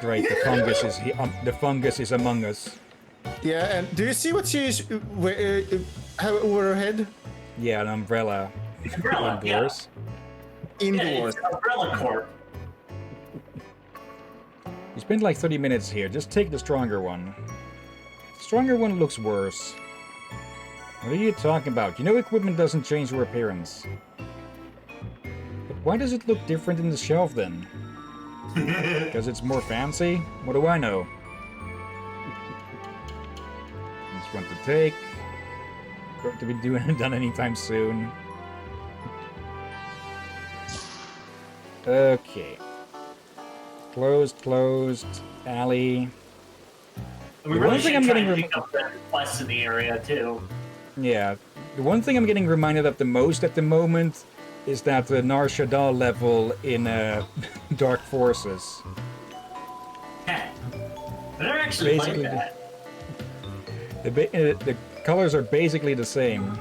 Great, the fungus is among us. Yeah, and do you see what she's have over her head? Yeah, an umbrella. Umbrella, Indoors. Indoors. Yeah, it's Umbrella Corp. You spent like 30 minutes here. Just take the stronger one. The stronger one looks worse. What are you talking about? You know equipment doesn't change your appearance. But why does it look different in the shelf then? Because it's more fancy? What do I know? This one to take. Going to be done anytime soon. Okay. Closed. Alley. We The really one thing should I'm try getting and pick up the quests in the area, too. Yeah. The one thing I'm getting reminded of the most at the moment is that the Nar Shaddaa level in Dark Forces. Heh. They're actually like Basically, that. The colors are basically the same.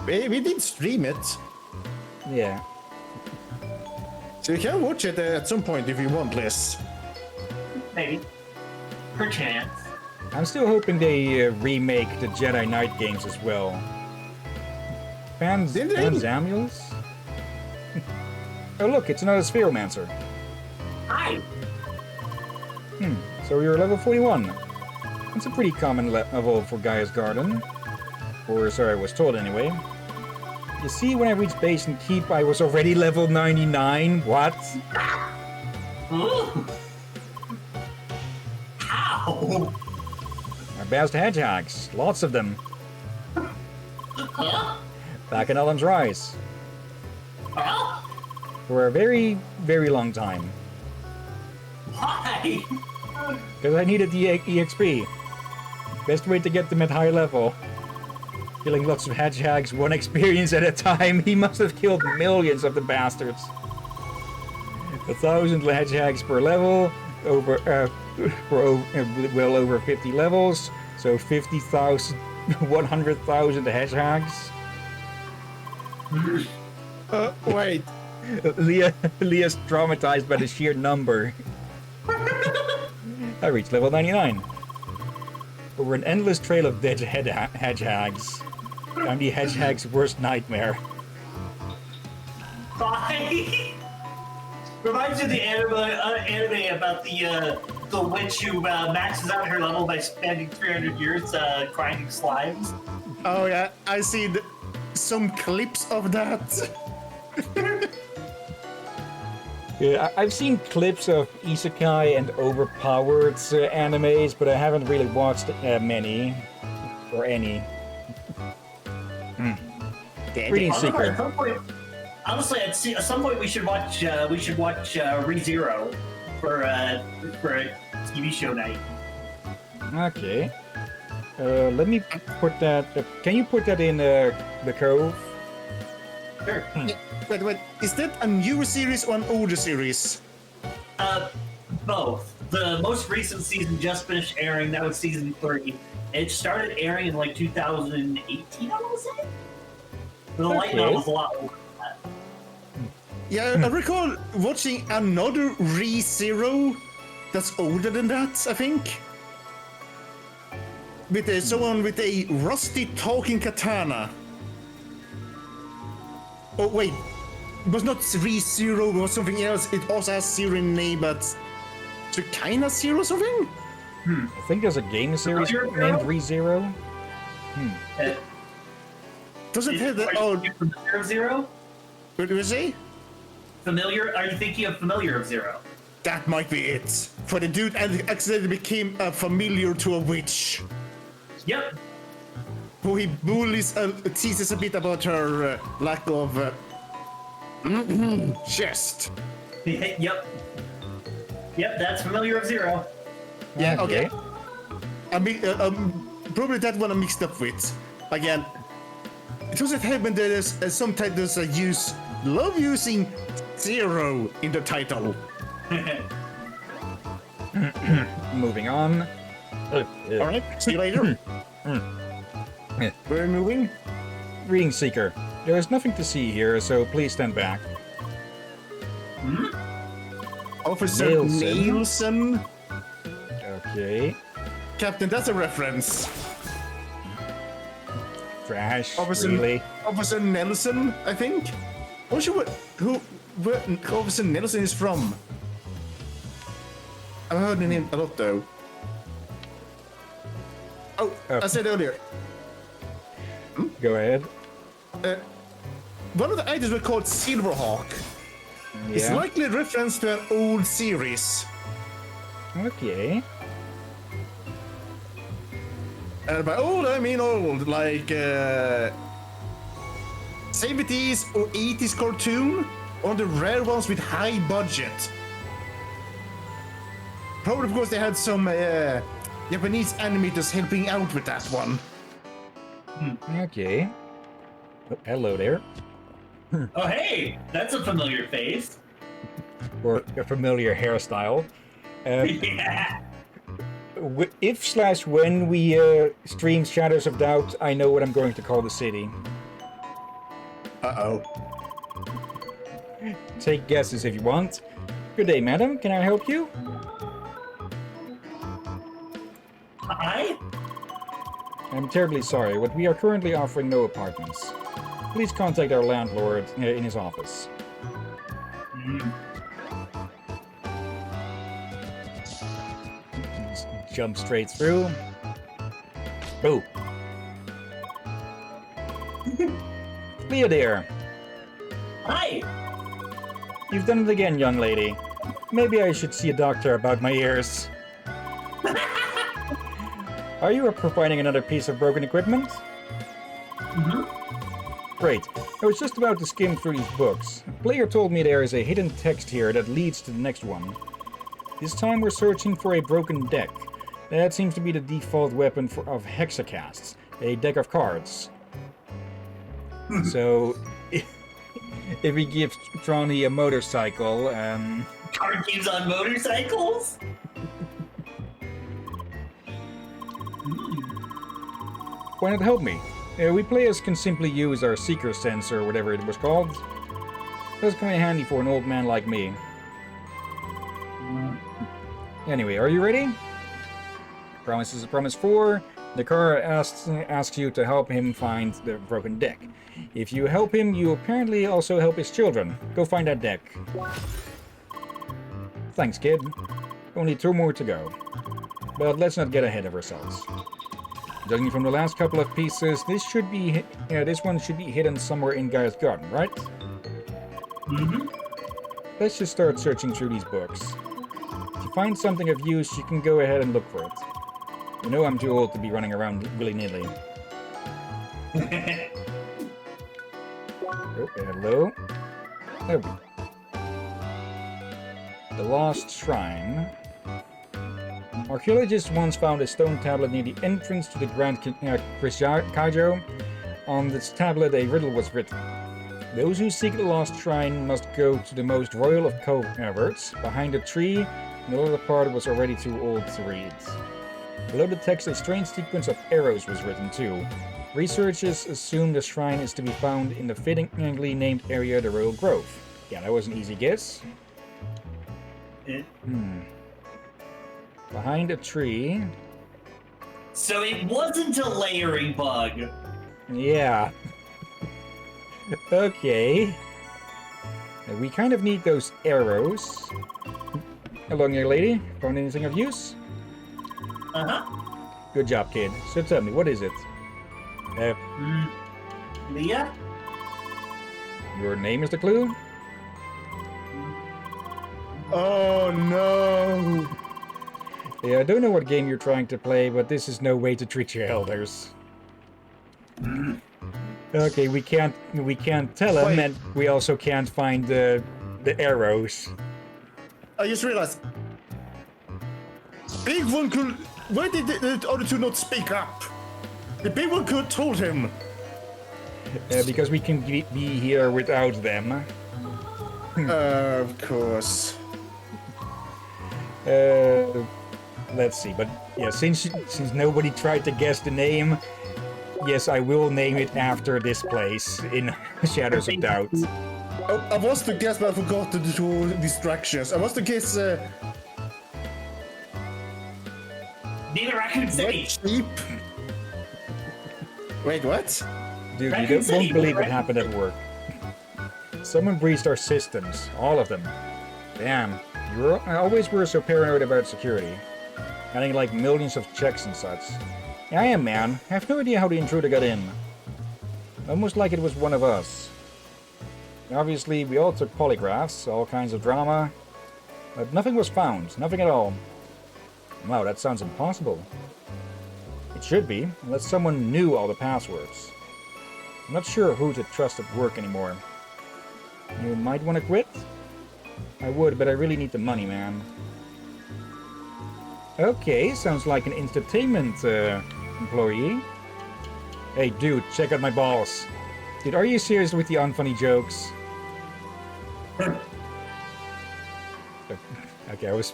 We did stream it, Yeah. so you can watch it at some point if you want, Liz. Maybe. Perchance. I'm still hoping they remake the Jedi Knight games as well. Did they? Fanzamulus? Oh look, it's another Spheromancer. Hi! So you're level 41. It's a pretty common level for Gaia's Garden. Or, sorry, I was told anyway. You see, when I reached base and keep, I was already level 99? What? Ooh. How? Our best hedgehogs. Lots of them. Huh? Back in Ellen's Rise. Well, For a very, very long time. why? Because I needed the EXP. Best way to get them at high level. Killing lots of hedgehogs, one experience at a time. He must have killed millions of the bastards. 1,000 hedgehogs per level, well over 50 levels, so 50,000, 100,000 hedgehogs. Wait. Leah's traumatized by the sheer number. I reached level 99. Over an endless trail of dead hedgehogs. I'm the hedgehog's worst nightmare. Why? Reminds you of the anime about the witch who maxes out her level by spending 300 years grinding slimes. Oh yeah, I see some clips of that. Yeah, I've seen clips of isekai and overpowered animes, but I haven't really watched many or any. Pretty secret. At some point, honestly, at some point we should watch ReZero for a TV show night. Okay. Let me put that. Can you put that in the cove? Sure. Wait, is that a new series or an older series? Both. the most recent season just finished airing. That was season 3. It started airing in like 2018, I want to say. The light novel's a lot older than that. Yeah, I recall watching another ReZero that's older than that, I think. With someone with a rusty talking katana. Oh, wait. It was not ReZero, it was something else. It also has Zero in name, but Tsukina Zero something? I think there's a game series Familiar named Girl? ReZero. Does it have the... Are Oh, you thinking of Familiar of Zero? what did you say? Familiar? Are you thinking of Familiar of Zero? That might be it. For the dude accidentally became familiar to a witch. Yep. Who he bullies, teases a bit about her lack of chest. Yep. Yep, that's Familiar of Zero. Yeah, okay. I mean, probably that one I mixed up with. Again, it doesn't happen that there's some titles love using zero in the title. Moving on. Alright, see you later. We're moving. Reading Seeker. There is nothing to see here, so please stand back. Officer Nielsen. Nielsen. Okay. Captain, that's a reference. Trash. Officer, Really? Officer Nelson, I think. I'm not sure where Officer Nelson is from. I've heard the name a lot though. Oh, I said earlier. Go ahead. One of the items were called Silverhawk. It's Yeah. likely a reference to an old series. Okay. By old, I mean old, like 70s or 80s cartoon, or the rare ones with high budget. Probably because they had some Japanese animators helping out with that one. Okay. Oh, hello there. Oh, hey! That's a familiar face. Or a familiar hairstyle. Yeah. If/when we stream Shadows of Doubt, I know what I'm going to call the city. Uh-oh. Take guesses if you want. Good day, madam. Can I help you? Hi? I'm terribly sorry, but we are currently offering no apartments. Please contact our landlord in his office. Just jump straight through. Boo. Leah dear, Hi! you've done it again, young lady. Maybe I should see a doctor about my ears. Are you providing another piece of broken equipment? Great. I was just about to skim through these books. Player told me there is a hidden text here that leads to the next one. This time we're searching for a broken deck. That seems to be the default weapon of hexacasts, a deck of cards. So, if we give Tronny a motorcycle, Card games on motorcycles? why not help me? We players can simply use our seeker sense or whatever it was called. Does come in handy for an old man like me. Anyway, are you ready? Promise is a promise 4. The car asks you to help him find the broken deck. If you help him, you apparently also help his children. Go find that deck. Thanks, kid. Only 2 more to go. But let's not get ahead of ourselves. Judging from the last couple of pieces, this one should be hidden somewhere in Guy's garden, right? Let's just start searching through these books. If you find something of use, you can go ahead and look for it. You know I'm too old to be running around willy-nilly. Oh, hello. Oh. The Lost Shrine. Archaeologists once found a stone tablet near the entrance to the Grand Kaijo. On this tablet, a riddle was written. Those who seek the Lost Shrine must go to the most royal of coverts, behind a tree The other part was already too old to read. Below the text, a strange sequence of arrows was written too. Researchers assume the shrine is to be found in the fittingly named area, the Royal Grove. Yeah, that was an easy guess. Behind a tree. So it wasn't a layering bug. Yeah. Okay. We kind of need those arrows. Hello, young lady. Found anything of use? Good job, kid. So tell me, what is it? Leah? Your name is the clue? Oh no! Yeah, I don't know what game you're trying to play, but this is no way to treat your elders. Okay, we can't tell him, and we also can't find the arrows. I just realized. Big one could. Why did the other two not speak up? The big one could told him. Because we can be here without them. Of course. Let's see, but yeah, since nobody tried to guess the name, yes, I will name it after this place in Shadows of Doubt. I was to guess, but I forgot the two distractions. I was to guess. Neither Raccoon City. Sheep. Wait, what? Dude, Raccoon you City, won't believe what right? happened at work. Someone breached our systems, all of them. Damn, I always were so paranoid about security. Having like millions of checks and such. I am, man. I have no idea how the intruder got in. Almost like it was one of us. Obviously, we all took polygraphs, all kinds of drama. But nothing was found, nothing at all. Wow, that sounds impossible. It should be, unless someone knew all the passwords. I'm not sure who to trust at work anymore. You might want to quit? I would, but I really need the money, man. Okay, sounds like an entertainment employee. Hey, dude, check out my balls. Dude, are you serious with the unfunny jokes? Okay, I was...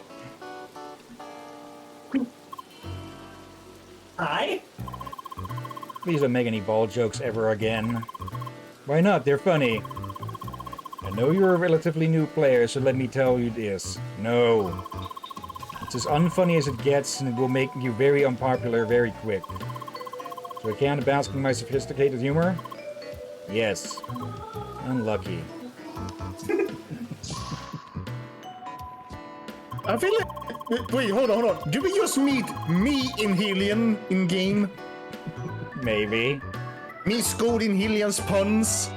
Hi? Please don't make any ball jokes ever again. Why not? They're funny. I know you're a relatively new player, so let me tell you this. No. It's as unfunny as it gets, and it will make you very unpopular very quick. So I can't bask in my sophisticated humor? Yes. Unlucky. I feel like. Wait, hold on. Do we just meet me in Hillyan in game? Maybe. Me scolding Hillyan's puns?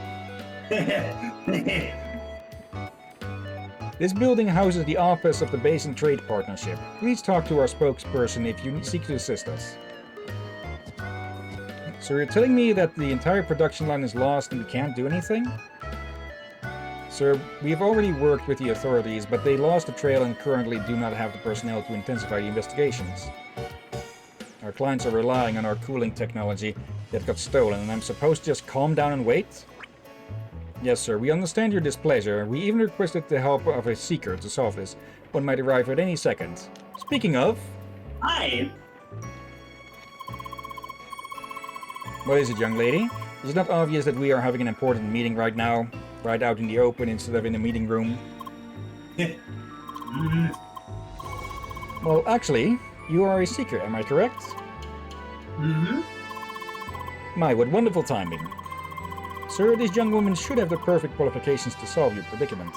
This building houses the office of the Basin Trade Partnership. Please talk to our spokesperson if you seek to assist us. So you're telling me that the entire production line is lost and we can't do anything? Sir, we have already worked with the authorities, but they lost the trail and currently do not have the personnel to intensify the investigations. Our clients are relying on our cooling technology that got stolen, and I'm supposed to just calm down and wait? Yes, sir, we understand your displeasure. We even requested the help of a seeker to solve this. One might arrive at any second. Speaking of... Hi. What is it, young lady? Is it not obvious that we are having an important meeting right now? Right out in the open instead of in the meeting room? Well, actually, you are a seeker, am I correct? Mm-hmm. My, what wonderful timing. Sir, this young woman should have the perfect qualifications to solve your predicament.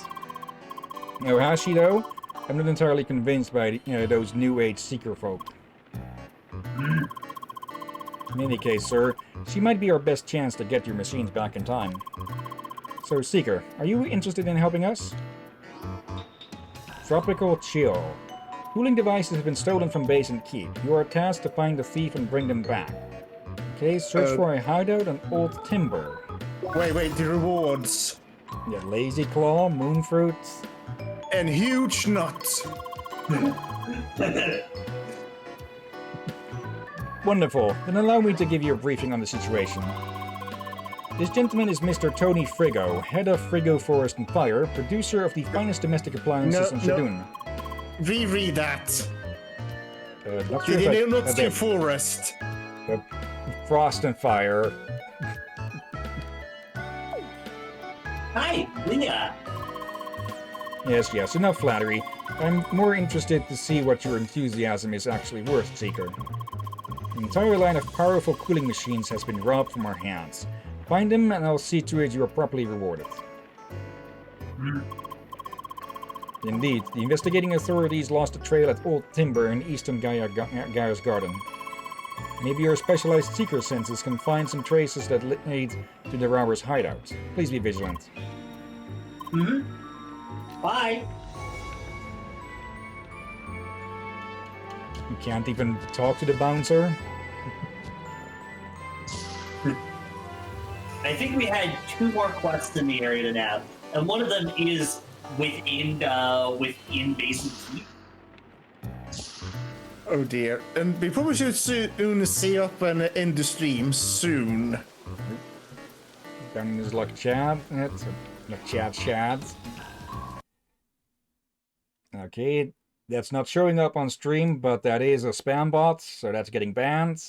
Now, has she, though? I'm not entirely convinced by those New Age seeker folk. In any case, sir, she might be our best chance to get your machines back in time. So, Seeker, are you interested in helping us? Tropical Chill. Cooling devices have been stolen from Base and Keep. You are tasked to find the thief and bring them back. Okay, search for a hideout on Old Timber. Wait, the rewards. Yeah, Lazy Claw, Moonfruit. And huge nuts. Wonderful. Then allow me to give you a briefing on the situation. This gentleman is Mr. Tony Frigo, head of Frigo Forest and Fire, producer of the finest domestic appliances in Shadoon. reread that. Not sure Did if he I- not okay, see forest? Frost and fire. Hi, Leah. Yes, enough flattery. I'm more interested to see what your enthusiasm is actually worth, Seeker. An entire line of powerful cooling machines has been robbed from our hands. Find them and I'll see to it you are properly rewarded. Indeed, the investigating authorities lost a trail at Old Timber in eastern Gaia's Garden. Maybe your specialized seeker senses can find some traces that lead to the robber's hideout. Please be vigilant. Bye. You can't even talk to the bouncer? I think we had 2 more quests in the area to nab, and one of them is within Basin Keep. Oh dear. And we probably should soon see up and end the stream soon. Down is like Chad. It's like Chads. Okay, that's not showing up on stream, but that is a spam bot, so that's getting banned.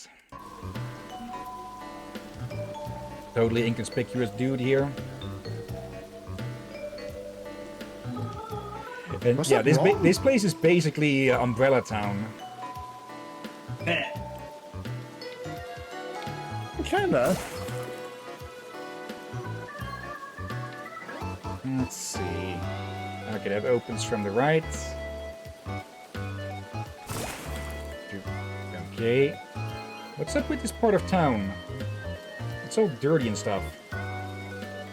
Totally inconspicuous dude here. And What's yeah, that wrong? this place is basically Umbrella Town. Kinda. Let's see. Okay, that opens from the right. Okay. What's up with this part of town? It's all dirty and stuff.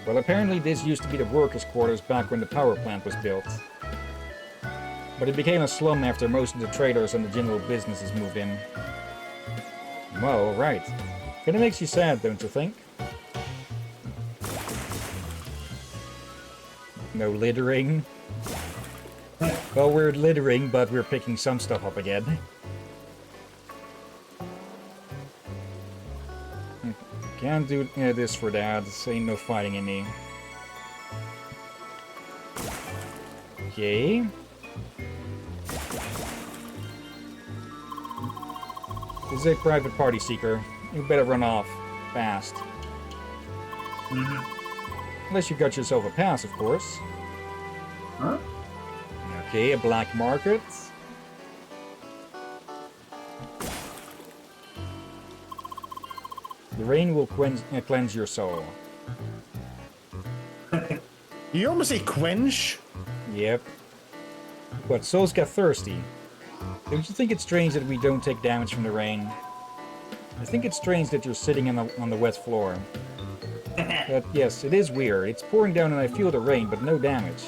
Well, apparently this used to be the workers' quarters back when the power plant was built. But it became a slum after most of the traders and the general businesses moved in. Well, right. Kinda makes you sad, don't you think? No littering. Well, we're littering, but we're picking some stuff up again. Can't do this for that. Ain't no fighting in me. Okay. This is a private party seeker. You better run off. Fast. Unless you got yourself a pass, of course. Huh? Okay, a black market. The rain will cleanse your soul. You almost say quench? Yep. But souls get thirsty. Don't you think it's strange that we don't take damage from the rain? I think it's strange that you're sitting on the wet floor. But yes, it is weird. It's pouring down and I feel the rain, but no damage.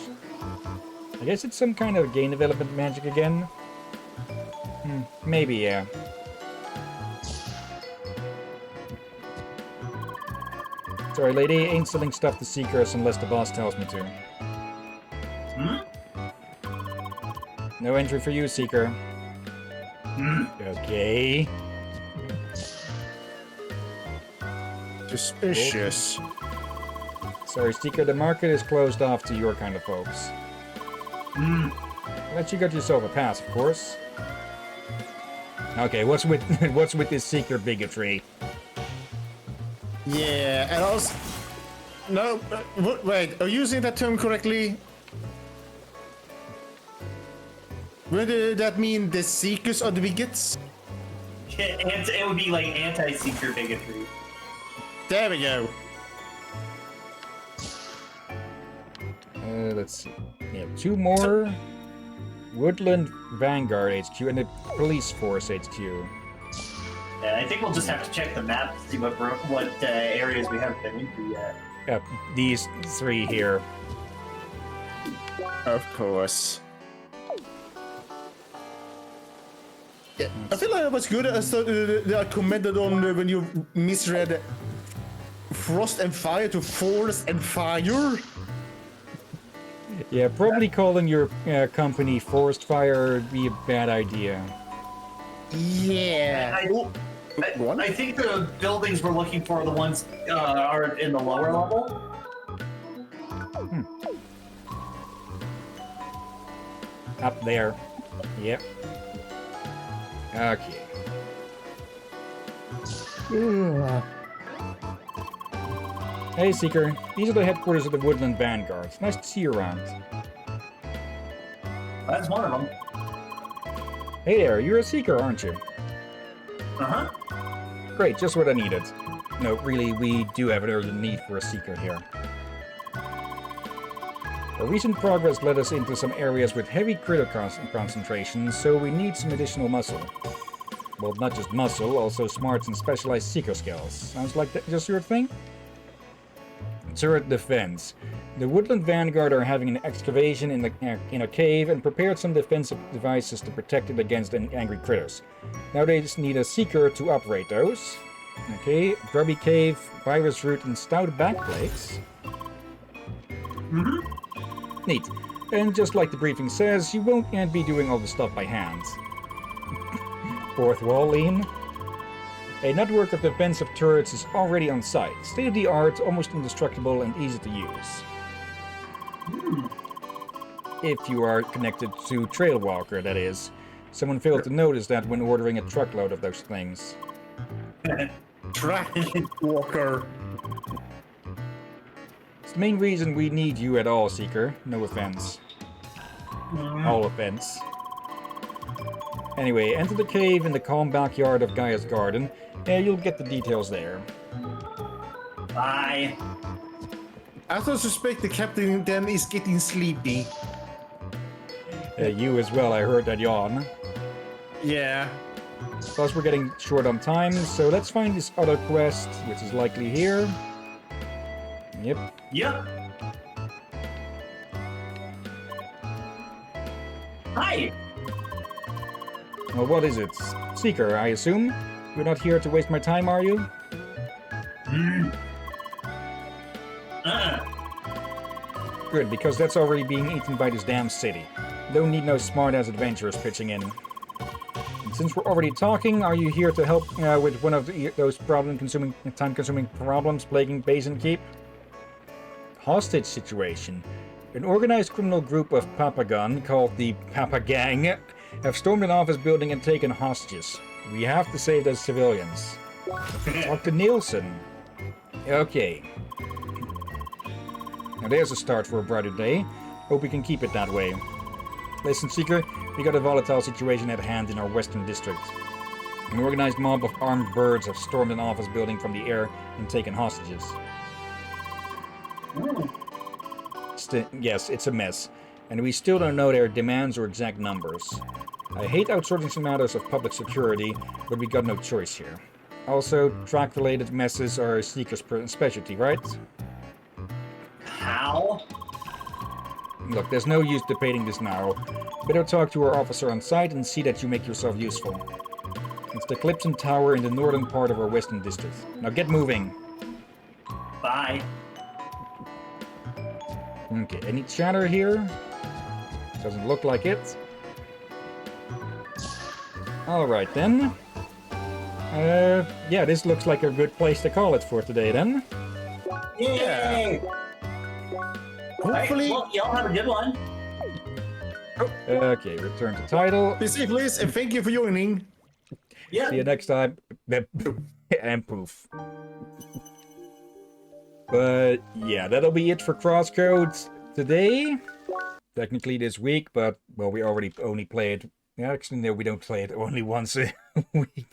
I guess it's some kind of gain development magic again? Maybe, yeah. Sorry, lady, ain't selling stuff to seekers unless the boss tells me to. No entry for you, seeker. Okay. Suspicious. Sorry, seeker, the market is closed off to your kind of folks. Unless you got yourself a pass, of course. Okay, what's with what's with this seeker bigotry? Yeah, and also... No, wait, are you using that term correctly? Wouldn't that mean the seekers are the bigots? It would be like anti-seeker bigotry. There we go. Let's see. We have 2 more. Woodland Vanguard HQ and the Police Force HQ. Yeah, I think we'll just have to check the map to see what areas we haven't been into yet. These 3 here. Of course. Yeah, I feel like that was good. I commented on when you misread Frost and Fire to Forest and Fire. Yeah, probably calling your company Forest Fire would be a bad idea. Yeah. I think the buildings we're looking for are the ones are in the lower level. Up there. Yep. Okay. Hey, Seeker. These are the headquarters of the Woodland Vanguard. Nice to see you around. That's one of them. Hey there, you're a Seeker, aren't you? Uh-huh. Great, just what I needed. No, really, we do have an urgent need for a Seeker here. Our recent progress led us into some areas with heavy critter concentrations, so we need some additional muscle. Well, not just muscle, also smarts and specialized Seeker skills. Sounds like that just your thing? Turret defense. The Woodland Vanguard are having an excavation in a cave and prepared some defensive devices to protect it against angry critters. Now they just need a Seeker to operate those. Okay, grubby cave, virus root, and stout backplates. Neat. And just like the briefing says, you won't be doing all the stuff by hand. Fourth wall lean. A network of defensive turrets is already on site. State-of-the-art, almost indestructible, and easy to use. If you are connected to Trailwalker, that is. Someone failed to notice that when ordering a truckload of those things. Track walker. It's the main reason we need you at all, Seeker. No offense. All offense. Anyway, enter the cave in the calm backyard of Gaia's garden. You'll get the details there. Bye. I also suspect the captain then is getting sleepy. You as well, I heard that yawn. Yeah. Plus, we're getting short on time, so let's find this other quest, which is likely here. Yep. Yep. Hi. Well, what is it? Seeker, I assume? You're not here to waste my time, are you? Good, because that's already being eaten by this damn city. Don't need no smart-ass adventurers pitching in. And since we're already talking, are you here to help with one of those time-consuming problems plaguing Basin Keep? Hostage situation. An organized criminal group of Papagun, called the Papa Gang, have stormed an office building and taken hostages. We have to save those civilians. Talk to Nielsen. Okay. Now there's a start for a brighter day. Hope we can keep it that way. Listen, Seeker, we got a volatile situation at hand in our western district. An organized mob of armed birds have stormed an office building from the air and taken hostages. Yes, it's a mess, and we still don't know their demands or exact numbers. I hate outsourcing some matters of public security, but we got no choice here. Also, track-related messes are Seeker's specialty, right? How? Look, there's no use debating this now. Better talk to our officer on site and see that you make yourself useful. It's the Clipson Tower in the northern part of our western district. Now get moving. Bye. Okay, any chatter here? Doesn't look like it. Alright then. Yeah, this looks like a good place to call it for today then. Yay! Hopefully. Well, y'all have a good one. Okay, return to title. Be safe, Liz, and thank you for joining. Yeah. See you next time. And poof. But yeah, that'll be it for CrossCode today. Technically this week, but well, we already only played. Actually, no, we don't play it only once a week.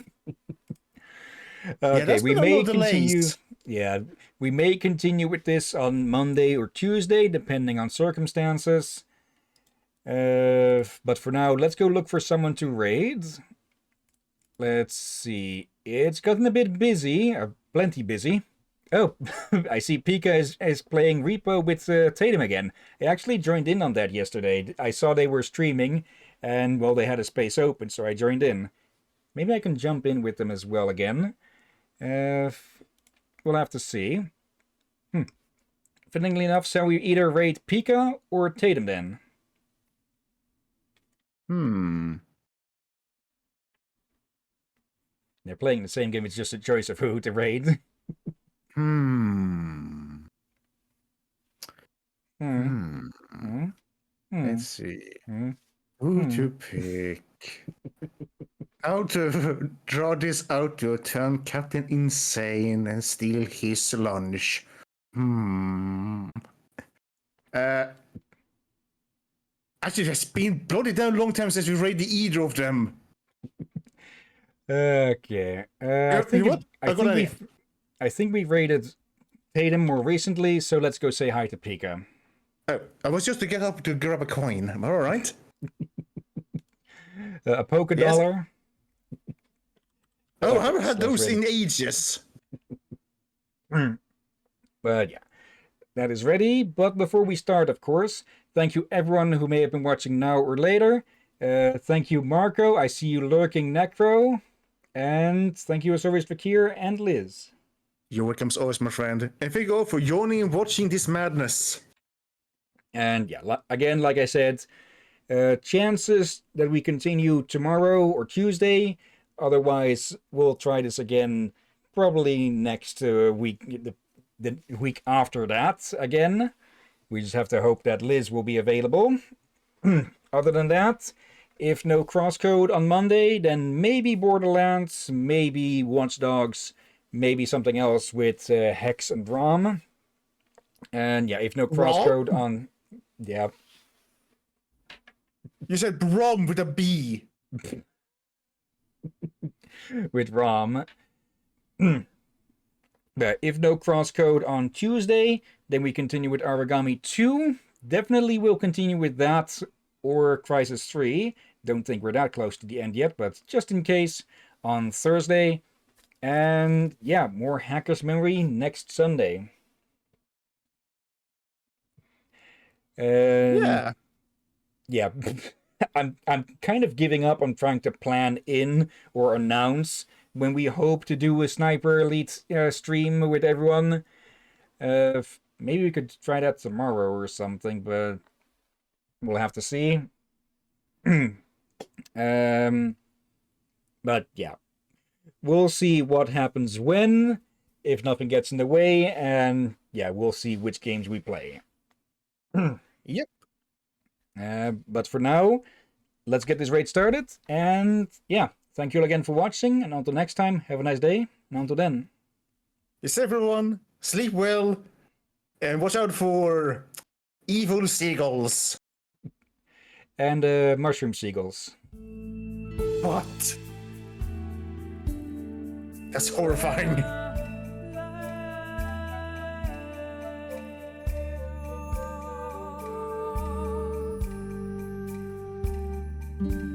Okay, we may continue. Yeah, we may continue with this on Monday or Tuesday, depending on circumstances. But for now, let's go look for someone to raid. Let's see. It's gotten a bit busy, plenty busy. Oh, I see Pika is playing Repo with Tatum again. I actually joined in on that yesterday. I saw they were streaming, and, well, they had a space open, so I joined in. Maybe I can jump in with them as well again. We'll have to see. Fittingly enough, shall we either raid Pika or Tatum then? They're playing the same game, it's just a choice of who to raid. Let's see. Who to pick? How to draw this out to turn Captain insane and steal his lunch? Actually, it's been bloody damn long time since we raided either of them. Okay. You know what? I got an idea. I think we rated Tatum more recently, so let's go say hi to Pika. I was just to get up to grab a coin. Am I all right? A polka Yes. dollar. Oh, I haven't had Slash those ready. in ages. But yeah, that is ready. But before we start, of course, thank you everyone who may have been watching now or later. Thank you, Marco. I see you lurking, Necro. And thank you as always, Fakir and Liz. You're welcome as always, my friend. And thank you all for joining and watching this madness. And yeah, again, like I said, chances that we continue tomorrow or Tuesday. Otherwise, we'll try this again probably next week, the week after that again. We just have to hope that Liz will be available. Other than that, if no CrossCode on Monday, then maybe Borderlands, maybe Watch Dogs, maybe something else with Hex and Rom. And yeah, if no CrossCode on... Yeah. You said Brom with a B. With ROM. But if no CrossCode on Tuesday, then we continue with Origami 2. Definitely will continue with that or Crisis 3. Don't think we're that close to the end yet, but just in case, on Thursday. And yeah, more Hacker's Memory next Sunday. Yeah. Yeah. I'm kind of giving up on trying to plan in or announce when we hope to do a Sniper Elite stream with everyone. Maybe we could try that tomorrow or something, but we'll have to see. But yeah, we'll see what happens when, if nothing gets in the way, and yeah, we'll see which games we play. Yep. But for now, let's get this raid started. And yeah, thank you all again for watching. And until next time, have a nice day. And until then. Yes, everyone. Sleep well. And watch out for evil seagulls. And mushroom seagulls. What? That's horrifying. Thank you.